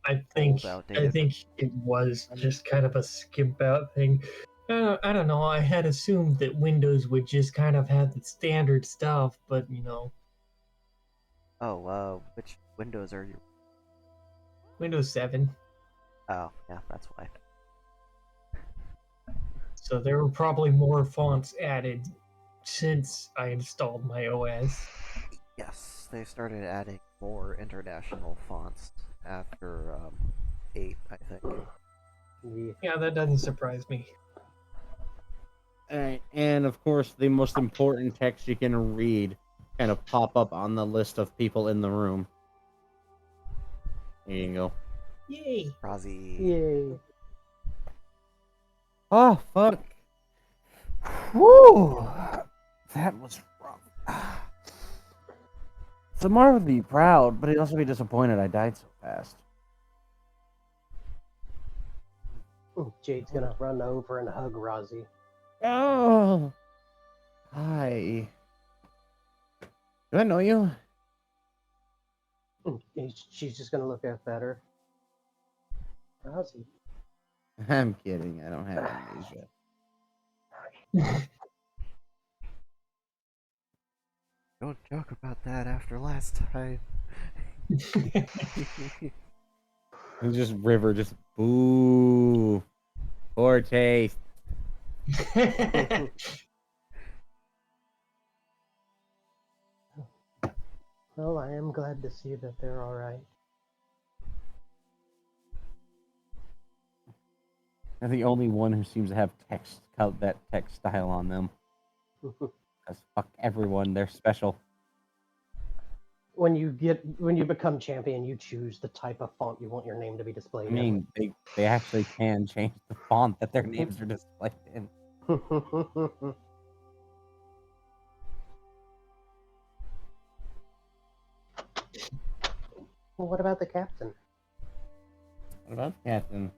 Speaker 6: I think
Speaker 1: outdated.
Speaker 6: it was just kind of a skimp out thing. I don't know. I had assumed that Windows would just kind of have the standard stuff, but you know,
Speaker 1: Oh, which Windows are you?
Speaker 6: Windows 7.
Speaker 1: Oh, yeah, that's why.
Speaker 6: So there were probably more fonts added since I installed my OS.
Speaker 1: Yes, they started adding more international fonts after 8, I think.
Speaker 4: Yeah.
Speaker 6: Yeah, that doesn't surprise me.
Speaker 5: Alright, and of course, the most important text you can read kind of pop up on the list of people in the room. There you go.
Speaker 6: Yay!
Speaker 1: Razi.
Speaker 4: Yay.
Speaker 5: Oh, fuck. Woo! That was rough. Samar would be proud, but he'd also be disappointed I died so fast.
Speaker 4: Jade's gonna run over and hug Rozzy.
Speaker 5: Oh! Hi. Do I know you?
Speaker 4: She's just gonna look up at her. Rozzy.
Speaker 5: I'm kidding. I don't have amnesia.
Speaker 1: Don't joke about that after last time.
Speaker 5: It's just River, just boo. Poor taste.
Speaker 4: Well, I am glad to see that they're alright.
Speaker 5: They're the only one who seems to have that text style on them. Because fuck everyone, they're special.
Speaker 4: When you become champion, you choose the type of font you want your name to be displayed
Speaker 5: I mean, they actually can change the font that their names are displayed in.
Speaker 4: in. Well, what about the captain?
Speaker 5: What about Captain?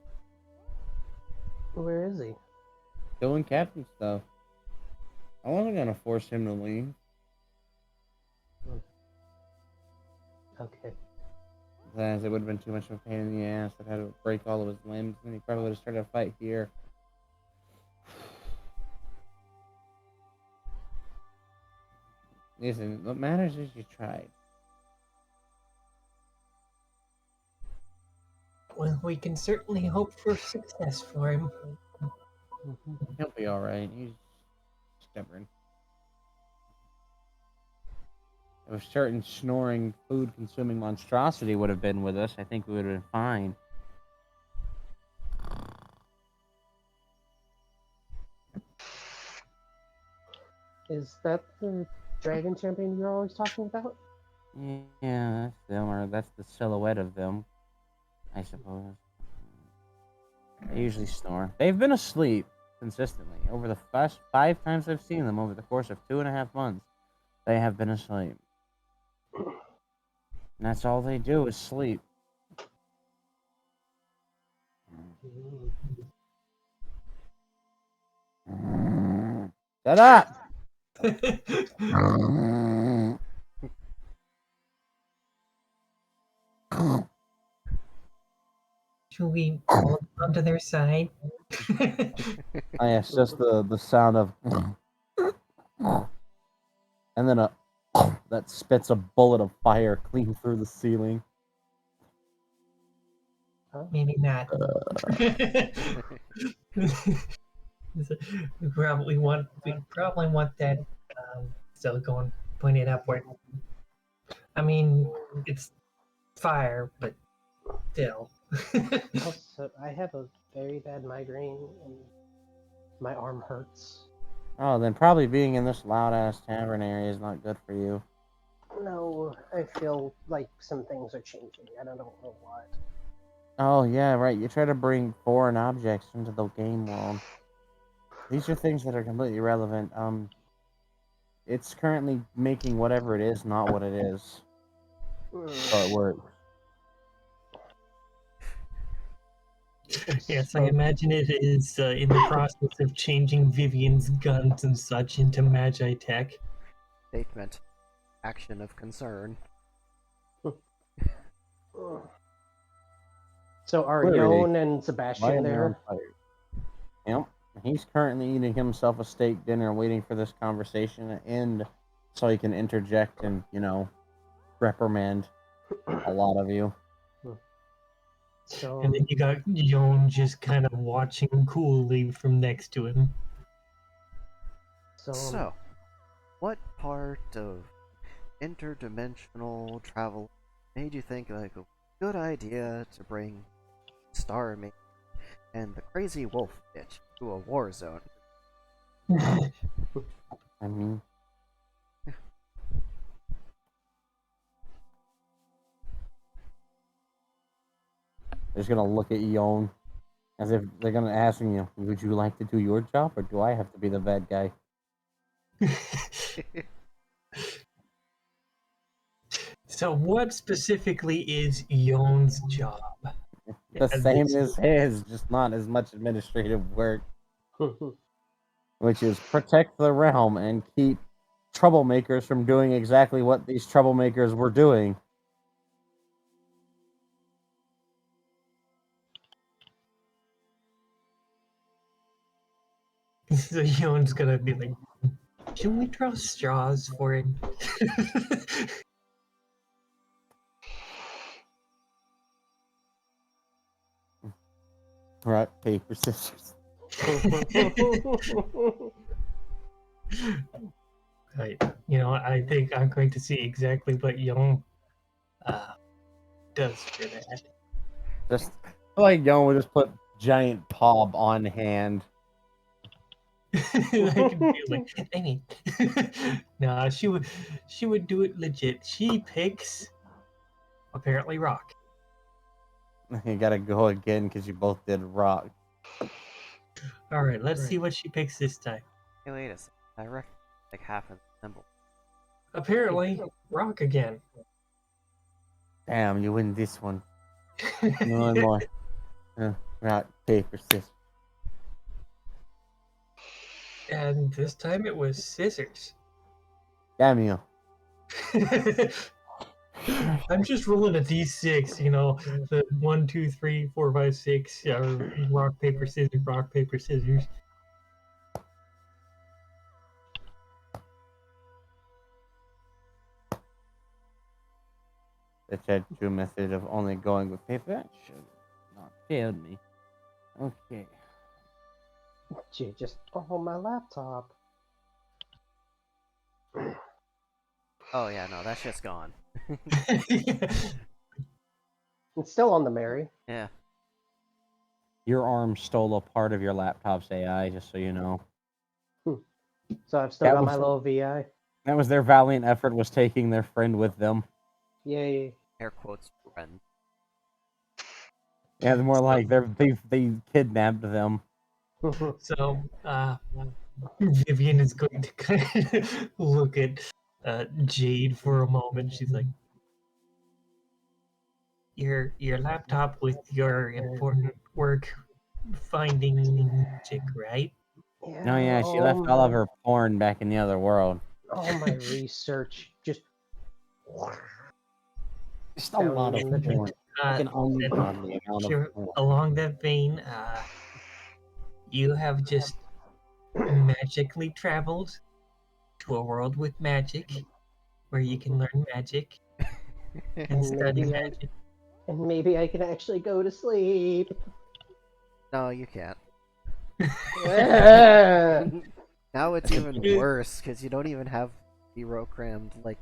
Speaker 4: Where is he?
Speaker 5: Doing Captain stuff. I wasn't gonna force him to leave.
Speaker 4: Okay.
Speaker 5: As it would have been too much of a pain in the ass. I'd had to break all of his limbs, and he probably would have started a fight here. Listen, what matters is you tried.
Speaker 6: Well, we can certainly hope for success for him.
Speaker 5: He'll be alright. He's stubborn. If a certain snoring, food-consuming monstrosity would have been with us, I think we would have been fine.
Speaker 4: Is that the dragon champion you're always talking about?
Speaker 5: Yeah, that's them, or that's the silhouette of them, I suppose. They usually snore. They've been asleep consistently. Over the past 5 times I've seen them over the course of 2.5 months, they have been asleep. And that's all they do is sleep. Shut up!
Speaker 6: Should we hold onto their side?
Speaker 5: Oh, yeah, it's just the sound of and then a that spits a bullet of fire clean through the ceiling.
Speaker 6: Maybe not. we probably want that silicone pointed upward. I mean, it's fire, but still.
Speaker 4: Also, I have a very bad migraine and my arm hurts.
Speaker 5: Oh, then probably being in this loud ass tavern area is not good for you.
Speaker 4: No, I feel like some things are changing. I don't know what.
Speaker 5: Oh yeah, right. You try to bring foreign objects into the game world. These are things that are completely irrelevant. It's currently making whatever it is not what it is. So it works.
Speaker 6: Yes, I imagine it is in the process of changing Vivian's guns and such into Magi tech.
Speaker 1: Statement. Action of concern.
Speaker 4: So are
Speaker 5: Clearly,
Speaker 4: Yon and
Speaker 5: Why
Speaker 4: Sebastian
Speaker 5: am I on
Speaker 4: there?
Speaker 5: fire? Yep. He's currently eating himself a steak dinner, waiting for this conversation to end so he can interject and, reprimand a lot of you.
Speaker 4: So
Speaker 6: And then you got Yon just kind of watching coolly from next to him.
Speaker 1: So, what part of interdimensional travel made you think like a good idea to bring Starmie and the crazy wolf bitch to a war zone?
Speaker 5: I mean, they're just gonna look at Yon as if they're gonna ask you, would you like to do your job or do I have to be the bad guy?
Speaker 6: So, what specifically is Yon's job?
Speaker 5: The
Speaker 6: Yeah,
Speaker 5: same
Speaker 6: this-
Speaker 5: as his, just not as much administrative work, which is protect the realm and keep troublemakers from doing exactly what these troublemakers were doing.
Speaker 6: So Yon's gonna be like, should we draw straws for it?
Speaker 5: Rock, paper, scissors.
Speaker 6: Right. I think I'm going to see exactly what Yon does for that.
Speaker 5: Just like Yon would just put giant Pob on hand.
Speaker 6: I can feel like I mean, nah, she would do it legit. She picks apparently rock.
Speaker 5: You gotta go again because you both did rock.
Speaker 6: All right, let's see what she picks this time.
Speaker 1: Hey, wait a second. I reckon like half of the symbol.
Speaker 6: Apparently, rock again.
Speaker 5: Damn, you win this one. No more. Rock, paper, scissors.
Speaker 6: And this time it was scissors.
Speaker 5: Damn you.
Speaker 6: I'm just rolling a d6, you know, the 1, 2, 3, 4, 5, 6, rock, paper, scissors, rock, paper, scissors.
Speaker 5: The said true method of only going with paper should not fail me. Okay.
Speaker 4: Gee, just my laptop.
Speaker 1: Oh yeah, no, that shit's gone.
Speaker 4: It's still on the Mary.
Speaker 1: Yeah.
Speaker 5: Your arm stole a part of your laptop's AI, just so you know.
Speaker 4: So I've still
Speaker 5: That
Speaker 4: got my
Speaker 5: was-
Speaker 4: little VI.
Speaker 5: That was their valiant effort, was taking their friend with them.
Speaker 4: Yay.
Speaker 1: Air quotes friend.
Speaker 5: Yeah, they're more like they kidnapped them.
Speaker 6: So, Vivian is going to kind of look at Jade for a moment. She's like, your laptop with your important work finding magic, right?
Speaker 5: No, yeah, she left all of her porn back in the other world.
Speaker 4: All my research just
Speaker 5: Just a lot of
Speaker 4: Down in the
Speaker 5: porn. I can only
Speaker 6: and
Speaker 5: count the amount
Speaker 6: sure,
Speaker 5: of porn.
Speaker 6: along that vein, you have just magically traveled to a world with magic, where you can learn magic and study
Speaker 4: maybe
Speaker 6: magic.
Speaker 4: maybe I can actually go to sleep.
Speaker 1: No, you can't.
Speaker 4: Ah!
Speaker 1: Now it's even worse because you don't even have zero crammed like.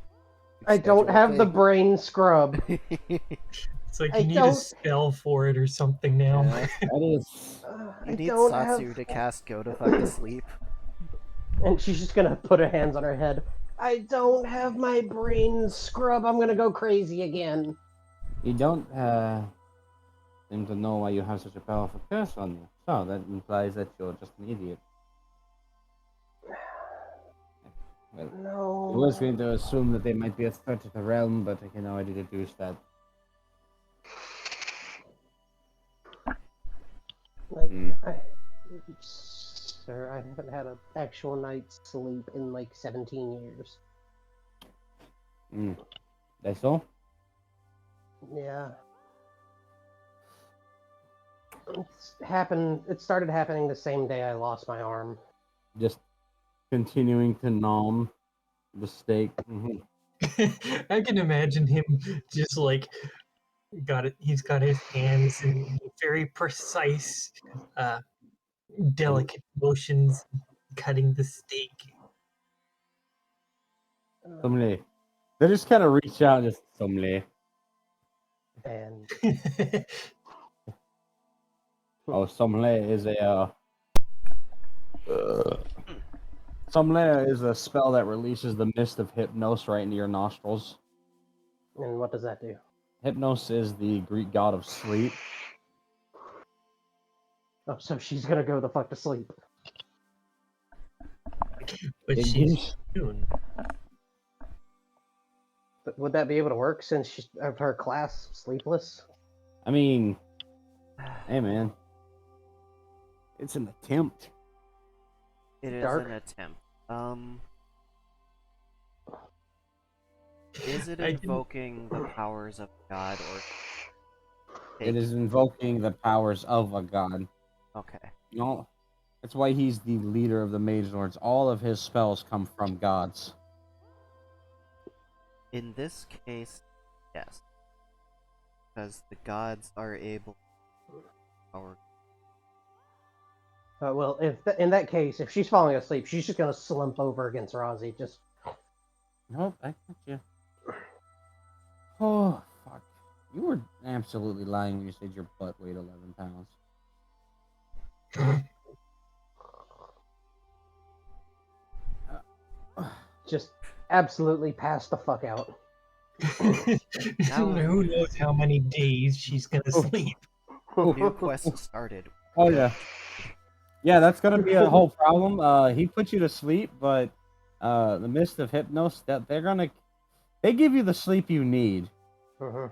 Speaker 4: I don't
Speaker 1: schedule
Speaker 4: have the
Speaker 1: thing.
Speaker 4: brain scrub.
Speaker 6: It's like
Speaker 4: I
Speaker 6: you need a
Speaker 4: don't-
Speaker 6: spell for it or something now.
Speaker 1: Yeah.
Speaker 5: That is.
Speaker 1: You
Speaker 4: I
Speaker 1: need
Speaker 4: don't
Speaker 1: Satsu
Speaker 4: have.
Speaker 1: to cast Go to fuck to sleep.
Speaker 4: And she's just gonna put her hands on her head. I don't have my brain scrub. I'm gonna go crazy again.
Speaker 5: You don't seem to know why you have such a powerful curse on you. So that implies that you're just an idiot. Well, I
Speaker 4: No.
Speaker 5: was going to assume that they might be a threat to the realm, but I can already deduce that.
Speaker 4: Like,
Speaker 5: Mm.
Speaker 4: Sir, I haven't had an actual night's sleep in like 17 years.
Speaker 5: That's so?
Speaker 4: Yeah. It started happening the same day I lost my arm.
Speaker 5: Just continuing to nom the steak.
Speaker 6: I can imagine him just like he's got his hands in very precise, delicate motions, cutting the steak.
Speaker 5: Somebody. They just kind of reach out and just somebody.
Speaker 4: And
Speaker 5: Oh, somebody is a. Somlea is a spell that releases the mist of Hypnos right into your nostrils.
Speaker 4: what does that do?
Speaker 5: Hypnos is the Greek god of sleep.
Speaker 4: Oh, so she's gonna go the fuck to sleep.
Speaker 6: But
Speaker 5: It
Speaker 6: she's
Speaker 5: gives-
Speaker 6: soon.
Speaker 4: But would that be able to work since she's of her class sleepless?
Speaker 5: I mean, hey man, it's an attempt.
Speaker 1: It is
Speaker 4: Dark?
Speaker 1: an attempt. Is it
Speaker 6: I didn't-
Speaker 1: invoking the powers of God or?
Speaker 5: It is invoking the powers of a god.
Speaker 1: Okay.
Speaker 5: You know, that's why he's the leader of the Mage Lords. All of his spells come from gods.
Speaker 1: In this case, yes, because the gods are able. Power.
Speaker 4: Well, in that case, if she's falling asleep, she's just gonna slump over against Rozzy. Just
Speaker 5: Nope, I got you. Oh, fuck. You were absolutely lying when you said your butt weighed 11 pounds.
Speaker 4: just absolutely pass the fuck out.
Speaker 6: Who knows how many days she's gonna sleep?
Speaker 1: New quest started.
Speaker 5: Oh, yeah. Yeah, that's gonna be a whole problem. He put you to sleep, but the mist of Hypnos, that they give you the sleep you need.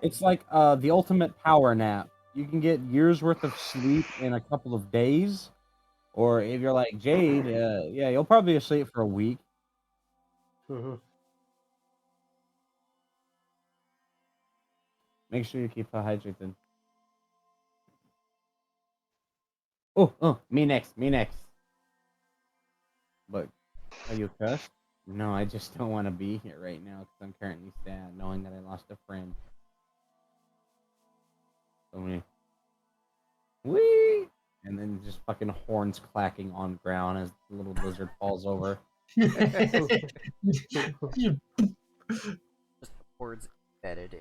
Speaker 5: It's like the ultimate power nap. You can get years worth of sleep in a couple of days, Or if you're like Jade, yeah, you'll probably be asleep for a week.
Speaker 4: Hmm.
Speaker 5: Make sure you keep her hydrated. Oh, me next, me next. But are you cursed? No, I just don't want to be here right now because I'm currently sad knowing that I lost a friend. So many. Whee! And then just fucking horns clacking on ground as the little lizard falls over.
Speaker 1: Just the words embedded in.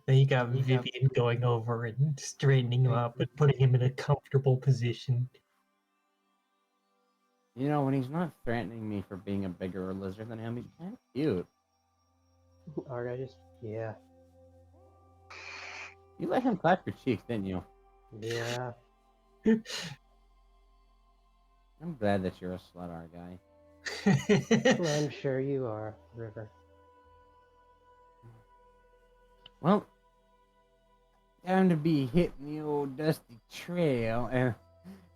Speaker 6: Then you got Vivian going over and straightening him up and putting him in a comfortable position.
Speaker 5: You know, when he's not threatening me for being a bigger lizard than him, he's kind of cute.
Speaker 4: Alright, just yeah,
Speaker 5: You let him clap your cheeks, didn't you?
Speaker 4: yeah.
Speaker 5: I'm glad that you're a slut, our guy.
Speaker 4: I'm sure you are, River.
Speaker 5: Well, time to be hitting the old dusty trail. And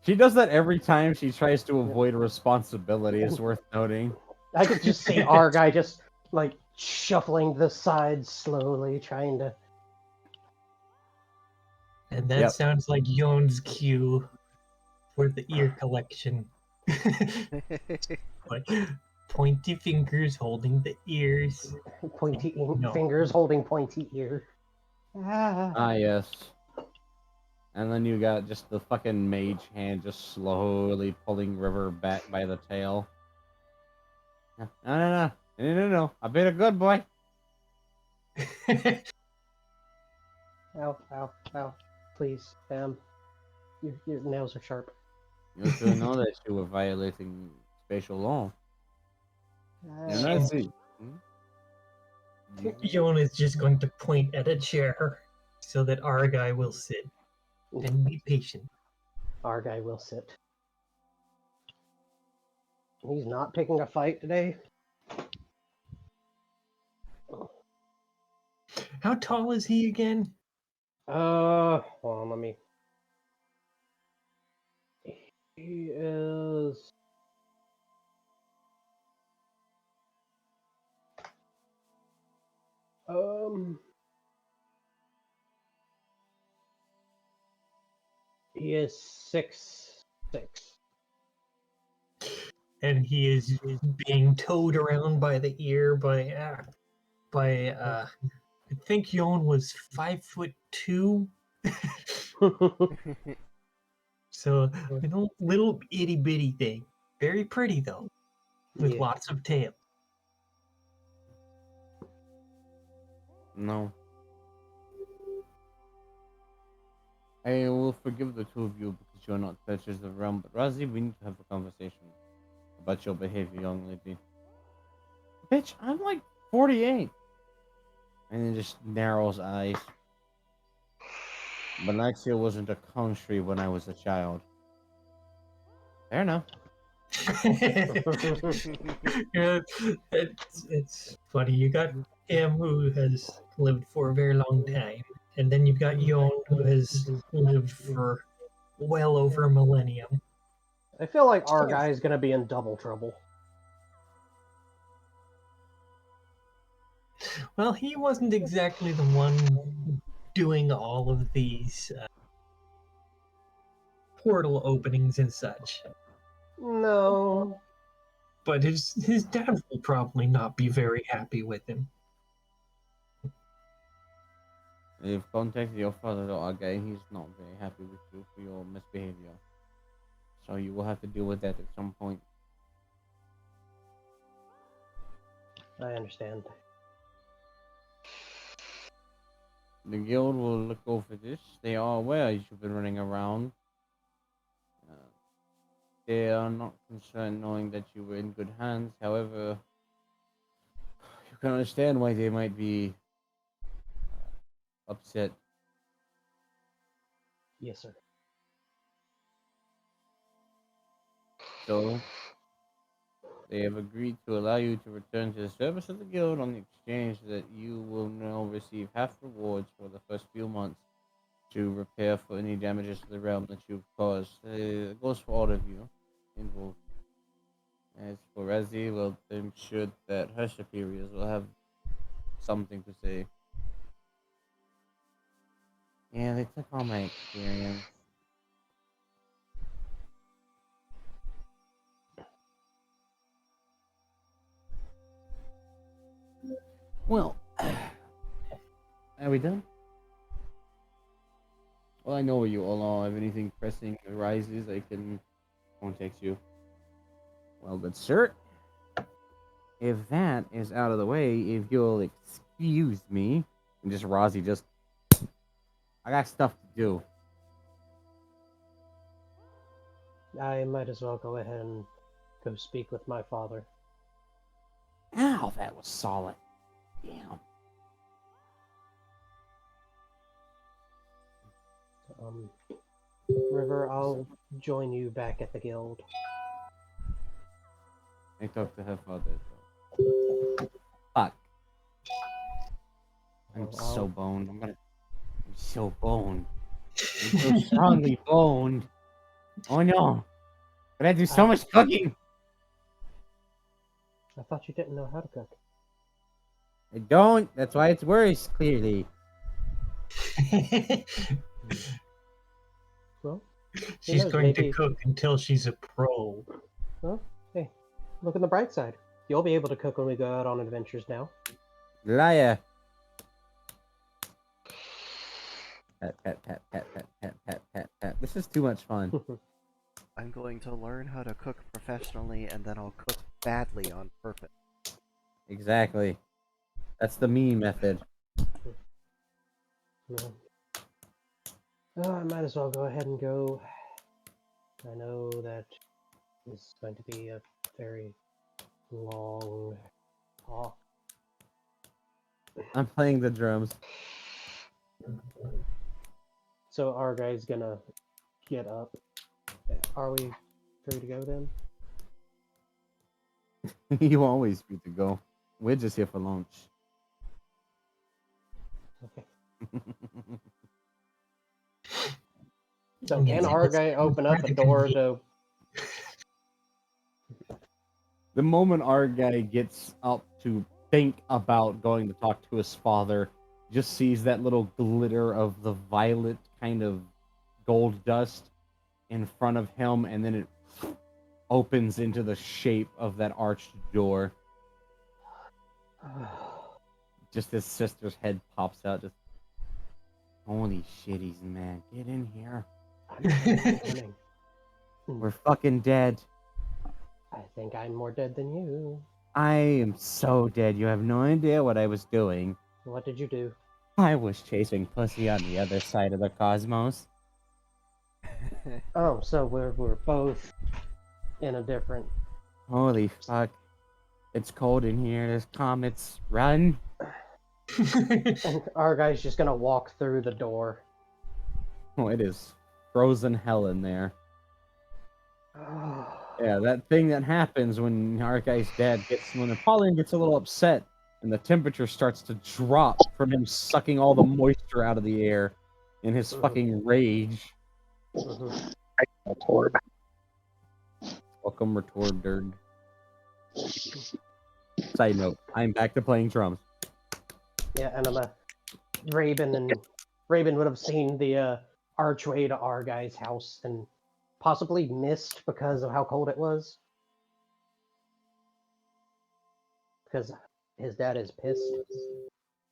Speaker 5: she does that every time she tries to avoid responsibility, it's worth noting.
Speaker 4: I could just see our guy just like shuffling the sides slowly, trying to.
Speaker 6: And that
Speaker 5: Yep.
Speaker 6: sounds like Yon's cue for the ear collection. Like pointy fingers holding the ears.
Speaker 4: Pointy
Speaker 6: No.
Speaker 4: fingers holding pointy ear. Ah.
Speaker 5: Ah, yes. And then you got just the fucking mage hand just slowly pulling River back by the tail. No. I've been a good boy.
Speaker 4: Ow, ow, ow. Please, your nails are sharp.
Speaker 5: You should know that you were violating spatial law. And that's it.
Speaker 6: Yon is just going to point at a chair so that our guy will sit and be patient.
Speaker 4: Our guy will sit. He's not picking a fight today.
Speaker 6: How tall is he again?
Speaker 4: Hold on, let me. He is. He is 6'6".
Speaker 6: And he is being towed around by the ear by I think Yon was 5'2". So little itty bitty thing. Very pretty though. With
Speaker 4: Yeah.
Speaker 6: lots of tail.
Speaker 5: No. I will forgive the two of you because you're not treasures of the realm, but Razi, we need to have a conversation about your behavior, young lady. Bitch, I'm like 48. And then just narrows eyes. Balaxia wasn't a country when I was a child. Fair enough.
Speaker 6: Yeah, it's funny. You got him who has lived for a very long time, and then you've got Yon who has lived for well over a millennium.
Speaker 4: I feel like our guy is gonna be in double trouble.
Speaker 6: Well, he wasn't exactly the one doing all of these portal openings and such.
Speaker 4: No.
Speaker 6: But his dad will probably not be very happy with him.
Speaker 5: You've contacted your father, okay, he's not very happy with you for your misbehavior. So you will have to deal with that at some point.
Speaker 4: I understand.
Speaker 5: The guild will look over this. They are aware you've been running around. They are not concerned knowing that you were in good hands. However, you can understand why they might be upset.
Speaker 4: Yes, sir.
Speaker 5: So, they have agreed to allow you to return to the service of the guild on the exchange that you will now receive half rewards for the first few months to repair for any damages to the realm that you've caused. It goes for all of you involved. As for Rezi, well, I'm sure that her superiors will have something to say. Yeah, they took all my experience. Well, are we done? Well, I know where you all are. If anything pressing arises, I can contact you. Well, good sir. If that is out of the way, if you'll excuse me, and just Rozzy, just I got stuff to do.
Speaker 4: I might as well go ahead and go speak with my father.
Speaker 5: Ow, that was solid. Damn.
Speaker 4: River, I'll join you back at the guild.
Speaker 5: I talked to her father. Though. Fuck. I'm
Speaker 4: Oh,
Speaker 5: so boned. I'm so boned. I'm so strongly boned. Oh no. But I do so much cooking.
Speaker 4: I thought you didn't know how to cook.
Speaker 5: I don't. That's why it's worse, clearly.
Speaker 4: Well,
Speaker 6: She's
Speaker 4: knows,
Speaker 6: going
Speaker 4: maybe-
Speaker 6: to cook until she's a pro.
Speaker 4: well, hey, look on the bright side. You'll be able to cook when we go out on adventures now.
Speaker 5: Liar. Pat, pat, pat, pat, pat, pat, pat, pat, pat. This is too much fun.
Speaker 1: I'm going to learn how to cook professionally, and then I'll cook badly on purpose.
Speaker 5: Exactly. That's the me method.
Speaker 4: No. Oh, I might as well go ahead and go. I know that this is going to be a very long talk.
Speaker 5: I'm playing the drums.
Speaker 4: So our guy's gonna get up. Are we free to go then?
Speaker 5: You always free to go. We're just here for lunch.
Speaker 4: Okay. So can our guy open up the door to?
Speaker 5: The moment our guy gets up to think about going to talk to his father, just sees that little glitter of the violet kind of gold dust in front of him, and then it opens into the shape of that arched door. Just his sister's head pops out. Just holy shitties, man! Get in here.
Speaker 4: I'm coming.
Speaker 5: We're fucking dead.
Speaker 4: I think I'm more dead than you.
Speaker 5: I am so dead. You have no idea what I was doing.
Speaker 4: What did you do?
Speaker 5: I was chasing pussy on the other side of the cosmos.
Speaker 4: Oh, so we're both in a different.
Speaker 5: Holy fuck. It's cold in here. There's comets. Run.
Speaker 4: And our guy's just gonna walk through the door.
Speaker 5: Oh, it is frozen hell in there. Yeah, that thing that happens when our guy's dad when Napoleon gets a little upset and the temperature starts to drop from him sucking all the moisture out of the air in his fucking rage.
Speaker 4: Mhm.
Speaker 3: Retord.
Speaker 5: Welcome, Retord. Side note, I'm back to playing drums.
Speaker 4: Yeah, and Raven would have seen the archway to our guy's house and possibly missed because of how cold it was. Because his dad is pissed.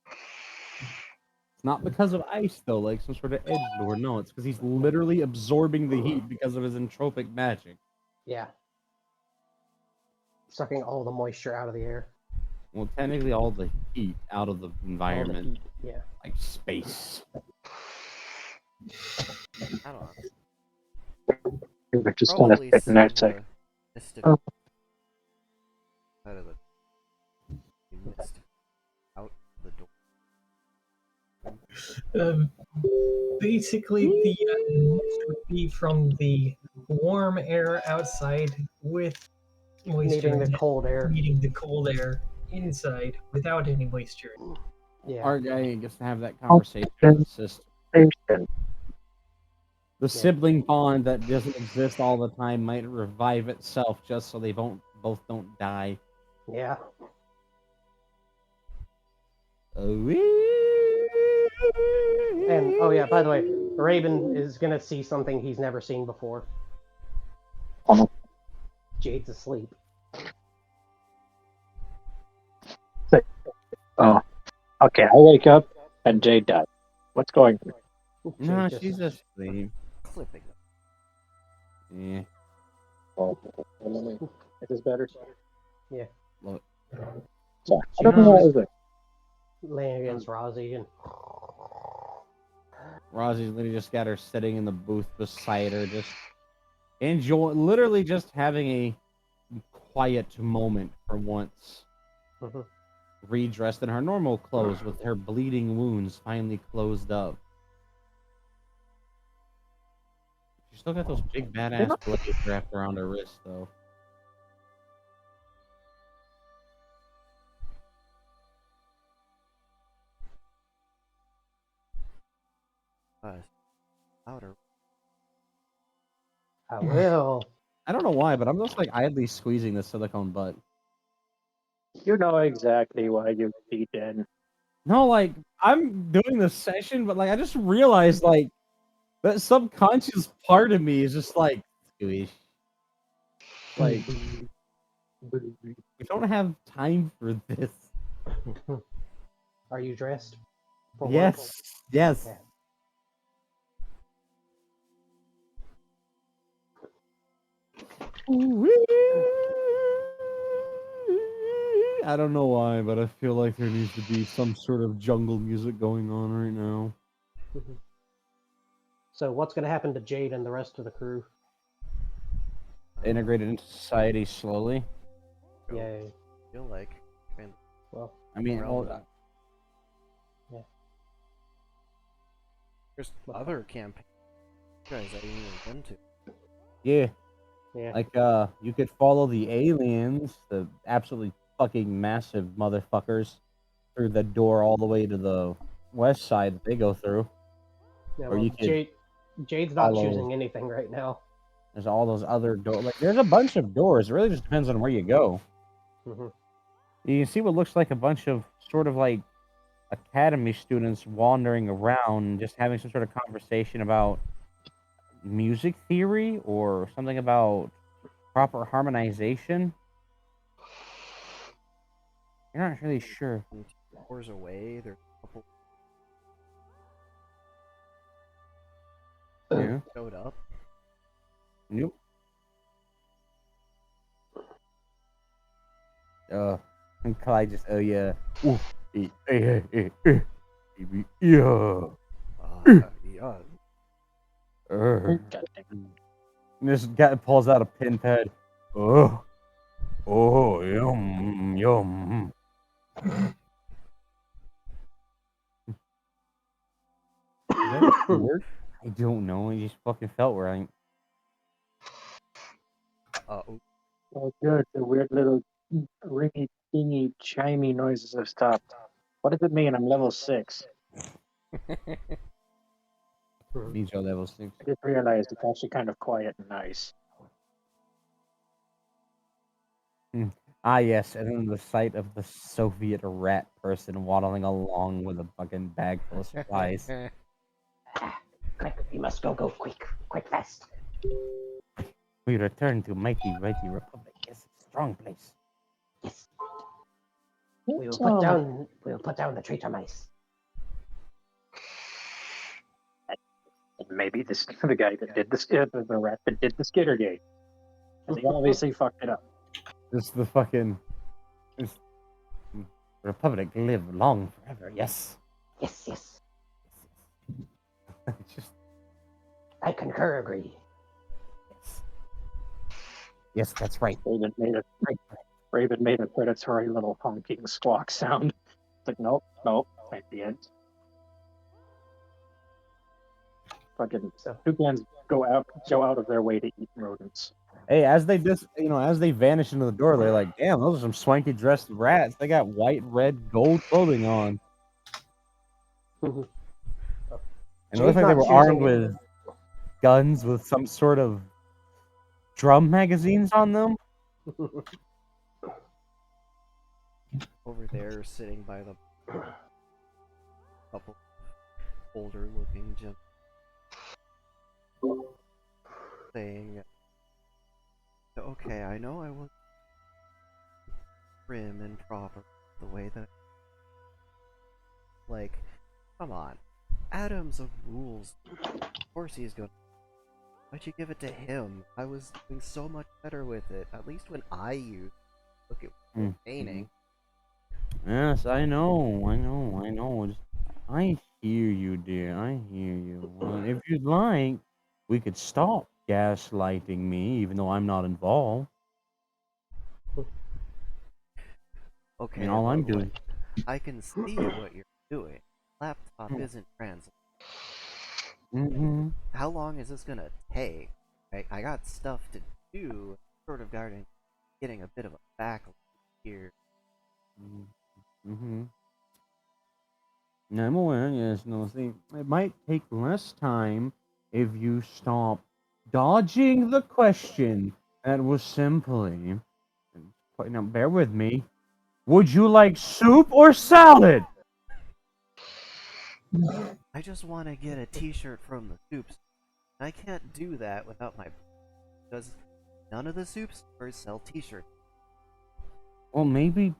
Speaker 5: It's not because of ice, though, like some sort of edge lord. No, it's because he's literally absorbing the heat because of his entropic magic.
Speaker 4: Yeah. Sucking all the moisture out of the air.
Speaker 5: Well, technically, all the heat out of the
Speaker 4: All the
Speaker 5: environment,
Speaker 4: heat, yeah.
Speaker 5: like space.
Speaker 1: I don't know.
Speaker 3: We're just gonna
Speaker 1: Probably
Speaker 3: sit
Speaker 1: some
Speaker 3: next to
Speaker 1: mist
Speaker 3: Oh.
Speaker 1: out of the mist out the door.
Speaker 6: Basically, the mist would be from the warm air outside with moisture
Speaker 4: Needing
Speaker 6: in
Speaker 4: the
Speaker 6: it,
Speaker 4: cold air.
Speaker 6: meeting the cold air inside without any moisture.
Speaker 4: Yeah.
Speaker 5: Our guy gets to have that conversation with his sister.
Speaker 3: station.
Speaker 5: The sibling bond that doesn't exist all the time might revive itself just so they both don't die.
Speaker 4: Yeah.
Speaker 5: Oh,
Speaker 4: And oh yeah, by the way, Raven is gonna see something he's never seen before. Jade's asleep.
Speaker 3: Oh, okay. I wake up and Jade died. What's going on?
Speaker 5: no,
Speaker 4: Jade
Speaker 5: she's
Speaker 4: just-
Speaker 5: asleep.
Speaker 1: Clipping.
Speaker 5: Yeah.
Speaker 3: Oh, is this better?
Speaker 4: Yeah.
Speaker 5: Look.
Speaker 3: Sorry. I
Speaker 4: She
Speaker 3: don't know what
Speaker 4: just-
Speaker 3: was it.
Speaker 4: laying against Rozzy and
Speaker 5: Rosie's literally just got her sitting in the booth beside her, just literally just having a quiet moment for once.
Speaker 4: Mhm.
Speaker 5: Redressed in her normal clothes with her bleeding wounds finally closed up. She's still got those big badass blades wrapped around her wrist, though.
Speaker 1: Louder.
Speaker 4: I will.
Speaker 5: I don't know why, but I'm just like idly squeezing the silicone butt.
Speaker 3: You know exactly why you beat in.
Speaker 5: No, like I'm doing the session, but like I just realized like that subconscious part of me is just like squish. Like we don't have time for this.
Speaker 4: Are you dressed? For work?
Speaker 5: Yes, yes.
Speaker 4: Okay.
Speaker 5: I don't know why, but I feel like there needs to be some sort of jungle music going on right now.
Speaker 4: So what's gonna happen to Jade and the rest of the crew?
Speaker 5: Integrated into society slowly.
Speaker 1: Go.
Speaker 4: Yay.
Speaker 1: Feel like. And
Speaker 4: Well,
Speaker 5: I mean,
Speaker 1: Realm.
Speaker 5: well,
Speaker 1: there's other campaigns you guys I didn't even been to.
Speaker 5: yeah,
Speaker 4: yeah.
Speaker 5: like you could follow the aliens, the absolutely fucking massive motherfuckers, through the door all the way to the west side that they go through.
Speaker 4: Yeah,
Speaker 5: or
Speaker 4: well,
Speaker 5: you could
Speaker 4: Jade's not
Speaker 5: follow-
Speaker 4: choosing anything right now.
Speaker 5: There's all those other doors. Like, there's a bunch of doors. It really just depends on where you go.
Speaker 4: Mhm.
Speaker 5: You can see what looks like a bunch of sort of like academy students wandering around and just having some sort of conversation about music theory or something about proper harmonization. You're not really sure.
Speaker 1: And 2 hours away, there's a couple
Speaker 5: Yeah.
Speaker 1: showed up.
Speaker 5: Nope. And Clyde just, oh yeah. Ooh, yeah.
Speaker 1: Yeah.
Speaker 5: And this guy pulls out a pin pad. Oh, yum, yum. Is that weird? I don't know. It just fucking felt right.
Speaker 3: Oh, good. The weird little ringy, dingy, chimey noises have stopped. What does it mean? I'm level 6.
Speaker 5: Means your level 6.
Speaker 3: I just realized it's actually kind of quiet and nice.
Speaker 5: Ah, yes, and then the sight of the Soviet rat person waddling along with a fucking bag full of supplies.
Speaker 4: Quick, we must go quick, fast.
Speaker 5: We return to mighty Republic. Yes, strong place.
Speaker 4: Yes. We will put down the traitor mice.
Speaker 3: Maybe this the guy that did this, the rat that did the skitter gate. He obviously fucked it up.
Speaker 5: This the fucking Republic live long forever. Yes.
Speaker 4: Yes.
Speaker 5: It's just
Speaker 4: I concur, agree.
Speaker 5: yes, that's right.
Speaker 3: Raven made a predatory little honking squawk sound. It's like nope, at the end. Fucking toucans go out of their way to eat rodents.
Speaker 5: Hey, as they as they vanish into the door, they're like, "Damn, those are some swanky dressed rats. They got white, red, gold clothing on." And it looks like they were armed with guns with some sort of drum magazines on them.
Speaker 1: Over there, sitting by the couple older looking gentlemen saying, okay, I know I was prim and proper the way that, like, come on, Adam's a rules. Of course he's gonna. Why'd you give it to him? I was doing so much better with it. At least when I used it. Look at the painting.
Speaker 5: Yes, I know. I hear you, dear. I hear you. If you'd like, we could stop gaslighting me, even though I'm not involved.
Speaker 1: Okay,
Speaker 5: I mean, all I'm
Speaker 1: but
Speaker 5: doing.
Speaker 1: I can see what you're doing. Laptop isn't translated.
Speaker 5: Mm-hmm.
Speaker 1: How long is this gonna take? I got stuff to do. Sort of getting a bit of a backlog here.
Speaker 5: Mm-hmm. I'm aware, yes. No, see, it might take less time if you stop dodging the question that was simply. Now, bear with me. Would you like soup or salad?
Speaker 1: I just want to get a T-shirt from the soup store. I can't do that without my because none of the soup stores sell T-shirts.
Speaker 5: Well, maybe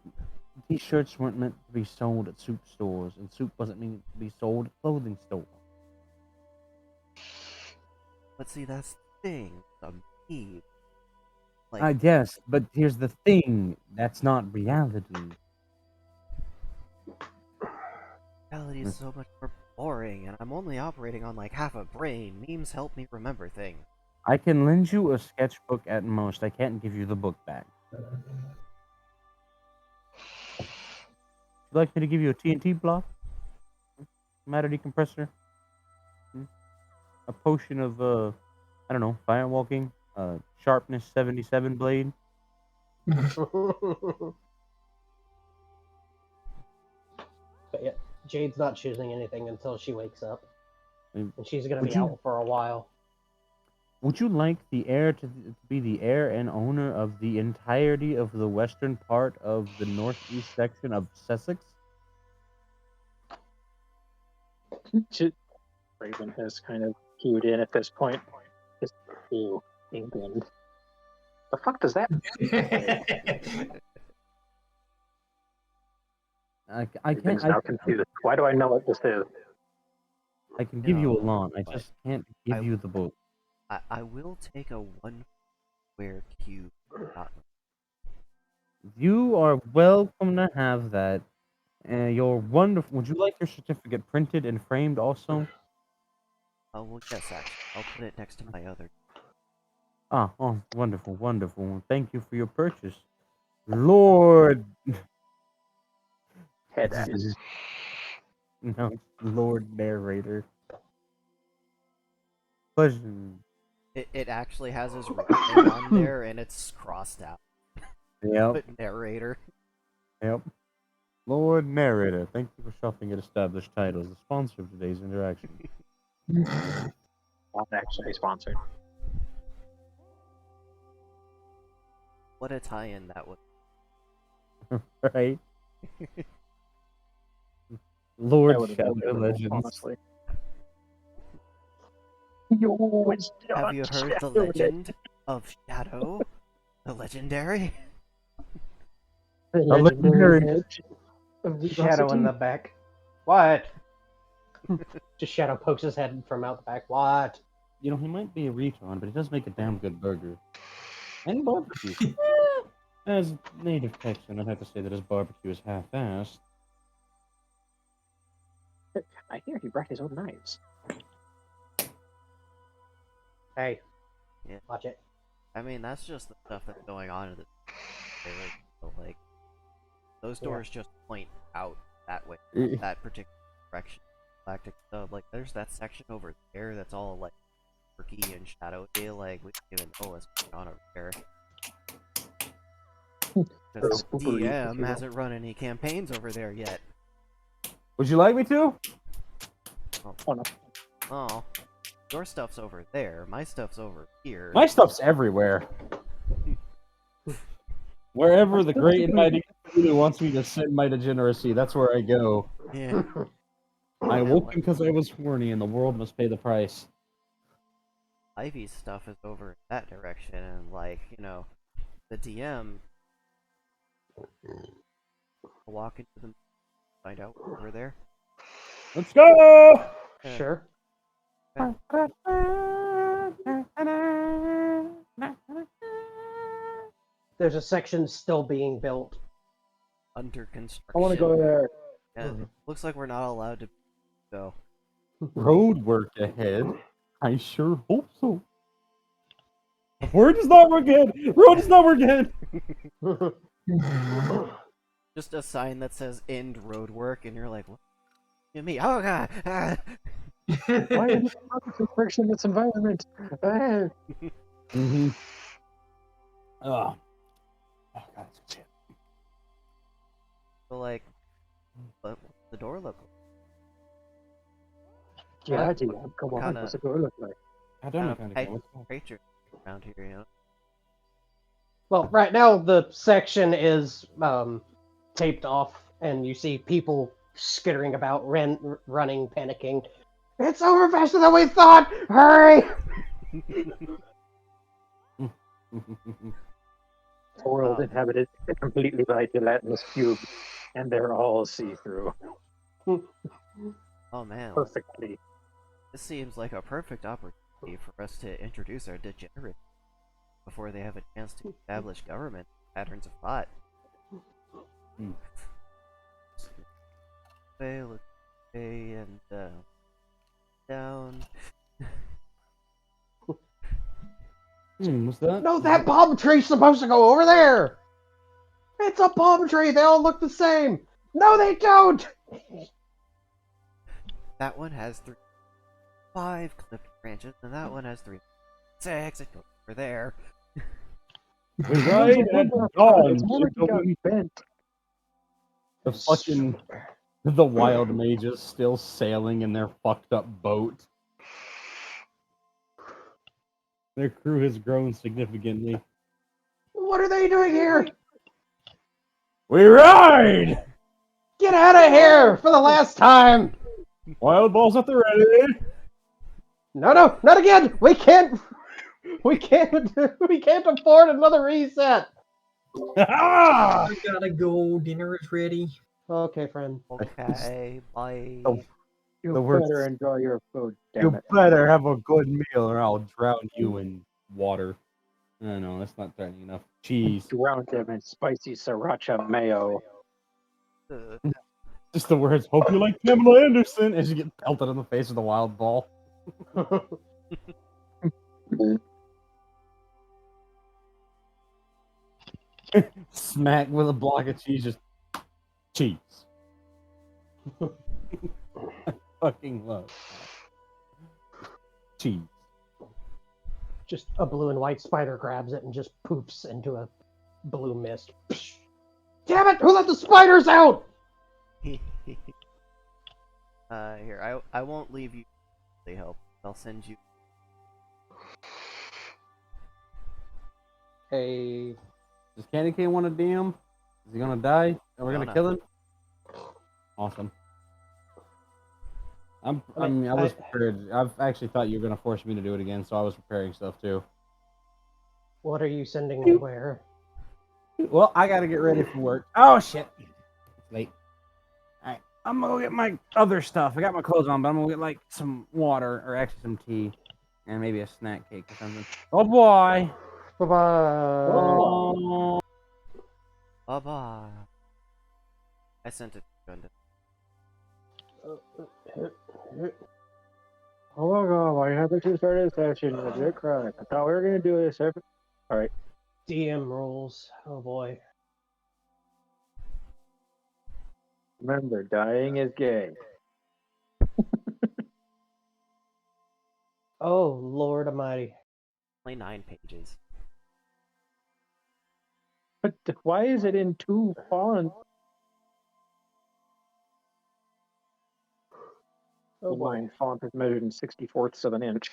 Speaker 5: T-shirts weren't meant to be sold at soup stores, and soup wasn't meant to be sold at clothing stores.
Speaker 1: But see, that's the thing. The need.
Speaker 5: I guess, but here's the thing: that's not reality.
Speaker 1: Reality is so much more boring, and I'm only operating on like half a brain. Memes help me remember things.
Speaker 5: I can lend you a sketchbook at most. I can't give you the book back. Would you like me to give you a TNT block? Matter decompressor? A potion of, I don't know, firewalking? Sharpness 77 blade?
Speaker 4: But yeah, Jade's not choosing anything until she wakes up. And she's gonna be out for a while.
Speaker 5: Would you like the heir to be the heir and owner of the entirety of the western part of the northeast section of Sussex?
Speaker 3: Raven has kind of cued in at this point. Just England. The fuck does that mean?
Speaker 5: I can't.
Speaker 3: now confused. Why do I know what this is?
Speaker 5: I can give you a lot. I just can't give you the book.
Speaker 1: I will take a 1 square cube.
Speaker 5: You are welcome to have that. You're wonderful. Would you like your certificate printed and framed also?
Speaker 1: Oh, well, yes, actually. I'll put it next to my other.
Speaker 5: Oh, wonderful, wonderful. Thank you for your purchase. Lord.
Speaker 3: Head ass.
Speaker 5: No, Lord Narrator. Pleasure.
Speaker 1: It actually has his real name on there, and it's crossed out.
Speaker 5: Yep.
Speaker 1: But narrator.
Speaker 5: Yep. Lord Narrator, thank you for shopping at Established Titles, the sponsor of today's interaction.
Speaker 3: Not actually sponsored.
Speaker 1: What a tie-in that was.
Speaker 5: Right? Lord
Speaker 3: That would've been
Speaker 5: Shadow Legends.
Speaker 3: honestly. Yo, it's
Speaker 1: Have you heard the legend of Shadow? The legendary?
Speaker 3: The
Speaker 5: legendary
Speaker 3: edge of
Speaker 4: Shadow in the back. What? Just Shadow pokes his head from out the back. What?
Speaker 5: You know, he might be a retard, but he does make a damn good burger. And barbecue. As native Texan, I'd have to say that his barbecue is half-assed.
Speaker 3: I hear he brought his own knives.
Speaker 4: Hey.
Speaker 1: Yeah.
Speaker 4: Watch it.
Speaker 1: I mean, that's just the stuff that's going on in the trailer. So, like, those doors just point out that way, that particular direction. Galactic stuff. Like, there's that section over there that's all like murky and shadowy. Like, we don't even know what's going on over there. Because the DM hasn't run any campaigns over there yet.
Speaker 5: Would you like me to?
Speaker 3: Oh no.
Speaker 1: Oh. Your stuff's over there. My stuff's over here.
Speaker 5: My stuff's everywhere. Wherever the great and mighty really wants me to send my degeneracy, that's where I go.
Speaker 1: Yeah.
Speaker 5: I
Speaker 1: And,
Speaker 5: woke
Speaker 1: like,
Speaker 5: because I was horny, and the world must pay the price.
Speaker 1: Ivy's stuff is over in that direction, and like, you know, the DM will walk into them, find out we're there.
Speaker 5: Let's go!
Speaker 1: Yeah.
Speaker 4: Sure. There's a section still being built.
Speaker 1: Under construction.
Speaker 3: I want to go there.
Speaker 1: Yeah, looks like we're not allowed to go.
Speaker 5: Road work ahead. I sure hope so. Word does not work ahead. Road does not work ahead.
Speaker 1: Just a sign that says "End road work," and you're like, "What? You me? Oh god!" Ah.
Speaker 3: Why are you causing friction in this environment? Ah.
Speaker 5: Mm-hmm. Oh God, it's shit.
Speaker 1: So like, but what's the door look like?
Speaker 3: Yeah, come on.
Speaker 1: Kinda-
Speaker 3: What's it going to look like?
Speaker 5: I don't know.
Speaker 1: Kind
Speaker 5: Kind
Speaker 1: of
Speaker 5: of.
Speaker 1: creature around here, you know.
Speaker 4: Well, right now the section is taped off, and you see people skittering about, running, panicking. It's over faster than we thought! Hurry!
Speaker 3: World inhabited completely by gelatinous cubes, and they're all see-through.
Speaker 1: Oh man,
Speaker 3: Perfectly.
Speaker 1: this seems like a perfect opportunity for us to introduce our degenerates before they have a chance to establish government patterns of thought.
Speaker 5: Hmm.
Speaker 1: Okay, look, okay, and down.
Speaker 5: What's that?
Speaker 4: No, that palm tree's supposed to go over there! It's a palm tree! They all look the same! No, they don't!
Speaker 1: That one has 5 clipped branches, and that one has 6. It goes over there.
Speaker 5: We ride at dawn.
Speaker 3: It's more like you got bent.
Speaker 5: The fucking wild mages still sailing in their fucked up boat. Their crew has grown significantly.
Speaker 4: What are they doing here?
Speaker 5: We ride!
Speaker 4: Get out of here for the last time!
Speaker 5: Wild balls at the ready.
Speaker 4: No, not again! We can't afford another reset!
Speaker 5: Ah!
Speaker 6: I gotta go. Dinner is ready.
Speaker 4: Okay, friend.
Speaker 1: Okay, bye.
Speaker 5: Oh,
Speaker 3: You
Speaker 5: The worst-
Speaker 3: better enjoy your food, damn
Speaker 5: You
Speaker 3: it.
Speaker 5: better have a good meal or I'll drown you in water. I know, that's not threatening enough. Cheese.
Speaker 3: Drown them in spicy sriracha mayo.
Speaker 5: Just the words, hope you like Pamela Anderson, as you get pelted in the face with a wild ball. Smack with a block of cheese, just cheese. I fucking love that. Cheese.
Speaker 4: Just a blue and white spider grabs it and just poofs into a blue mist. Psh. Damn it! Who let the spiders out?
Speaker 1: Here, I won't leave you. They help. I'll send you.
Speaker 4: Hey,
Speaker 5: Does Candy Cane want a DM? Is he gonna die? Are we
Speaker 1: No,
Speaker 5: gonna
Speaker 1: no.
Speaker 5: kill him? Awesome. I mean, I was prepared. I've actually thought you were gonna force me to do it again, so I was preparing stuff too.
Speaker 4: what are you sending me where?
Speaker 5: Well, I gotta get ready for work. Oh shit! It's late. Alright, I'm gonna go get my other stuff. I got my clothes on, but I'm gonna get like some water, or actually some tea, and maybe a snack cake or something. Oh boy!
Speaker 4: Bye-bye.
Speaker 5: Oh.
Speaker 1: Bye bye. I sent it to Gunda.
Speaker 3: Oh my god, why haven't you started a session? I did cry. I thought we were gonna do this every. Alright.
Speaker 4: DM rules. Oh boy.
Speaker 3: Remember, dying is gay.
Speaker 4: Oh, Lord Almighty.
Speaker 1: Only 9 pages.
Speaker 3: But why is it in 2 fonts?
Speaker 4: Oh boy.
Speaker 3: Mine font is measured in 64ths of an inch.